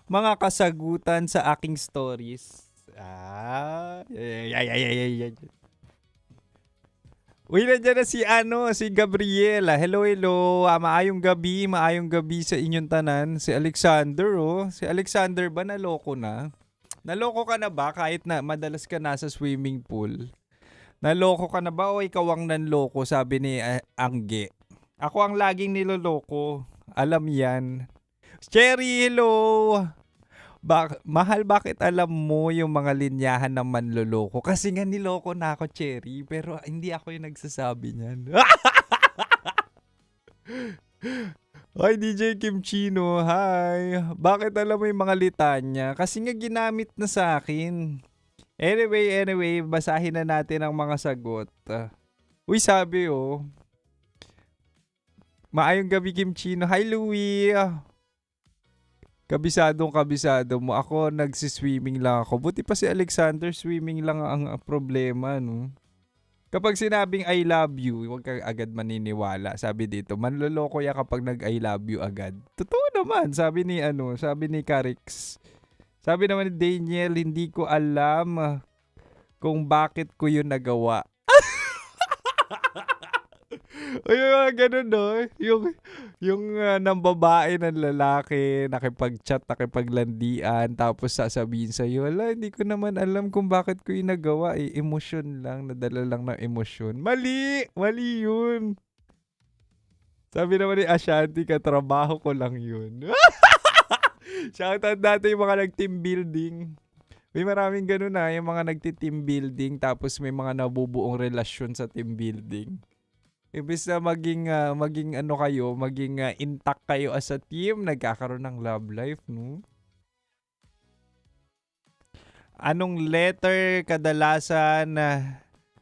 S17: mga kasagutan sa aking stories. Uy, nandiyan na si Gabriela. Hello. Maayong gabi sa inyong tanan. Si Alexander, Si Alexander ba naloko na? Naloko ka na ba kahit na madalas ka nasa swimming pool? Naloko ka na ba o ikaw ang nanloko, sabi ni Angge. Ako ang laging niloloko. Alam yan. Cherry, hello! Mahal, bakit alam mo yung mga linyahan ng manloloko? Kasi nga niloko na ako, Cherry. Pero hindi ako yung nagsasabi niyan. Hi, DJ Kim Chino. Hi. Bakit alam mo yung mga litanya? Kasi nga ginamit na sa akin. Anyway, basahin na natin ang mga sagot. Uy, sabi maayong gabi, Kim Chino. Hi, Louie. Kabisado mo. Ako, nagsiswimming lang ako. Buti pa si Alexander, swimming lang ang problema, no? Kapag sinabing I love you, huwag ka agad maniniwala. Sabi dito, manloloko ya kapag nag-I love you agad. Totoo naman, sabi ni Karix. Sabi naman ni Daniel, hindi ko alam kung bakit ko yun nagawa. Uy, ganun, no? Yung ng babae ng lalaki, nakipag-chat, nakipaglandian, tapos sasabihin sa'yo, hindi ko naman alam kung bakit ko yun nagawa. Emosyon lang, nadala lang ng emosyon. Mali yun. Sabi naman ni Ashanti, katrabaho ko lang yun. Shoutout natin yung mga nag-team building. May maraming ganun yung mga nagti-team building tapos may mga nabubuong relasyon sa team building. Ibig na maging intact kayo as a team, nagkakaroon ng love life, no? Anong letter kadalasan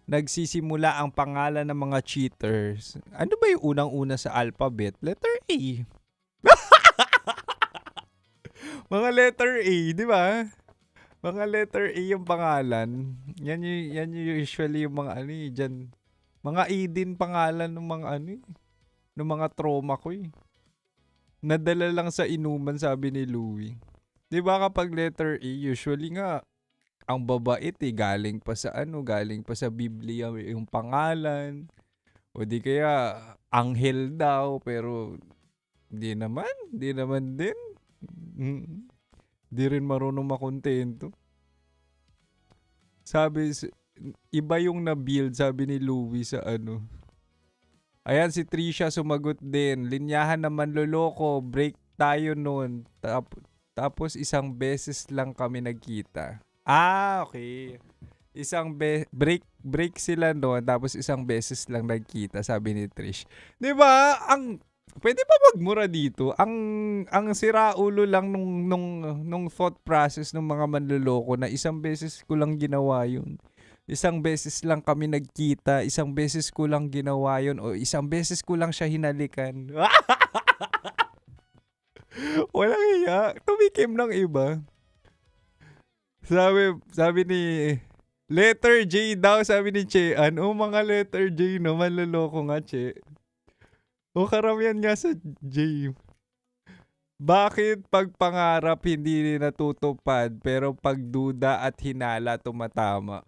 S17: nagsisimula ang pangalan ng mga cheaters? Ano ba yung unang-una sa alphabet? Letter A. Mga letter A, di ba? Mga letter A yung pangalan. Yan yung usually yung mga dyan. Mga A din pangalan ng mga ng mga trauma ko Nadala lang sa inuman, sabi ni Louie. Di ba kapag letter A, usually nga, ang babait galing pa sa Biblia yung pangalan. O di kaya, anghel daw, pero di naman din. Di rin marunong makontento. Sabi, iba yung na-build, sabi ni Louie sa Ayan, si Trisha sumagot din. Linyahan na manloloko, break tayo nun. Tapos isang beses lang kami nagkita. Okay. Break sila noon, tapos isang beses lang nagkita, sabi ni Trish. 'Di ba? Pwede ba magmura dito? Ang siraulo lang nung thought process ng mga manloloko na isang beses ko lang ginawa yun. Isang beses lang kami nagkita, isang beses ko lang ginawa yun, o isang beses ko lang siya hinalikan. Walang hiya. Tumikim ng iba. Sabi ni letter J daw, sabi ni Chean. Mga letter J no, manloloko nga, Che. Karamihan nga sa J. Bakit pag pangarap hindi natutupad pero pag duda at hinala tumatama?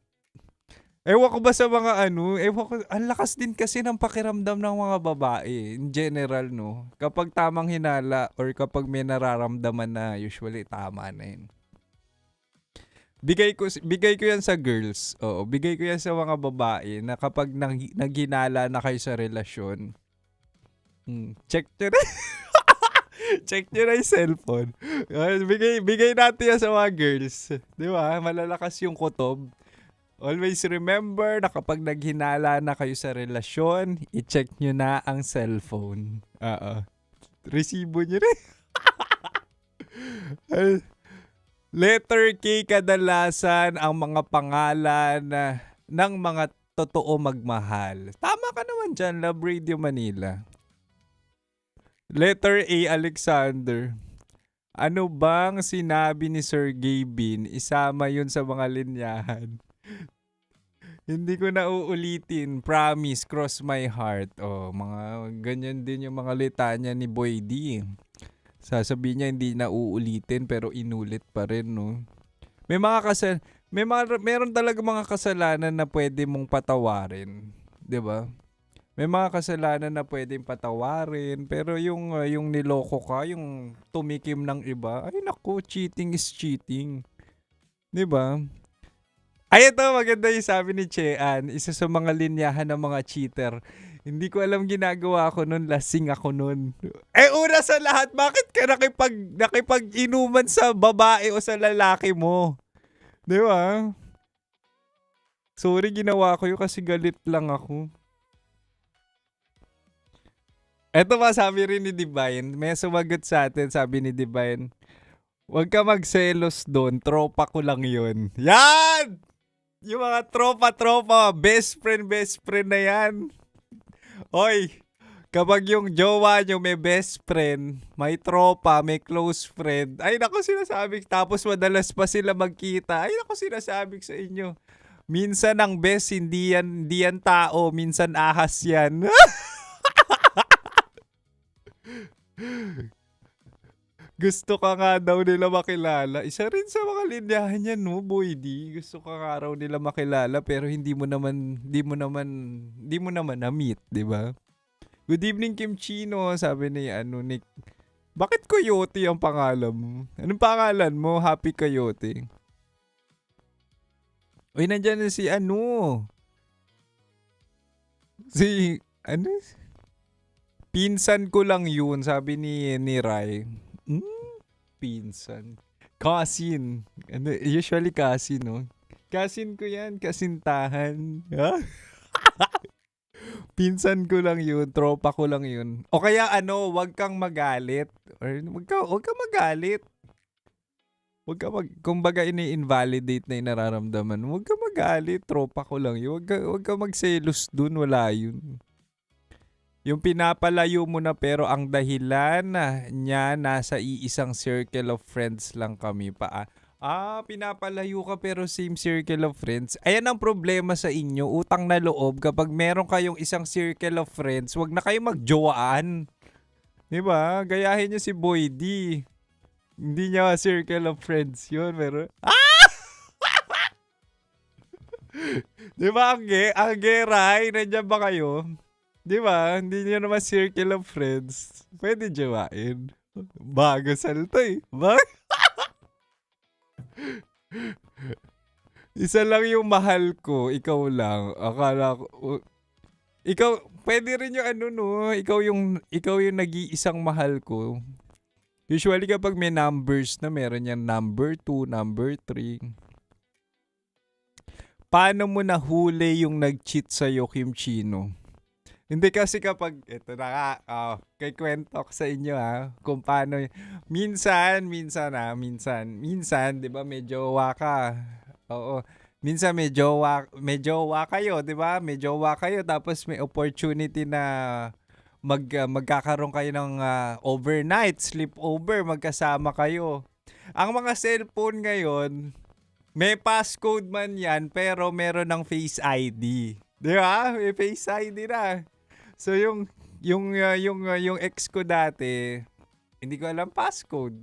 S17: Ewan ko ba sa mga ang lakas din kasi ng pakiramdam ng mga babae in general, no? Kapag tamang hinala or kapag may nararamdaman na, usually tama na yun. Bigay ko yan sa girls. Oo, bigay ko yan sa mga babae na kapag naghinala na kayo sa relasyon, check nyo na. Check nyo na yung cellphone. Bigay natin yan sa mga girls. Di ba? Malalakas yung kutob. Always remember na kapag naghinala na kayo sa relasyon, i-check nyo na ang cellphone. Resibo nyo rin. Letter K kadalasan ang mga pangalan ng mga totoo magmahal. Tama ka naman dyan, Love Radio Manila. Letter A, Alexander. Ano bang sinabi ni Sergey Bin? Isama yun sa mga linyahan. Hindi ko na uulitin. Promise, cross my heart. Mga ganyan din yung mga litanya ni Boy D. Sasabihin niya hindi na uulitin pero inulit pa rin, no? Meron talaga mga kasalanan na pwede mong patawarin, 'di ba? May mga kasalanan na pwedeng patawarin, pero yung niloko ka, yung tumikim ng iba, ay naku, cheating is cheating. 'Di ba? Ay, ito, maganda yung sabi ni Chean, isa sa mga linyahan ng mga cheater. Hindi ko alam ginagawa ko nun, lasing ako nun. Una sa lahat, bakit ka nakipag-inuman sa babae o sa lalaki mo? Di ba? Sorry, ginawa ko yun kasi galit lang ako. Eto ba, sabi rin ni Divine, may sumagot sa atin, sabi ni Divine, huwag ka magselos doon, tropa ko lang yun. Yan! Yung mga tropa, best friend na yan. Oy, kapag yung jowa nyo may best friend, may tropa, may close friend, ay naku sinasabi, tapos madalas pa sila magkita, ay naku sinasabi sa inyo. Minsan ang best, hindi yan tao, minsan ahas yan. Gusto ka nga daw nila makilala. Isa rin sa mga linyahan yan, no, Boy D. Gusto ka nga raw nila makilala pero hindi mo naman na-meet, di ba? Good evening, Kim Chino. Sabi ni Nick. Bakit Coyote ang pangalan mo? Anong pangalan mo? Happy Coyote. Uy, nandyan na si pinsan ko lang yun, sabi ni Rai. Pinsan. Cousin. Usually cousin, no? Cousin ko yan. Kasintahan. Pinsan ko lang yun. Tropa ko lang yun. O kaya wag kang magalit. Or wag kang magalit. Kumbaga ini-invalidate na yung nararamdaman. Wag kang magalit. Tropa ko lang yun. Wag kang magselos dun. Wala yun. Yung pinapalayo mo na pero ang dahilan niya nasa iisang circle of friends lang kami pa. Pinapalayo ka pero same circle of friends. Ayan ang problema sa inyo, utang na loob. Kapag meron kayong isang circle of friends, wag na kayo magjowaan. Diba? Gayahin nyo si Boy D. Hindi niya circle of friends yun, pero... Diba ang geray? Nandiyan ba kayo? Di ba? Hindi niyo naman circle of friends. Pwede jawain. Bago salto eh. Isa lang yung mahal ko. Ikaw lang. Akala ko... Ikaw, pwede rin yung ikaw yung nag-iisang mahal ko. Usually kapag may numbers na, meron yan number 2, number 3. Paano mo nahuli yung nag-cheat sa'yo, Kim Chino? Hindi kasi kapag, ito na nga, kay kwento ko sa inyo kung paano, minsan, di ba, may jowa ka. Oo, minsan may jowa kayo, di ba? May jowa kayo, tapos may opportunity na magkakaroon kayo ng overnight, sleepover, magkasama kayo. Ang mga cellphone ngayon, may passcode man yan, pero meron ng Face ID. Di ba? May Face ID na. So yung ex ko dati, hindi ko alam passcode.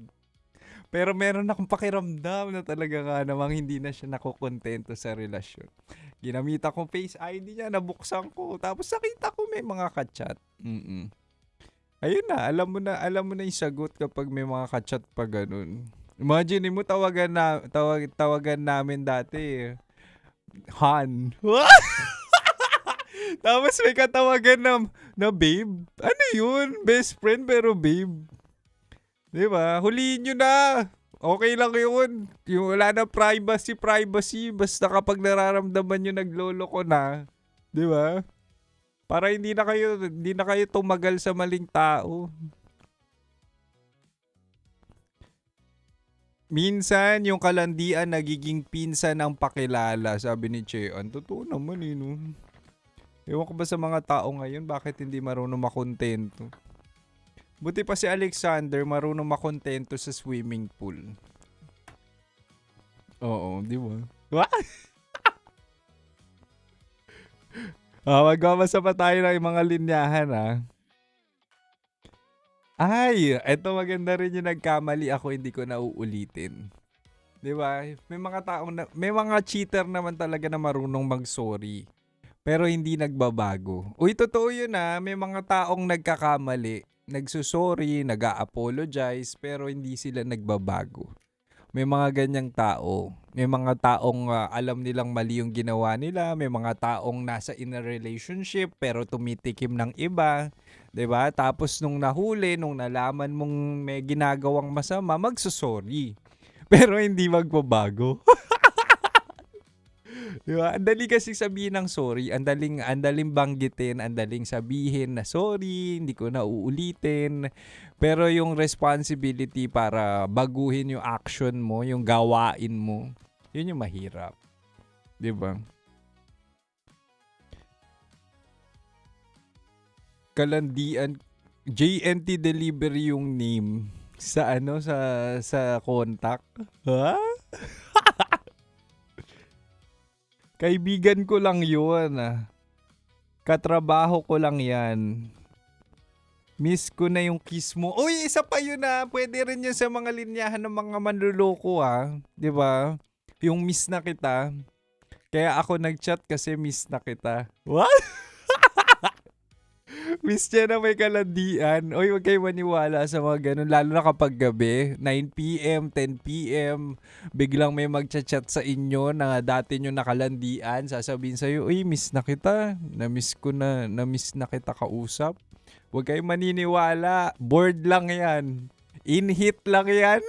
S17: Pero meron akong pakiramdam na talaga nga namang hindi na siya nakokontento sa relasyon. Ginamita ko Face ID niya, nabuksan ko, tapos nakita ko may mga ka-chat. Ayun na, alam mo na yung sagot kapag may mga ka-chat pa ganun. Imagine mo tawagan namin dati. Han. Tapos may katawagan na babe. Ano yun? Best friend pero babe. Diba? Huliin nyo na. Okay lang yun. Yung wala na privacy. Basta kapag nararamdaman nyo nagloloko na. Di ba? Para hindi na kayo tumagal sa maling tao. Minsan, yung kalandian nagiging pinsan ng pakilala, sabi ni Cheon. Totoo naman no? Ewan ko ba sa mga tao ngayon, bakit hindi marunong makontento? Buti pa si Alexander, marunong makontento sa swimming pool. Oo, di ba? What? Magmamasa pa tayo ng mga linyahan, Ay, eto maganda rin yung nagkamali ako, hindi ko nauulitin. Di ba? May mga cheater naman talaga na marunong mag-sorry. Pero hindi nagbabago. Uy, totoo yun may mga taong nagkakamali. Nagsusorry, nag-a-apologize, pero hindi sila nagbabago. May mga ganyang tao. May mga taong alam nilang mali yung ginawa nila. May mga taong nasa in a relationship pero tumitikim ng iba. 'Di ba? Tapos nung nahuli, nung nalaman mong may ginagawang masama, magsusorry. Pero hindi magbabago. Diba? Ang dali kasi sabihin ng sorry, ang daling banggitin, ang daling sabihin na sorry, hindi ko na uulitin. Pero yung responsibility para baguhin yung action mo, yung gawain mo, yun yung mahirap. Diba? Kalandian, JNT Delivery yung name sa sa contact. Ha? Kaibigan ko lang yun. Katrabaho ko lang yan. Miss ko na yung kiss mo. Uy, isa pa yun Pwede rin yun sa mga linyahan ng mga manluloko Diba? Yung miss na kita. Kaya ako nag-chat kasi miss na kita. What? Miss niya na may kalandian. Uy, huwag kayo maniwala sa mga ganun. Lalo na kapag gabi, 9 p.m., 10 p.m., biglang may magchat-chat sa inyo na dati nyo nakalandian. Sasabihin sa'yo, uy, miss na kita. Na-miss na kita kausap. Huwag kayo maniniwala. Bored lang yan. In-hit lang yan.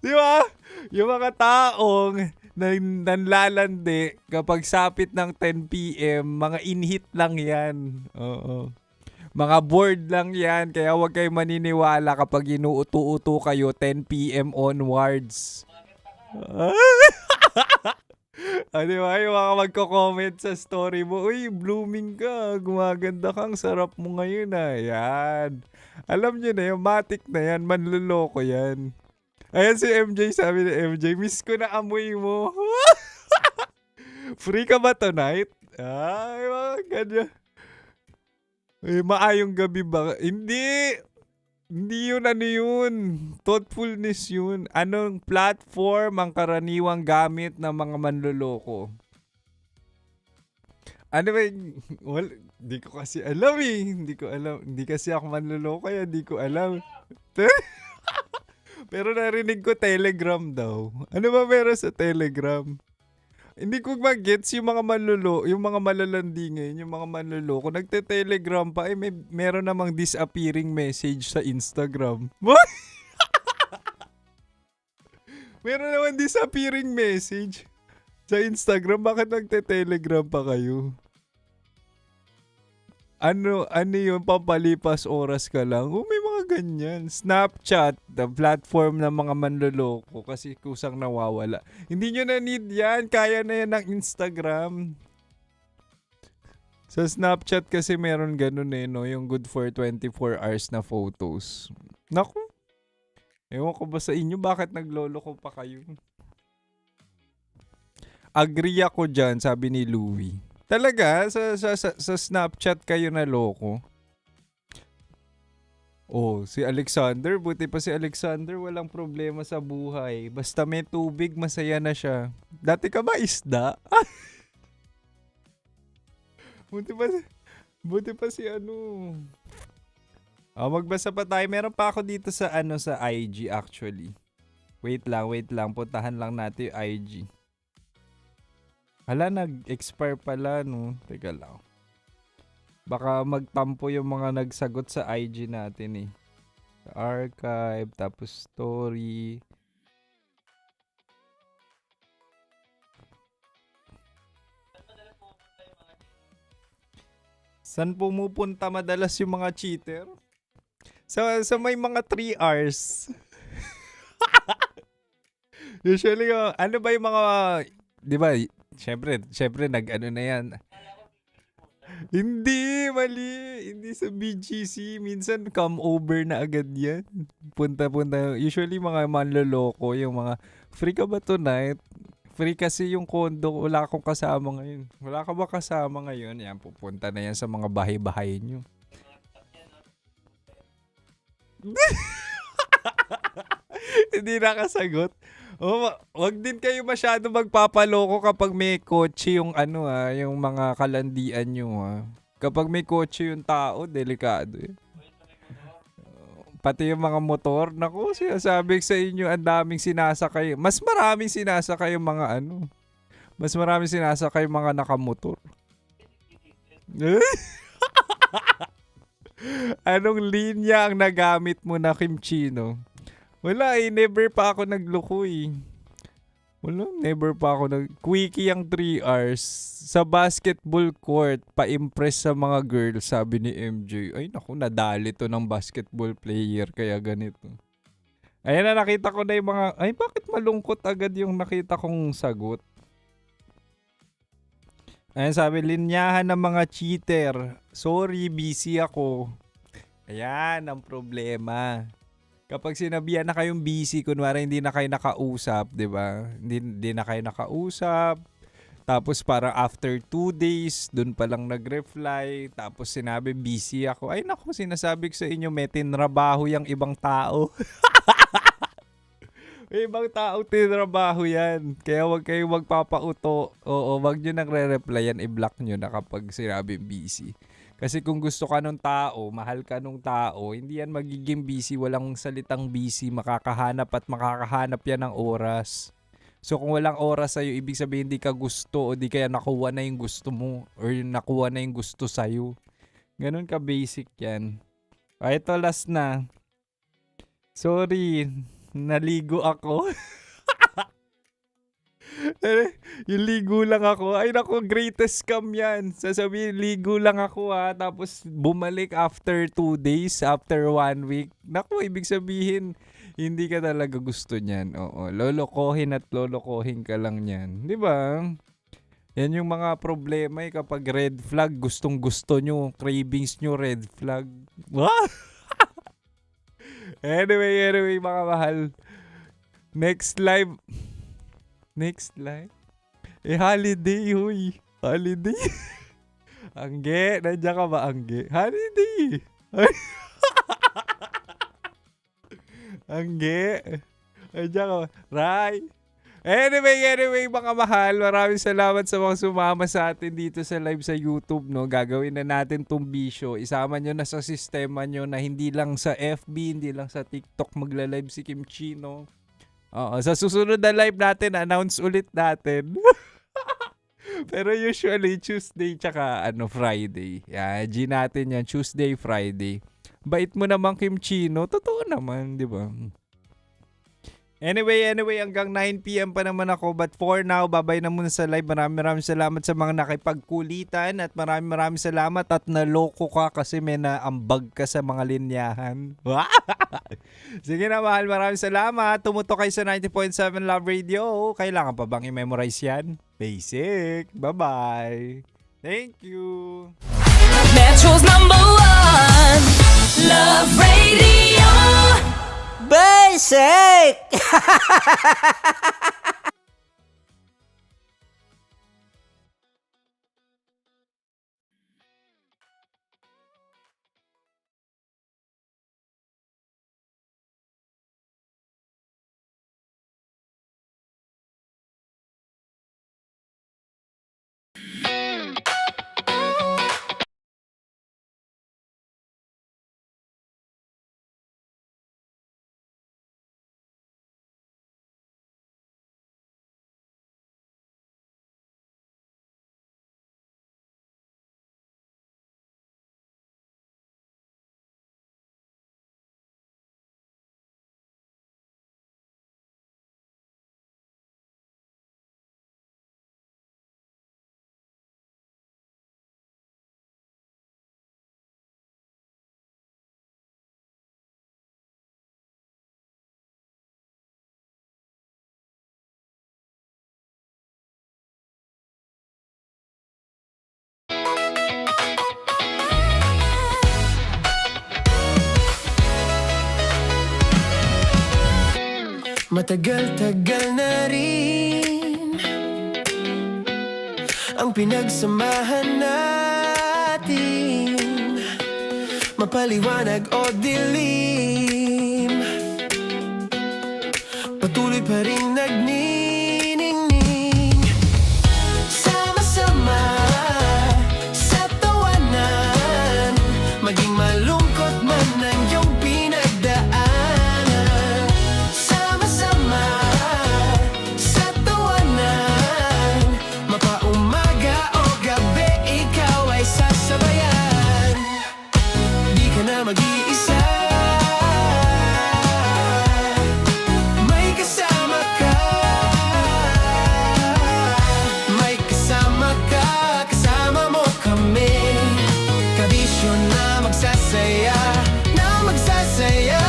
S17: Di ba? Yung mga taong nanlalandi kapag sapit ng 10 p.m. mga in-hit lang yan. Oo. Mga bored lang yan. Kaya huwag kayo maniniwala kapag inuuto-uto kayo 10 p.m. onwards. Diba? Yung mga magko-comment sa story mo, uy, blooming ka. Gumaganda kang sarap mo ngayon Yan. Alam nyo na yung matik na yan. Manluloko yan. Ayan si MJ, sabi ni MJ, miss ko na amoy mo. Free ka ba tonight? Ay, mga ganyan. Maayong gabi ba? Hindi. Hindi yun yun. Thoughtfulness yun. Anong platform ang karaniwang gamit ng mga manloloko? Ano ba? Di ko kasi alam Hindi ko alam. Hindi kasi ako manloloko kaya di ko alam. Pero narinig ko Telegram daw. Ano ba meron sa Telegram? Hindi ko mag-gets yung mga yung mga malalandi ngayon, yung mga manloloko. Nagte-Telegram pa, meron namang disappearing message sa Instagram. What? Meron naman disappearing message sa Instagram. Bakit nagte-Telegram pa kayo? Ano yun, papalipas oras ka lang? May mga ganyan. Snapchat, the platform ng mga manloloko kasi kusang nawawala. Hindi nyo na need yan. Kaya na yan ng Instagram. Sa Snapchat kasi meron ganun yung good for 24 hours na photos. Naku. Ewan ko ba sa inyo, bakit nagloloko pa kayo? Agree ako dyan, sabi ni Louie. Talaga? Sa Snapchat kayo na loko? Oh, si Alexander. Buti pa si Alexander. Walang problema sa buhay. Basta may tubig, masaya na siya. Dati ka ba isda? Buti pa si magbasa pa tayo. Meron pa ako dito sa sa IG actually. Wait lang. Puntahan lang natin yung IG. Hala, nag-expire pala, no? Teka lang. Baka magtampo yung mga nagsagot sa IG natin, Archive, tapos story. Saan pumupunta madalas yung mga cheater? Sa may mga 3 hours. Usually, ano ba yung mga, di ba, syempre nag-ano na yan. Hindi, mali. Hindi sa BGC. Minsan, come over na agad yan. Punta-punta. Usually, mga manloloko, yung mga, free ka ba tonight? Free kasi yung condo. Wala akong kasama ngayon. Wala ka ba kasama ngayon? Yan, pupunta na yan sa mga bahay-bahay nyo. Hindi nakasagot. Wag din kayo masyado magpapaloko kapag may kotse yung yung mga kalandian nyo Kapag may kotse yung tao, delikado Pati yung mga motor, naku, sinasabi sa inyo, ang daming sinasakay. Mas maraming sinasakay yung mga Mas maraming sinasakay yung mga nakamotor. Anong linya ang nagamit mo na kimchino? Wala never pa ako nagloko Wala, never pa ako Quickie ang 3 hours. Sa basketball court, pa-impress sa mga girls, sabi ni MJ. Ay naku, nadali to ng basketball player, kaya ganito. Ayan na, nakita ko na yung mga, ay bakit malungkot agad yung nakita kong sagot? Ayan, sabi, linyahan ng mga cheater. Sorry, busy ako. Ayan, ang problema. Kapag sinabihan na kayong busy, kunwari hindi na kayo nakausap, di ba? Hindi na kayo nakausap. Tapos parang after 2 days, dun pa lang nag-reply. Tapos sinabi, busy ako. Ay naku, sinasabi ko sa inyo, may tinrabaho yung ibang tao. May ibang tao tinrabaho yan. Kaya wag kayo magpapauto. Oo, wag nyo nagre-reply yan. I-block nyo na kapag sinabi busy. Kasi kung gusto ka nung tao, mahal ka nung tao, hindi yan magiging busy, walang salitang busy, makakahanap yan ng oras. So kung walang oras sa'yo, ibig sabihin hindi ka gusto o di kaya nakuha na yung gusto mo or nakuha na yung gusto sa'yo. Ganun ka basic yan. Ito last na. Sorry, naligo ako. Yung ligo lang ako. Ay naku, greatest scam yan. Sasabihin, ligo lang ako tapos bumalik after 2 days, after 1 week. Naku, ibig sabihin, hindi ka talaga gusto niyan. Oo, lolokohin at lolokohin ka lang niyan. Di ba? Yan yung mga problema kapag red flag, gustong gusto nyo, cravings nyo, red flag. Anyway, mga mahal. Next live. Holiday, huy. Holiday. Angge, nandiyan ka ba, Angge? Holiday. Angge. Nandiyan ka ba? Ray. Anyway, mga mahal, maraming salamat sa mga sumama sa atin dito sa live sa YouTube, no? Gagawin na natin tong bisyo. Isama nyo na sa sistema nyo na hindi lang sa FB, hindi lang sa TikTok magla-live si Kimchino. Oo, sa susunod na live natin, announce ulit natin. Pero usually, Tuesday tsaka Friday. Yeah, G natin yan, Tuesday, Friday. Bait mo naman, Kimchino. Totoo naman, di ba? Anyway, hanggang 9 PM pa naman ako. But for now, babay na muna sa live. Maraming salamat sa mga nakipagkulitan at maraming salamat at naloko ka kasi may naambag ka sa mga linyahan. Sige na, mahal. Maraming salamat. Tumutok kayo sa 90.7 Love Radio. Kailangan pa bang i-memorize yan? Basic. Bye-bye. Thank you.
S12: Metro's #1 Love Radio.
S7: Basic!
S1: Matagal-tagal na rin ang pinagsamahan natin, mapaliwanag o dilim, patuloy pa rin nagniningning. Sama-sama sa tawanan, maging malungkot man ang iyong pinagdaanan. Sama-sama sa tawanan, mapaumaga o gabi, ikaw ay sasabayan. Di ka na mag-iisa, may kasama ka. May kasama ka, kasama mo kami. Kabisyo na magsasaya, na magsasaya.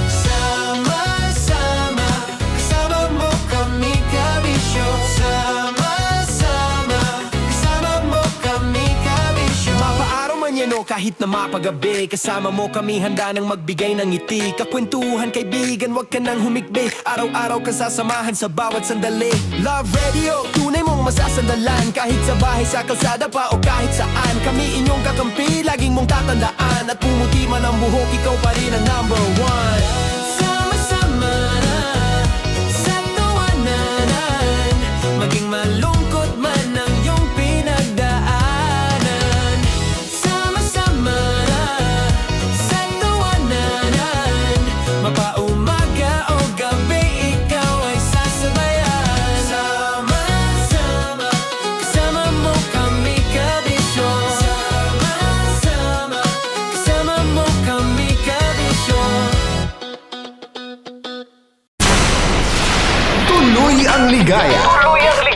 S1: Sama-sama, kasama mo kami, kabisyo. Sama-sama, kasama mo kami, kabisyo. Mapaaraw man yan o kahit na mapagabi, kasama mo kami, handa nang magbigay ng ngiti. Kakwentuhan, kaibigan, wag ka nang humikbi. Araw-araw ka sasamahan sa bawat sandali. Love Radio, tunay mong masasandalan. Kahit sa bahay, sa kalsada pa o kahit saan, kami inyong kakampi, laging mong tatandaan. At pumuti man ang buhok, ikaw pa rin ang number one. Sama-sama na sa tawanan, maging malungkot man ang iyong pinagdaanan. Sama-sama na sa tawanan, mapaumaga o gabi, ikaw ay sasabayan. Sama-sama, kasama mo kami, kabisyo. Sama-sama, kasama mo kami, kabisyo.
S2: Tuloy ang ligaya.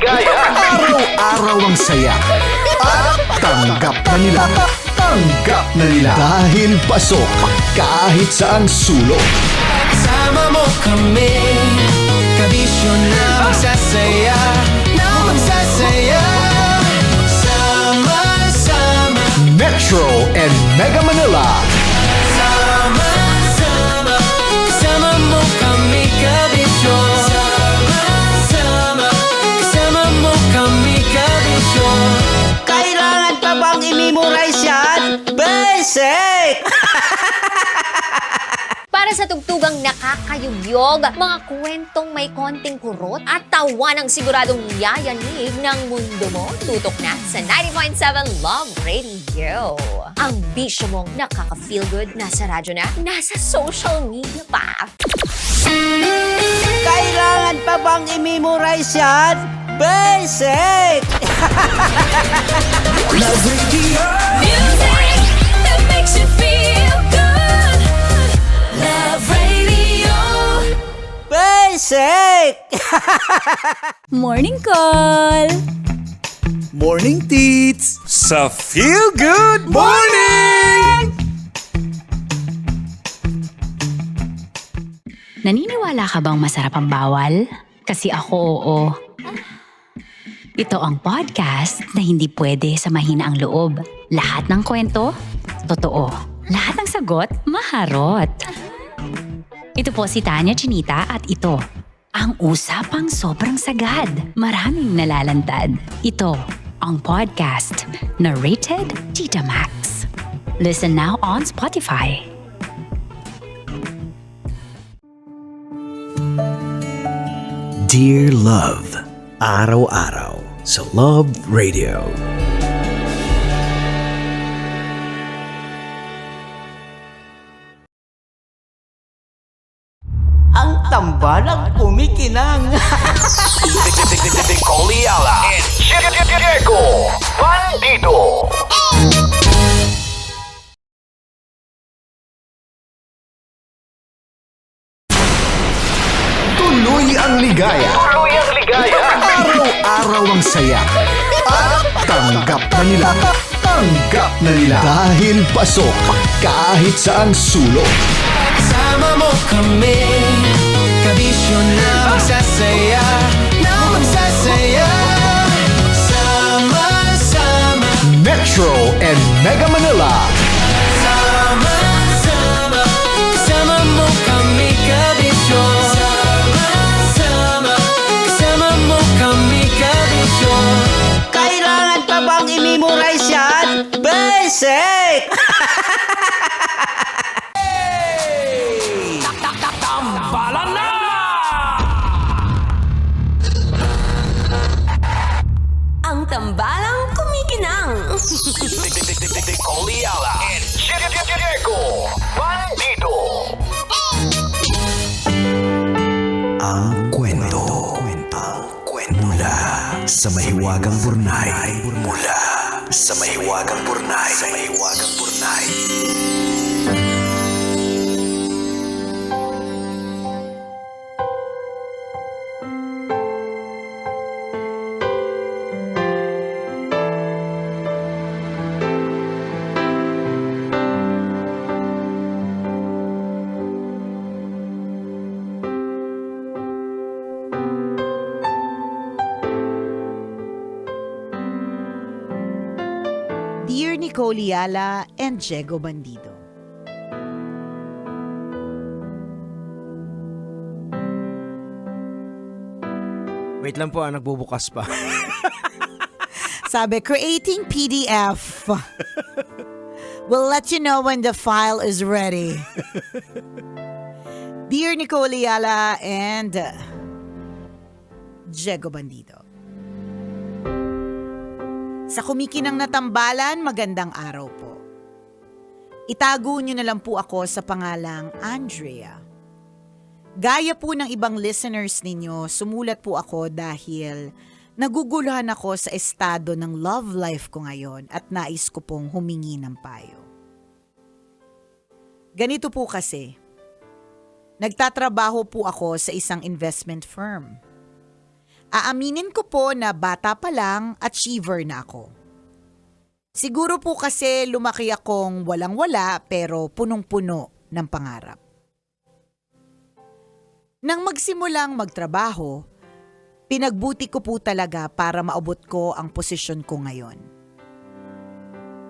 S2: Araw-araw ang saya. At tanggap na nila. Tanggap na nila. Dahil pasok kahit saang sulok.
S1: Kasama mo kami, kabisyo na magsasaya, na magsasaya. Sama-sama,
S2: Metro and Mega Manila.
S1: sama-sama, kasama mo kami, kabisyo. Sama-sama, kasama mo kami, kabisyo.
S9: Kailangan pa bang i-memorize yan? Basic!
S4: Para sa tugtugang nakakayugyog, mga kwentong may konting kurot at tawa ng siguradong yayanig ng mundo mo, tutok na sa 90.7 Love Radio. Ang bisyo mong nakaka-feel good, nasa radyo na, nasa social media pa.
S9: Kailangan pa bang i-memorize yan? Basic!
S1: Love Radio.
S12: Music that makes you feel good. Love Radio.
S9: Basic!
S5: Morning call!
S2: Morning Tits!
S18: Sa Feel Good Morning!
S5: Naniniwala ka bang masarap ang bawal? Kasi ako, oo. Ito ang podcast na hindi pwede sa mahina ang loob. Lahat ng kwento, totoo. Lahat ng sagot, maharot. Ito po si Tanya Chinita at ito, ang usapang sobrang sagad. Maraming nalalantad. Ito, ang podcast na rated Tita Max. Listen now on Spotify.
S18: Dear Love, araw-araw sa Love Radio.
S9: Ang tambalang kumikinang.
S18: Nicole Ayala and Diego Bandido.
S2: Tuloy ang ligaya. Araw-araw ang saya. At tanggap na nila. Tanggap na nila. Dahil pasok kahit saang sulok.
S1: Kasama mo kami, kabisyo na magsasaya, na magsasaya. Sama-sama,
S2: Metro and Mega Manila.
S1: sama-sama, kasama mo kami, kabisyo. Tambalan na!
S12: Ang tambalang kumikinang.
S1: Nicole Yala and Jericho Bandido.
S18: Ang kwento. Mula sa mahiwagang Burnay. Mula sa mahiwagang Burnay.
S9: Dear Nicole Yala and Diego Bandido.
S19: Wait lang po, nagbubukas pa.
S9: Sabi, creating PDF. We'll let you know when the file is ready. Dear Nicole Yala and Diego Bandido. Sa kumikinang na tambalan, magandang araw po. Itago niyo na lang po ako sa pangalang Andrea. Gaya po ng ibang listeners ninyo, sumulat po ako dahil naguguluhan ako sa estado ng love life ko ngayon at nais ko pong humingi ng payo. Ganito po kasi, nagtatrabaho po ako sa isang investment firm. Aaminin ko po na bata pa lang, achiever na ako. Siguro po kasi lumaki akong walang-wala pero punong-puno ng pangarap. Nang magsimulang magtrabaho, pinagbuti ko po talaga para maabot ko ang posisyon ko ngayon.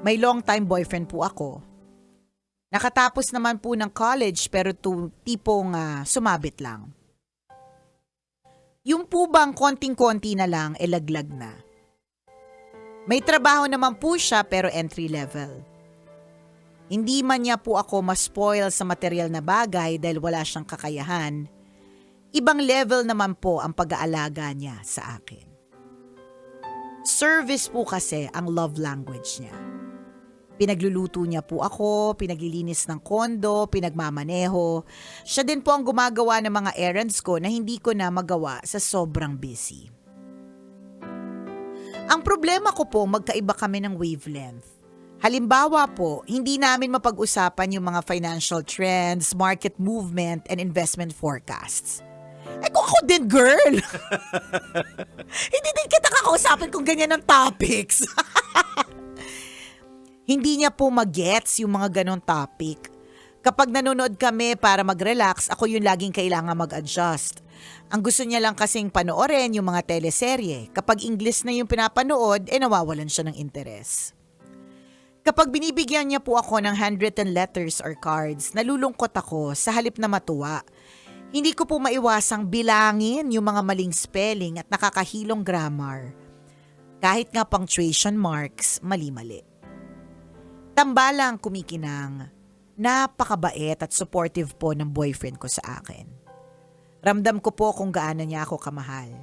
S9: May long-time boyfriend po ako. Nakatapos naman po ng college pero tipong sumabit lang. Yung po bang konting-konti na lang, laglag na. May trabaho naman po siya pero entry level. Hindi man niya po ako ma-spoil sa material na bagay dahil wala siyang kakayahan. Ibang level naman po ang pag-aalaga niya sa akin. Service po kasi ang love language niya. Pinagluluto niya po ako, pinaglilinis ng kondo, pinagmamaneho. Siya din po ang gumagawa ng mga errands ko na hindi ko na magawa sa sobrang busy. Ang problema ko po, magkaiba kami ng wavelength. Halimbawa po, hindi namin mapag-usapan yung mga financial trends, market movement, and investment forecasts. Kung ako din, girl! Hindi din kita kakausapin kung ganyan ang topics. Hindi niya po mag-gets yung mga ganon topic. Kapag nanonood kami para mag-relax, ako yung laging kailangan mag-adjust. Ang gusto niya lang kasing panoorin yung mga teleserye. Kapag English na yung pinapanood, nawawalan siya ng interes. Kapag binibigyan niya po ako ng handwritten letters or cards, nalulungkot ako sa halip na matuwa. Hindi ko po maiwasang bilangin yung mga maling spelling at nakakahilong grammar. Kahit nga punctuation marks, mali-mali. Tambalang kumikinang, napakabait at supportive po ng boyfriend ko sa akin. Ramdam ko po kung gaano niya ako kamahal.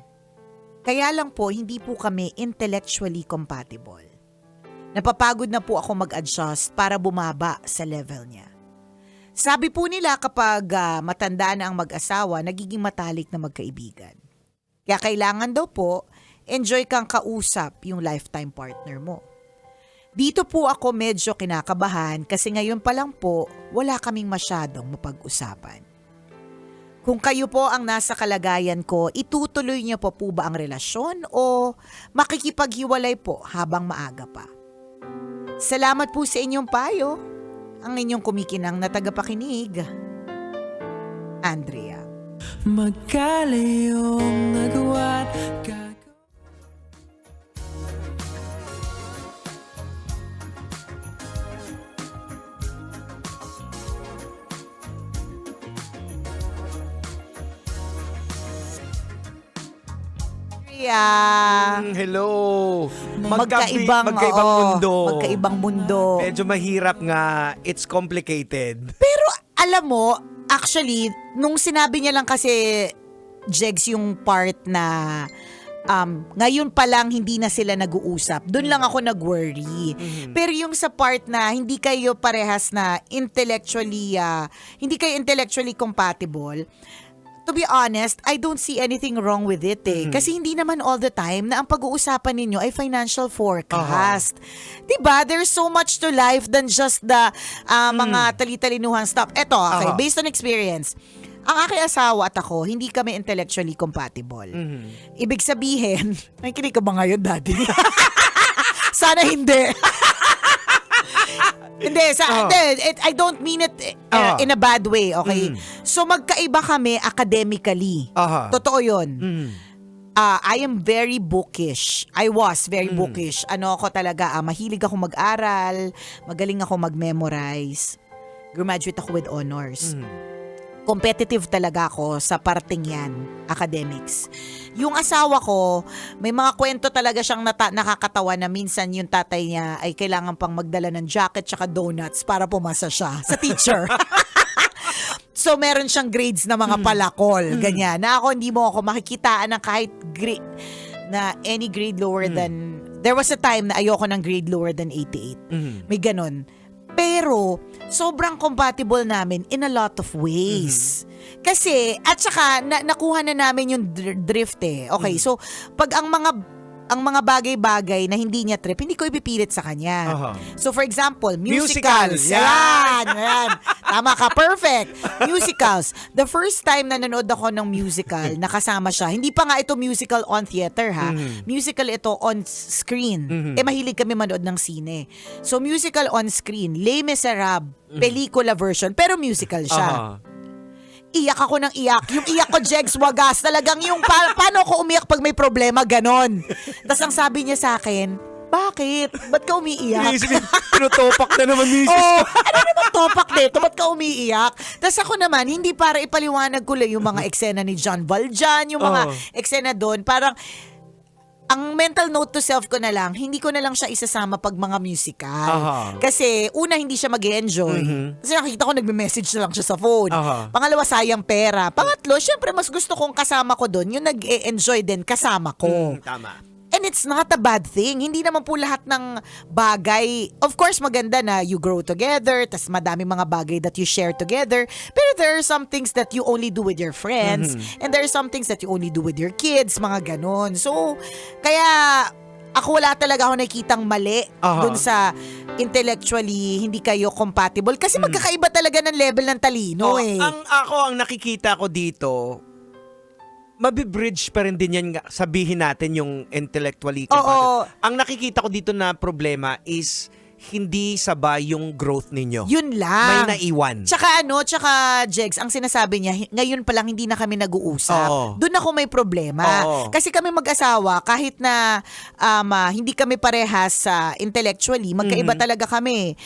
S9: Kaya lang po, hindi po kami intellectually compatible. Napapagod na po ako mag-adjust para bumaba sa level niya. Sabi po nila kapag matanda na ang mag-asawa, nagiging matalik na magkaibigan. Kaya kailangan daw po, enjoy kang kausap yung lifetime partner mo. Dito po ako medyo kinakabahan kasi ngayon pa lang po wala kaming masyadong mapag-usapan. Kung kayo po ang nasa kalagayan ko, itutuloy niyo po ba ang relasyon o makikipaghiwalay po habang maaga pa? Salamat po sa inyong payo. Ang inyong kumikinang na tagapakinig, Andrea.
S12: Magkaliyong nagawa't
S19: Hello!
S9: Magkaibang
S19: mundo.
S9: Magkaibang mundo.
S19: Medyo mahirap nga. It's complicated.
S9: Pero alam mo, Actually, nung sinabi niya lang kasi, Jegs, yung part na ngayon pa lang hindi na sila nag-uusap, doon lang ako nag-worry. Pero yung sa part na hindi kayo parehas na intellectually, hindi kayo intellectually compatible, to be honest, I don't see anything wrong with it Kasi hindi naman all the time na ang pag-uusapan ninyo ay financial forecast. Diba? There's so much to life than just the mga tali-talinuhang stuff. Eto, okay, based on experience, ang aking asawa at ako, hindi kami intellectually compatible. Ibig sabihin, nakikinig ka ba ngayon, Daddy? Sana hindi. Hindi, I don't mean it in a bad way, okay? So magkaiba kami academically. Totoo yun. I am very bookish. I was very bookish. Ano ako talaga, mahilig ako mag-aral, magaling ako mag-memorize. Graduate ako with honors. Competitive talaga ako sa parting yan, academics. Yung asawa ko, may mga kwento talaga siyang nakakatawa na minsan yung tatay niya ay kailangan pang magdala ng jacket tsaka donuts para pumasa siya sa teacher. So, meron siyang grades na mga palakol, ganyan. Na ako, hindi mo ako makikitaan ng kahit grade, na any grade lower than, there was a time na ayoko ng grade lower than 88. May ganon. Pero, sobrang compatible namin in a lot of ways. Kasi, at saka, nakuha na namin yung drift Okay, so, pag ang mga bagay-bagay na hindi niya trip, hindi ko ipipilit sa kanya. So, for example, musicals. Yan. Tama ka, perfect. Musicals. The first time na nanood ako ng musical, nakasama siya. Hindi pa nga ito musical on theater, ha? Musical ito on screen. Mahilig kami manood ng sine. So, musical on screen. Les Miserables, pelikula version, pero musical siya. Iyak ako ng iyak. Yung iyak ko, Jegs, wagas. Talagang yung paano ako umiyak pag may problema, ganon. Tapos ang sabi niya sa akin, bakit? Ba't ka umiiyak?
S19: Tinutopak na naman, misis.
S9: Ano naman topak dito? Ba't ka umiiyak? Tapos ako naman, hindi para ipaliwanag ko lang yung mga eksena ni John Valjean, yung mga eksena doon. Parang, ang mental note to self ko na lang, hindi ko na lang siya isasama pag mga musical. Kasi, una, hindi siya mag-enjoy. Kasi nakikita ko, nagme-message na lang siya sa phone. Pangalawa, sayang pera. Pangatlo, syempre, mas gusto kong kasama ko doon, yung nag-e-enjoy din kasama ko.
S19: Tama.
S9: And it's not a bad thing. Hindi naman po lahat ng bagay. Of course, maganda na you grow together, tas madami mga bagay that you share together. Pero there are some things that you only do with your friends. And there are some things that you only do with your kids. Mga ganon. So, kaya ako wala talaga ako nakikitang mali dun sa intellectually hindi kayo compatible. Kasi magkakaiba talaga ng level ng talino
S19: Ang nakikita ko dito, mabibridge pa rin din yan, sabihin natin yung intellectually compatible. Ang nakikita ko dito na problema is hindi sabay yung growth ninyo.
S9: Yun lang.
S19: May naiwan.
S9: Tsaka Jegs, ang sinasabi niya, ngayon pa lang hindi na kami nag-uusap. Doon ako may problema. Kasi kami mag-asawa, kahit na hindi kami parehas intellectually, magkaiba talaga kami.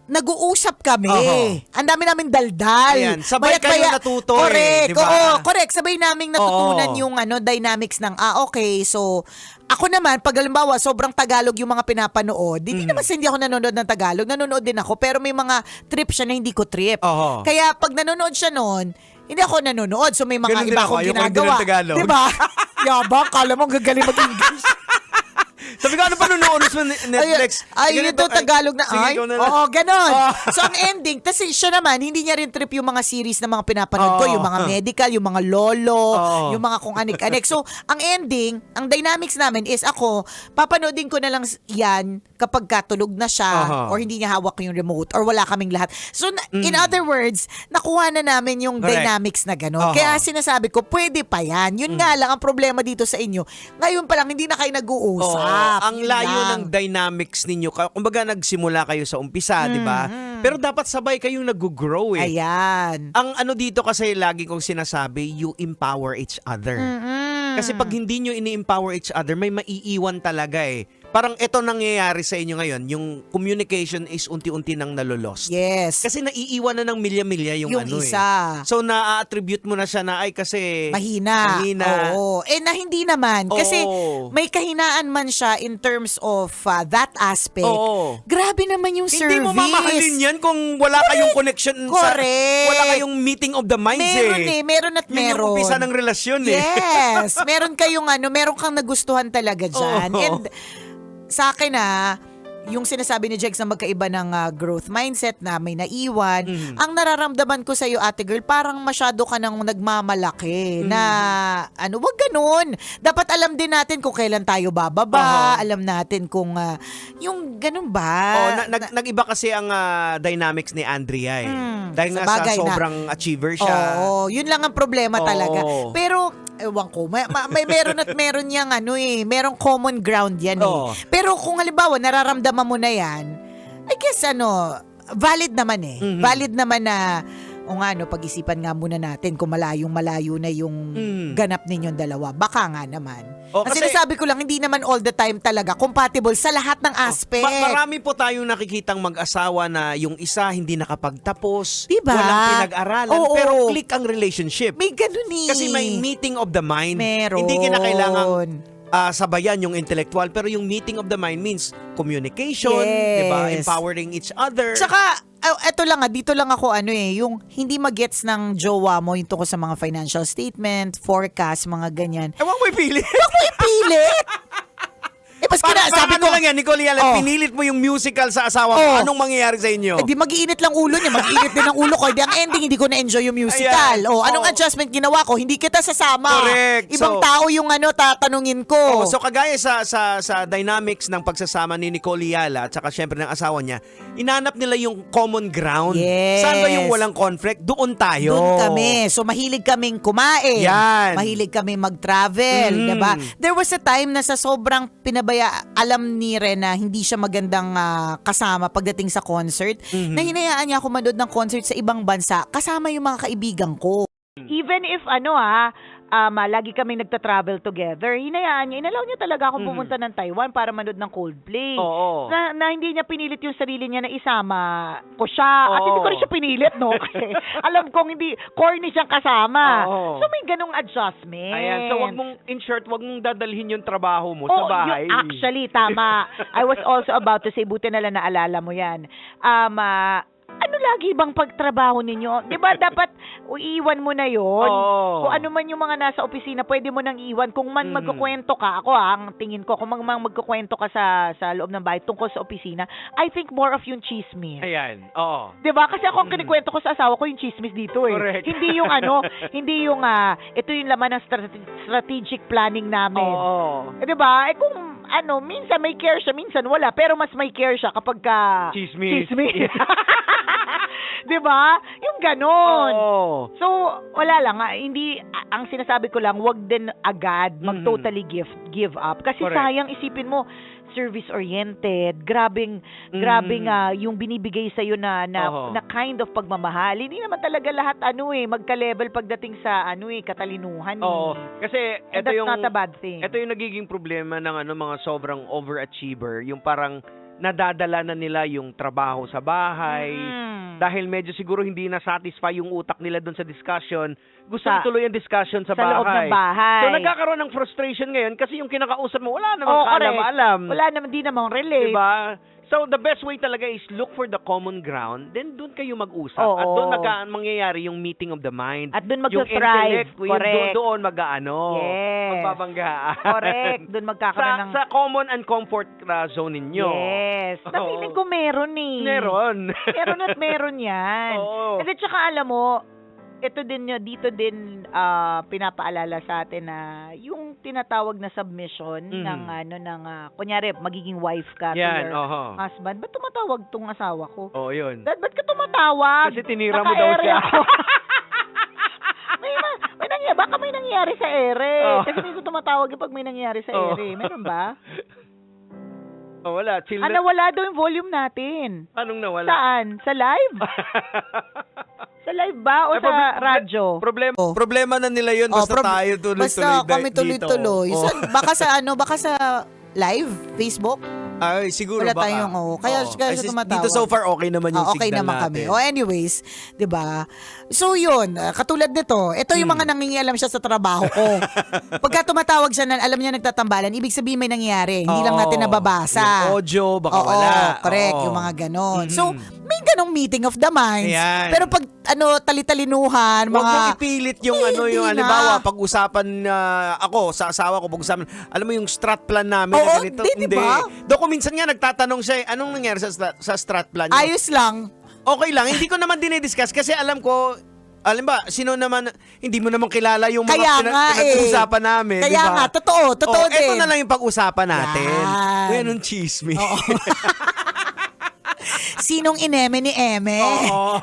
S9: Nag-uusap kami. Ang dami namin daldal.
S19: Ayan, sabay kayo natuto
S9: correct.
S19: diba?
S9: Oo, correct. Sabay naming natutunan yung dynamics ng, okay, so, ako naman, pag halimbawa, sobrang Tagalog yung mga pinapanood, hindi naman sa hindi ako nanonood ng Tagalog, nanonood din ako, pero may mga trip siya na hindi ko trip. Kaya pag nanonood siya noon, hindi ako nanonood, so may mga iba akong ginagawa. Diba? Yabang, kala mo gagaling mag-English.
S19: Sabi ko, ano pa nunood sa Netflix?
S9: Ito Tagalog na. Oo, ganon. So, ang ending, kasi siya naman, hindi niya rin trip yung mga series na mga pinapanood ko, yung mga medical, yung mga lolo, yung mga kung anik-anik. So, ang ending, ang dynamics namin is ako, papanoodin ko na lang yan kapag katulog na siya or hindi niya hawak yung remote or wala kaming lahat. So, in other words, nakuha na namin yung dynamics na ganon. Kaya sinasabi ko, pwede pa yan. Yun nga lang, ang problema dito sa inyo, ngayon pa lang, hindi na kayo nag-uusap.
S19: Ang layo ng dynamics ninyo. Kumbaga nagsimula kayo sa umpisa, di ba? Pero dapat sabay kayong nag-grow
S9: Ayan.
S19: Ang ano dito kasi lagi kong sinasabi, you empower each other. Kasi pag hindi nyo ini-empower each other, may maiiwan talaga parang ito nangyayari sa inyo ngayon, yung communication is unti-unti nang nalolost.
S9: Yes.
S19: Kasi naiiwan na ng milya-milya yung ano
S9: isa.
S19: So na-attribute mo na siya na ay kasi
S9: Mahina. Oo. Na hindi naman. Kasi may kahinaan man siya in terms of that aspect. Grabe naman yung service.
S19: Hindi mo mamahalin yan kung wala kayong connection
S9: Correct.
S19: wala kayong meeting of the minds
S9: Meron at
S19: Yun
S9: meron.
S19: yung umpisa ng relasyon
S9: Yes. Meron kayong meron kang nagustuhan talaga dyan. And sa akin yung sinasabi ni Jegs na magkaiba ng growth mindset na may naiwan, ang nararamdaman ko sa iyo, ate girl, parang masyado ka nang nagmamalaki na wag ganun. Dapat alam din natin kung kailan tayo bababa, alam natin kung yung ganun ba.
S19: Nag-iba kasi ang dynamics ni Andrea dahil nga
S9: sabagay
S19: sa sobrang achiever siya.
S9: Oo, yun lang ang problema talaga. Pero ewan ko, may meron at meron yang merong common ground yan Pero kung halimbawa nararamdaman mo na yan, I guess valid naman Valid naman na pag-isipan nga muna natin kung malayong-malayo na yung ganap ninyong dalawa. Baka nga naman. Ang sinasabi ko lang, hindi naman all the time talaga compatible sa lahat ng aspect.
S19: Marami po tayong nakikitang mag-asawa na yung isa hindi nakapagtapos,
S9: diba?
S19: Walang pinag-aralan, pero click ang relationship.
S9: May ganun
S19: Kasi may meeting of the mind.
S9: Meron.
S19: Hindi kinakailangan sabayan yung intellectual, pero yung meeting of the mind means communication, diba? Empowering each other.
S9: Tsaka, eto lang dito lang ako yung hindi magets ng jowa mo yung tungkol sa mga financial statement, forecast, mga ganyan.
S19: Huwag mo ipilit.
S9: Huwag mo ipilit! Sabi ko
S19: lang yan, Nicole Yala, pinilit mo yung musical sa asawa mo. Anong mangyayari sa inyo?
S9: Di mag-iinit lang ulo niya, mag-iinit din ang ulo ko. Di ang ending, hindi ko na-enjoy yung musical. Anong adjustment ginawa ko? Hindi kita sasama.
S19: Correct.
S9: Ibang tao yung tatanungin ko.
S19: So kagaya sa dynamics ng pagsasama ni Nicole Yala at saka syempre ng asawa niya, inanap nila yung common ground.
S9: Yes.
S19: Saan ba yung walang conflict? Doon tayo.
S9: Doon kami. So mahilig kaming kumain.
S19: Yan.
S9: Mahilig kami mag-travel. Diba? There was a time na sa sobrang pinabaya, alam ni Ren na hindi siya magandang kasama pagdating sa concert, na hinayaan niya ako manood ng concert sa ibang bansa kasama yung mga kaibigan ko. Even if lagi kami nagta-travel together, hinayaan niya, inalaw niya talaga akong pumunta ng Taiwan para manood ng Coldplay. Na hindi niya pinilit yung sarili niya na isama ko siya. At hindi ko rin siya pinilit, no? Kasi alam kong hindi, corny siyang kasama. So may ganong adjustment.
S19: Ayan, so in short, wag mong dadalhin yung trabaho mo sa bahay.
S9: Actually, tama. I was also about to say, buti na lang naalala mo yan. Lagi bang pagtrabaho ninyo? Di ba dapat iiwan mo na yon? Kung ano man yung mga nasa opisina, pwede mo nang iwan. Kung man magkukwento ka, ako ang tingin ko, kung magkukwento ka sa loob ng bahay tungkol sa opisina, I think more of yung chismis.
S19: Ayan,
S9: Di ba? Kasi ako ang kinikwento ko sa asawa ko yung chismis dito
S19: Correct.
S9: Hindi yung hindi yung ito yung laman ng strategic planning namin. Di ba? Kung minsan may care siya, minsan wala. Pero mas may care siya kapag
S19: chismis.
S9: Diba? Yung ganon. So, wala lang. Hindi, ang sinasabi ko lang, wag din agad mag-totally give up. Kasi sayang, isipin mo, service-oriented, grabing yung binibigay sa'yo na kind of pagmamahal. Hindi naman talaga lahat magka-level pagdating sa katalinuhan.
S19: Kasi
S9: ito yung not a bad thing.
S19: Ito yung nagiging problema ng mga sobrang overachiever, yung parang nadadala na nila yung trabaho sa bahay. Dahil medyo siguro hindi na-satisfy yung utak nila doon sa discussion. Gusto tuloy ang discussion sa bahay.
S9: Loob ng bahay.
S19: So nagkakaroon ng frustration ngayon kasi yung kinakausap mo, wala namang kaalam-alam.
S9: Wala naman, di namang relate.
S19: Diba? So the best way talaga is look for the common ground, then doon kayo mag-usap. At doon mangyayari yung meeting of the mind.
S9: At doon mag-thrive.
S19: Correct. Doon
S9: Yes.
S19: magbabanggaan.
S9: Correct. Doon magkakaroon ng...
S19: Sa common and comfort zone ninyo.
S9: Yes. Napiling ko meron
S19: Meron.
S9: Meron at meron yan. Kasi tsaka alam mo, dito din pinapaalala sa atin na yung tinatawag na submission ng kunyari magiging wife ka to your husband. Ba't tumatawag tong asawa ko?
S19: Yun.
S9: Ba't ka tumatawag?
S19: Kasi tinira mo daw siya.
S9: Baka may nangyayari sa ere. Kasi hindi ko tumatawag pag may nangyayari sa ere. Meron ba?
S19: Wala.
S9: Nawala daw yung volume natin.
S19: Anong nawala?
S9: Saan? Sa live? Sa live ba o sa radyo?
S19: Problema na nila yun. Basta tayo tuloy-tuloy.
S9: Basta kami tuloy-tuloy. Baka sa live, Facebook?
S7: Ay, siguro
S9: Wala
S7: baka.
S9: tayong, Kaya siya tumatawag.
S7: Dito so far, okay naman yung
S9: okay
S7: signal
S9: naman
S7: natin.
S9: kami. Anyways, 'di ba? So yun, katulad nito, ito yung mga nangingialam siya sa trabaho ko. Pagka tumatawag siya na alam niya nagtatambalan, ibig sabihin may nangyayari. Hindi lang natin nababasa.
S7: Yung audio, baka wala.
S9: Correct,
S7: Oo.
S9: yung mga ganon. So, may ganong meeting of the minds.
S7: Ayan.
S9: Pero pag talitalinuhan,
S7: Huwag
S9: mga
S7: mong ipilit yung
S9: Hindi
S7: yung
S9: na.
S7: halimbawa, pag-usapan ako sa asawa ko, pag-usapan, alam mo yung strat plan namin
S9: Oo,
S7: na ganito.
S9: di ba?
S7: Doon ko minsan nga nagtatanong siya, anong nangyari sa strat plan niyo?
S9: ayos lang.
S7: Okay lang, hindi ko naman dinidiscuss kasi alam ko, alam ba, sino naman, hindi mo naman kilala yung mga
S9: Kaya nga
S7: pinag-uusapan namin,
S9: Kaya
S7: di ba?
S9: nga, totoo din.
S7: Ito na lang yung pag-usapan natin.
S9: Yan.
S7: Kaya nung chismis.
S9: Sinong ineme ni Eme?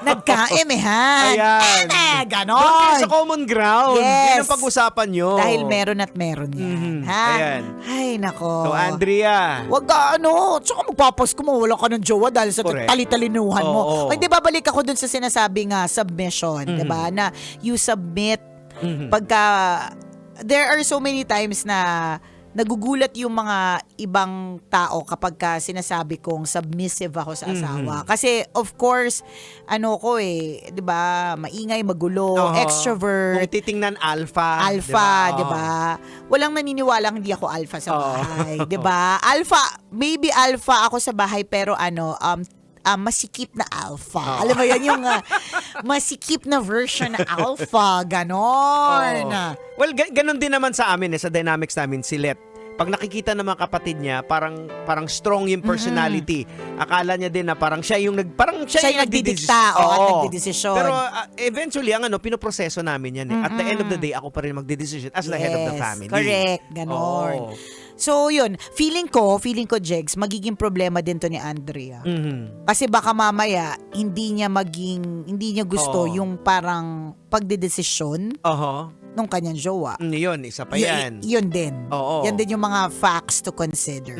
S9: Nagka-emehan.
S7: Ayan.
S9: Ganon.
S7: Doon kayo sa common ground.
S9: Yes.
S7: Yun ang pag-usapan nyo.
S9: Dahil meron at meron yan. Ha?
S7: Ayan.
S9: Ay, nako.
S7: So, Andrea.
S9: Wag ka tsaka magpapas ko mo, wala ka ng jowa dahil sa
S7: Correct.
S9: talitalinuhan mo.
S7: Oo.
S9: O, hindi babalik ako dun sa sinasabi nga, submission, di ba? Na you submit pagka, there are so many times na nagugulat yung mga ibang tao kapag ka sinasabi kong submissive ako sa asawa. Kasi of course, 'di ba, maingay, magulo,
S7: Oo.
S9: extrovert.
S7: Kung titingnan alpha.
S9: Alpha,
S7: diba?
S9: 'di ba? Walang naniniwalang hindi ako alpha sa bahay, 'di ba? Alpha, maybe alpha ako sa bahay pero masikip na alpha. Alam mo yan yung masikip na version na alpha, ganon.
S7: Well, ganon din naman sa amin sa dynamics namin si Let. Pag nakikita ng mga kapatid niya, parang strong yung personality. Akala niya din na parang siya yung
S9: nagdidikta at nagdidesisyon.
S7: Pero eventually ang pinoproseso namin yan eh. At the end of the day, ako pa rin magdidesisyon as the head of the family.
S9: Correct, ganon.
S7: Oo.
S9: So yun, feeling ko Jegs, magiging problema din to ni Andrea. Kasi baka mamaya hindi niya gusto yung parang pagdedesisyon nung kanyang jowa.
S7: Yun, isa pa yan.
S9: Yun din.
S7: Oo.
S9: Yan din yung mga facts to consider.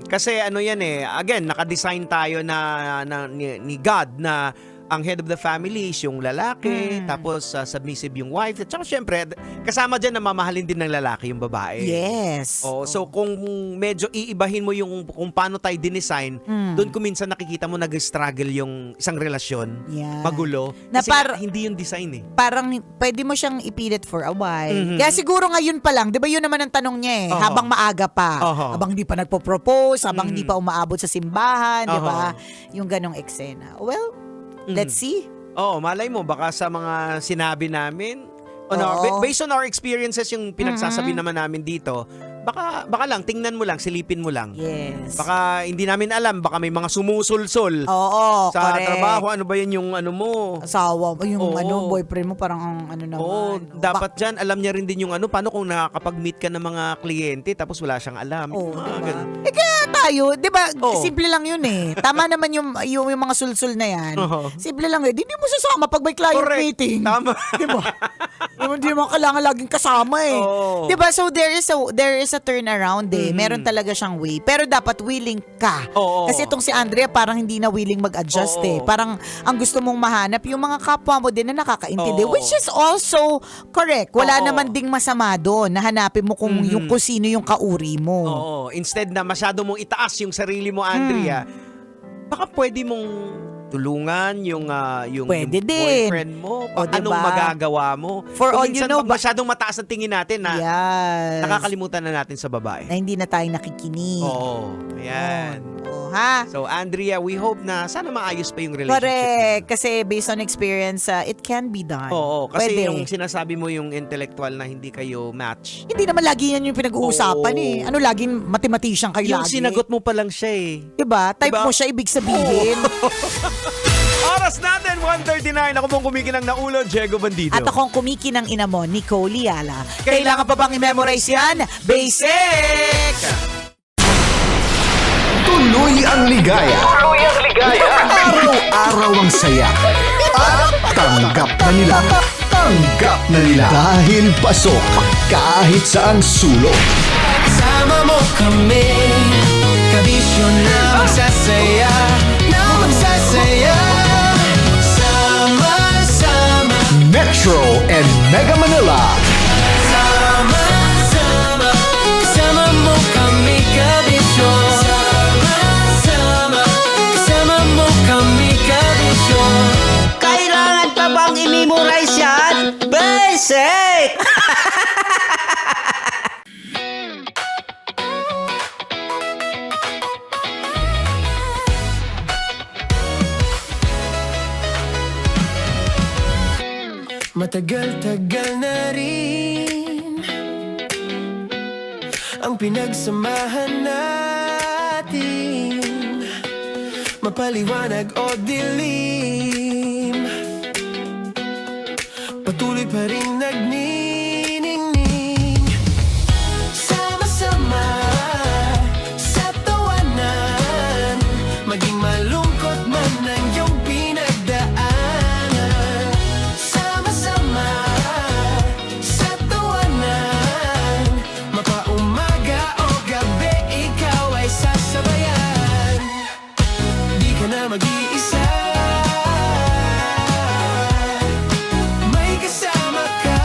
S7: Kasi yan again, nakadesign tayo ni God na ang head of the family is yung lalaki, tapos submissive yung wife, at saka syempre, kasama dyan na mamahalin din ng lalaki yung babae.
S9: Yes.
S7: So kung medyo iibahin mo yung kung paano tayo dinesign, doon ko minsan nakikita mo nag-struggle yung isang relasyon, magulo,
S9: Na
S7: kasi hindi yung design eh.
S9: Parang pwede mo siyang ipilit for a while. Kaya siguro ngayon pa lang, di ba yun naman ang tanong niya eh, habang maaga pa, habang hindi pa nagpo-propose, habang hindi pa umaabot sa simbahan, di ba? Yung ganong eksena. Well, let's see.
S7: Malay mo, baka sa mga sinabi namin,
S9: Oo.
S7: based on our experiences yung pinagsasabi naman namin dito, baka lang, tingnan mo lang, silipin mo lang.
S9: Yes.
S7: Baka hindi namin alam, baka may mga sumusulsol
S9: Oo,
S7: sa
S9: correct.
S7: trabaho. Ano ba yan yung mo?
S9: Asawa, yung
S7: Oo.
S9: boyfriend mo parang naman.
S7: Oo, dapat dyan, alam niya rin din yung paano kung nakakapag-meet ka ng mga kliyente tapos wala siyang alam. Ganun.
S9: Kaya tayo, di ba, simple lang yun eh. Tama naman yung mga sulsul na yan. Simple lang eh. Hindi mo sasama pag may client meeting.
S7: Tama.
S9: Di ba? Hindi mo kailangan laging kasama eh. Di ba? So there is a turnaround eh. Meron talaga siyang way. Pero dapat willing ka. Kasi itong si Andrea parang hindi na willing mag-adjust eh. Parang ang gusto mong mahanap yung mga kapwa mo din na nakakaintindi. Which is also correct. Wala naman ding masama doon na hanapin mo kung sino yung kauri mo.
S7: Instead na masyado mong itaas yung sarili mo, Andrea, baka pwede mong tulungan yung
S9: Pwede
S7: yung
S9: din.
S7: boyfriend mo.
S9: O,
S7: Anong
S9: diba?
S7: magagawa mo?
S9: For
S7: Kung
S9: all
S7: minsan,
S9: you know,
S7: masyadong mataas ang tingin natin na nakakalimutan na natin sa babae.
S9: Na hindi na tayo nakikinig.
S7: Ayan.
S9: Ha?
S7: So, Andrea, we hope na sana maayos pa yung relationship.
S9: Correct. Kasi based on experience, it can be done.
S7: Kasi
S9: Pwede.
S7: yung sinasabi mo yung intellectual na hindi kayo match.
S9: Hindi naman lagi yan yung pinag-uusapan eh. Ano, laging mathematician kayo
S7: Yung
S9: lagi.
S7: sinagot mo pa lang siya eh.
S9: Diba? Type
S7: Diba?
S9: mo siya, ibig sabihin.
S7: Oras natin, 1:39. Ako pong kumikinang na ulo, Diego Bandido.
S9: At akong kumikinang ina mo, Nicole Liala. Kailangan pa bang i-memorize yan? Basic!
S2: Tuloy ang ligaya. Araw-araw ang saya. At tanggap na nila. Tanggap na nila. Dahil pasok kahit saang sulok.
S1: Sama mo kami, kabisyo na magsasaya, sama-sama.
S2: Metro and Mega Manila.
S1: Sama-sama, kasama mo kami, kabisyo
S15: Basic!
S1: Matagal-tagal na rin ang pinagsamahan natin, mapaliwanag o dilim, patuloy pa rin nagniningning. Sama-sama sa tawanan, maging malungkot man ang iyong pinagdaanan. Sama-sama sa tawanan, mapaumaga o gabi, ikaw ay sasabayan. Di ka na mag-iisa, may kasama ka.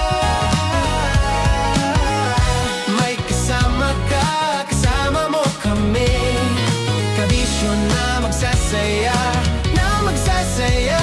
S1: May kasama ka, kasama mo kami. Kabisyo na magsasaya, na magsasaya.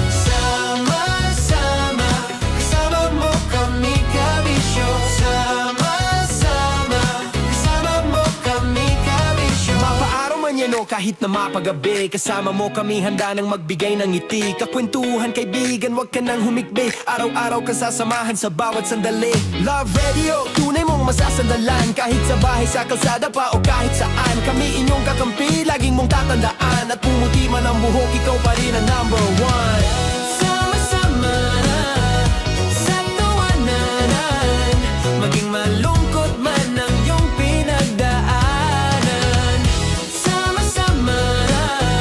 S1: Sama-sama, kasama mo kami, kabisyo. Sama-sama, kasama mo kami, kabisyo. Mapaaraw man yan o kahit na mapagabi, kasama mo kami, handa nang magbigay ng ngiti. Kakwentuhan, kaibigan, wag ka nang humikbi. Araw-araw ka sasamahan sa bawat sandali. Love Radio, tunay mong masasandalan. Kahit sa bahay, sa kalsada pa o kahit saan, kami inyong kakampi, laging mong tatandaan. At pumuti man ang buhok, ikaw pa rin ang number one. Sama-sama sa tawanan, maging malungkot man ang iyong pinagdaanan. Sama-sama,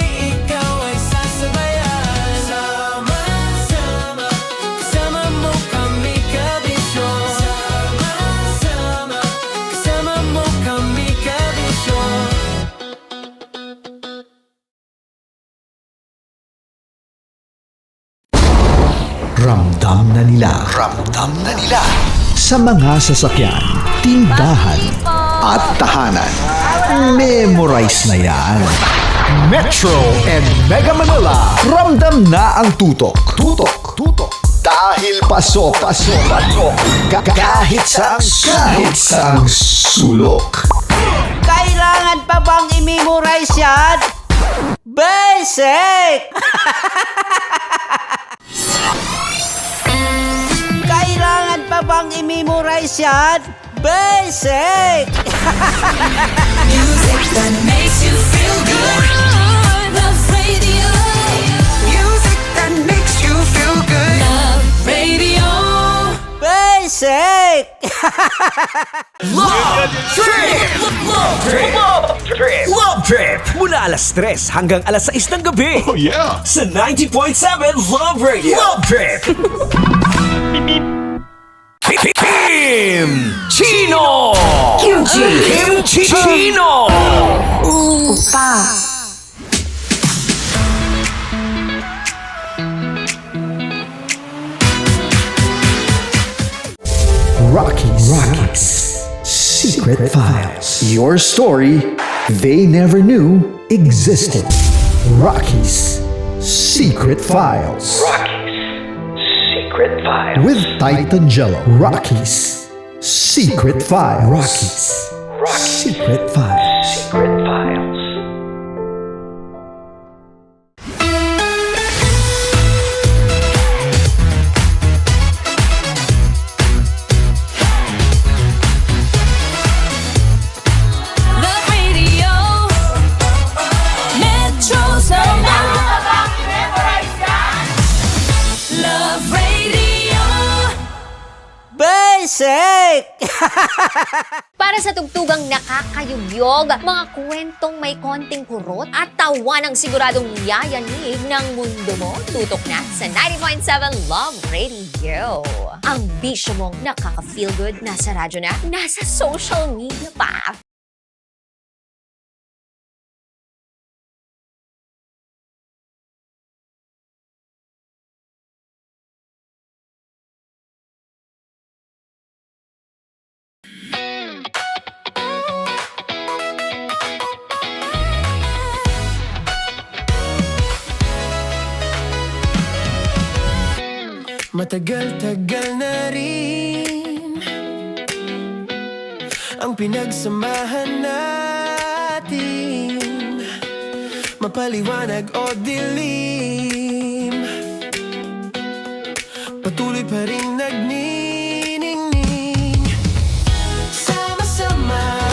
S1: ikaw ay sasabayan. Sama-sama, kasama mo kami, kabisyo. Sama-sama, kasama mo kami, kabisyo.
S2: Ramdam na nila sa mga sasakyan, tindahan at tahanan. Memorize na yan. Metro and Mega Manila, ramdam na ang tutok. Dahil pasok. Kahit saang sulok.
S15: Kailangan pa bang i-memorize yan? Basic! Kailangan pa bang i-memorize yan? Basic!
S12: Music that makes you feel good. Love Radio. Music that makes you feel good. Love Radio.
S15: Basic!
S18: Love Trip! Mula alas 3 hanggang alas 6 ng gabi. Oh yeah! Sa 90.7 Love Radio. Love Trip! Kim Chino! Kimchi Chino!
S12: Opa.
S2: Rockies Secret Files. Your story they never knew existed. Rockies Secret Files.
S18: Secret Files.
S2: With Titan Jello. Rockies Secret Files. Secret Files.
S18: Secret Files.
S12: Love Radio. Metro's number. Love Radio.
S15: Basic!
S4: Para sa tugtugang nakakayugyog, mga kwentong may konting kurot at tawa ng siguradong yayanig ng mundo mo, tutok na sa 90.7 Love Radio. Ang bisyo mong nakaka-feel good, nasa radyo na, nasa social media pa.
S1: Matagal-tagal na rin ang pinagsamahan natin, mapaliwanag o dilim, patuloy pa rin nagniningning. Sama-sama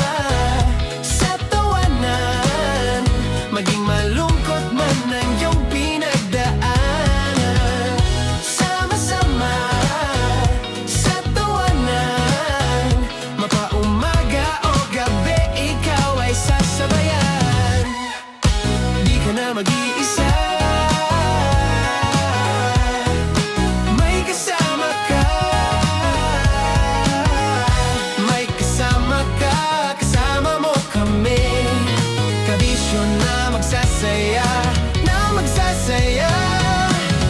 S1: sa tawanan, maging malungkot man ang iyong pinagdaanan. Sama-sama sa tawanan, mapaumaga o gabi, ikaw ay sasabayan. Di ka na mag-iisa, may kasama ka. May kasama ka, kasama mo kami. Kabisyo na magsasaya, na magsasaya.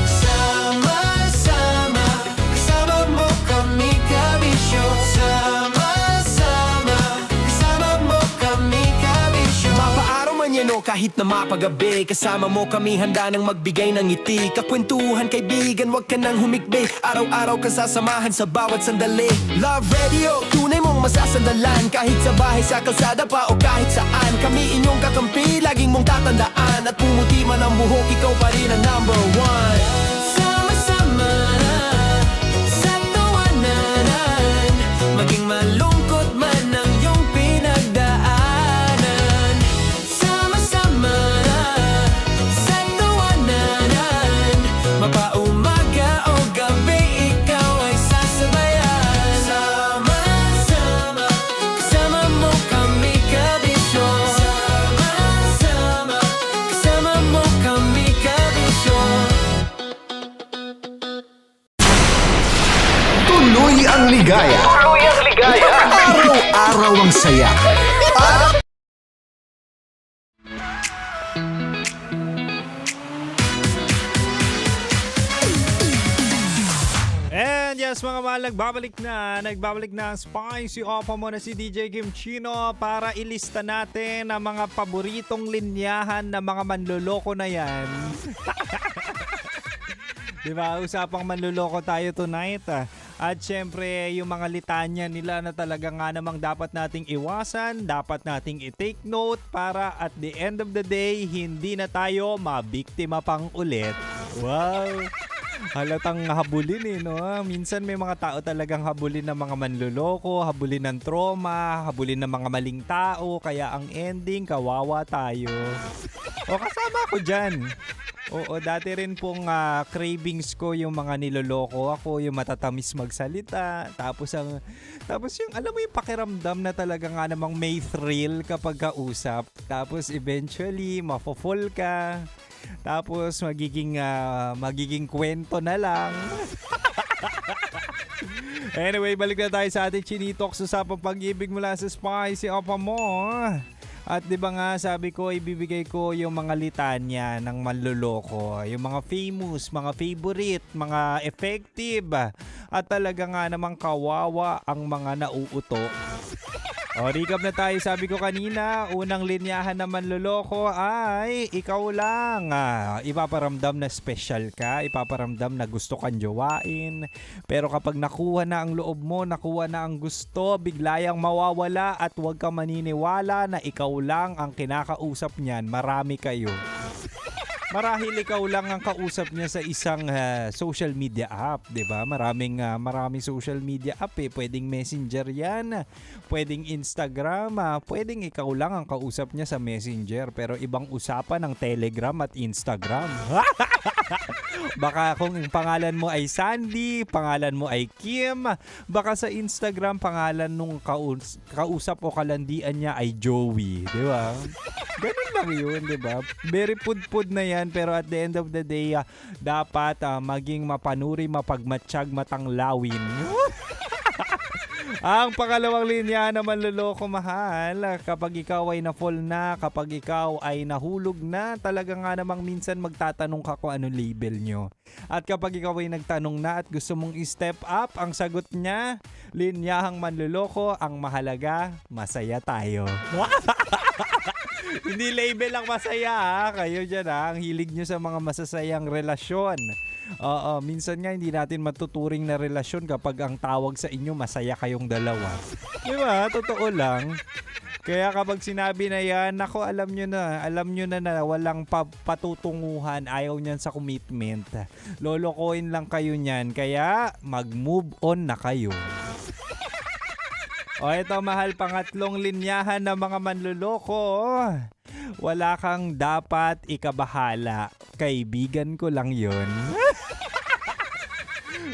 S1: Sama-sama, kasama mo kami, kabisyo. Sama-sama, kasama mo kami, kabisyo. Mapaaraw man yan o kahit na mapagabi, kasama mo kami, handa nang magbigay ng ngiti. Kakwentuhan, kaibigan, wag ka nang humikbi. Araw-araw ka sasamahan sa bawat sandali. Love Radio, tunay mong masasandalan. Kahit sa bahay, sa kalsada pa o kahit saan, kami inyong kakampi, laging mong tatandaan. At pumuti man ang buhok, ikaw pa rin ang number one. Sama-sama sa tawanan, maging malungkot man ang iyong pinagdaanan. Sama-sama sa tawanan, mapaumaga o gabi, ikaw ay sasabayan. Sama-sama, kasama mo kami, kabisyo. Sama-sama, kasama mo kami, kabisyo.
S2: Tuloy ang ligaya. Tuloy ang ligaya. Araw-araw ang saya. At
S17: And yes mga mahal, nagbabalik na ang Spicy Opa mo na si DJ Kim Chino para ilista natin ang mga paboritong linyahan ng mga manloloko na yan. Diba? Usapang manloloko tayo tonight. At syempre, yung mga litanya nila na talaga nga namang dapat nating iwasan, dapat nating i-take note para at the end of the day, hindi na tayo mabiktima pang ulit. Wow! Halatang habulin no? Minsan may mga tao talagang habulin ng mga manloloko, habulin ng trauma, habulin ng mga maling tao, kaya ang ending, kawawa tayo. O kasama ko dyan. Oo, dati rin pong cravings ko yung mga niloloko ako, yung matatamis magsalita, tapos yung alam mo yung pakiramdam na talaga nga namang may thrill kapag kausap, tapos eventually mafo-fall ka. Tapos magiging kwento na lang. Anyway, balik na tayo sa ating Chinitox, usapang pag-ibig mula sa Spicy Opa mo. At di ba nga sabi ko, ibibigay ko yung mga litanya ng manloloko, yung mga famous, mga favorite, mga effective, at talaga nga namang kawawa ang mga nauuto. O, recap na tayo. Sabi ko kanina, unang linyahan na manloloko ay ikaw lang. Ipaparamdam na special ka, ipaparamdam na gusto kang jowain. Pero kapag nakuha na ang loob mo, nakuha na ang gusto, biglayang mawawala at huwag kang maniniwala na ikaw lang ang kinakausap niyan. Marami kayo. Marahil ikaw lang ang kausap niya sa isang social media app, 'di ba? Maraming social media app eh. Pwedeng Messenger 'yan, pwedeng Instagram, pwedeng ikaw lang ang kausap niya sa Messenger, pero ibang usapan ng Telegram at Instagram. Baka kung ang pangalan mo ay Sandy, pangalan mo ay Kim, baka sa Instagram pangalan nung kausap o kalandian niya ay Joey, 'di ba? Ganun lang 'yun, 'di ba? Very pud na 'yan. Pero at the end of the day, dapat maging mapanuri, mapagmatsyag, matanglawin. Ang pangalawang linya na manloloko, mahal, kapag ikaw ay na-fall na, kapag ikaw ay nahulog na, talaga nga namang minsan magtatanong ka kung ano label nyo. At kapag ikaw ay nagtanong na at gusto mong i-step up, ang sagot niya, linyahang manloloko, ang mahalaga, masaya tayo. Hindi label ang masaya, ha? Kayo dyan, ha? Ang hilig nyo sa mga masasayang relasyon. Oo, minsan nga hindi natin matuturing na relasyon kapag ang tawag sa inyo masaya kayong dalawa. Di ba? Totoo lang. Kaya kapag sinabi na yan, nako, alam nyo na walang patutunguhan, ayaw niyan sa commitment. Lolokohin lang kayo niyan, kaya mag-move on na kayo. O ito, mahal, pangatlong linyahan ng mga manluloko. Wala kang dapat ikabahala. Kaibigan ko lang yun.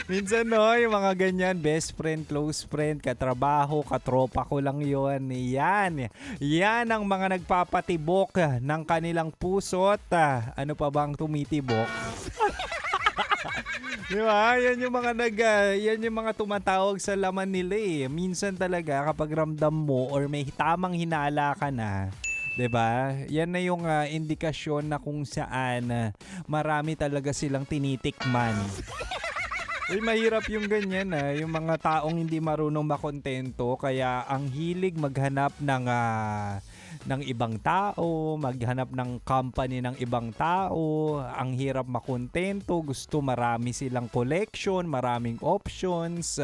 S17: Minsan no, yung mga ganyan, best friend, close friend, katrabaho, katropa ko lang yun. Yan ang mga nagpapatibok ng kanilang puso't ano pa bang tumitibok? Di ba? Yan yung mga tumatawag sa laman nila eh. Minsan talaga kapag ramdam mo or may tamang hinala ka na, 'di ba? Yan na yung indikasyon na kung saan marami talaga silang tinitikman. Uy, mahirap yung ganyan yung mga taong hindi marunong makontento, kaya ang hilig maghanap ng ibang tao, maghanap ng company ng ibang tao, ang hirap makontento, gusto marami silang collection, maraming options,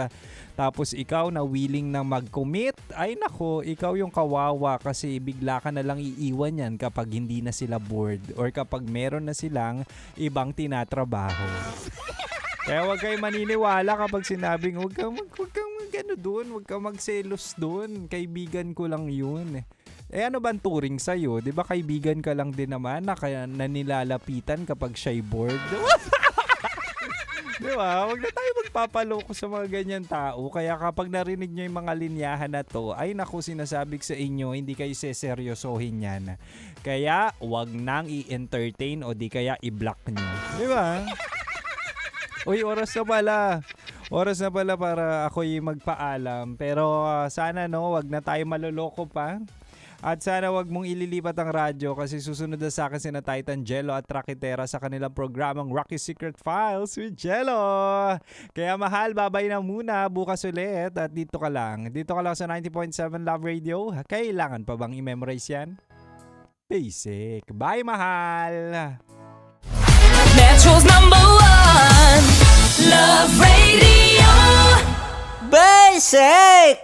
S17: tapos ikaw na willing na mag-commit, ay nako, ikaw yung kawawa kasi bigla ka na lang iiwan yan kapag hindi na sila bored or kapag meron na silang ibang tinatrabaho. Kaya huwag kayo maniniwala kapag sinabing huwag kang magselos doon, kaibigan ko lang yun. Eh ano ba ang turing sa'yo? Di ba kaibigan ka lang din naman na kaya nanilalapitan kapag siya'y bored? Di ba? Huwag na tayo magpapaloko sa mga ganyan tao. Kaya kapag narinig nyo yung mga linyahan na to, ay naku, sinasabi sa inyo, hindi kayo seseryosohin yan. Kaya huwag nang i-entertain o di kaya i-block nyo. Di ba? Uy, oras na pala para ako'y magpaalam. Pero sana wag na tayo maloloko pa. At sana wag mong ililipat ang radyo kasi susunod na sa akin sina Titan, Jello at Rakitera sa kanilang programang Rocky Secret Files with Jello. Kaya mahal, babay na muna. Bukas ulit at dito ka lang sa 90.7 Love Radio. Kailangan pa bang i-memorize yan? Basic. Bye, mahal!
S12: Metro's #1 Love Radio.
S15: Basic!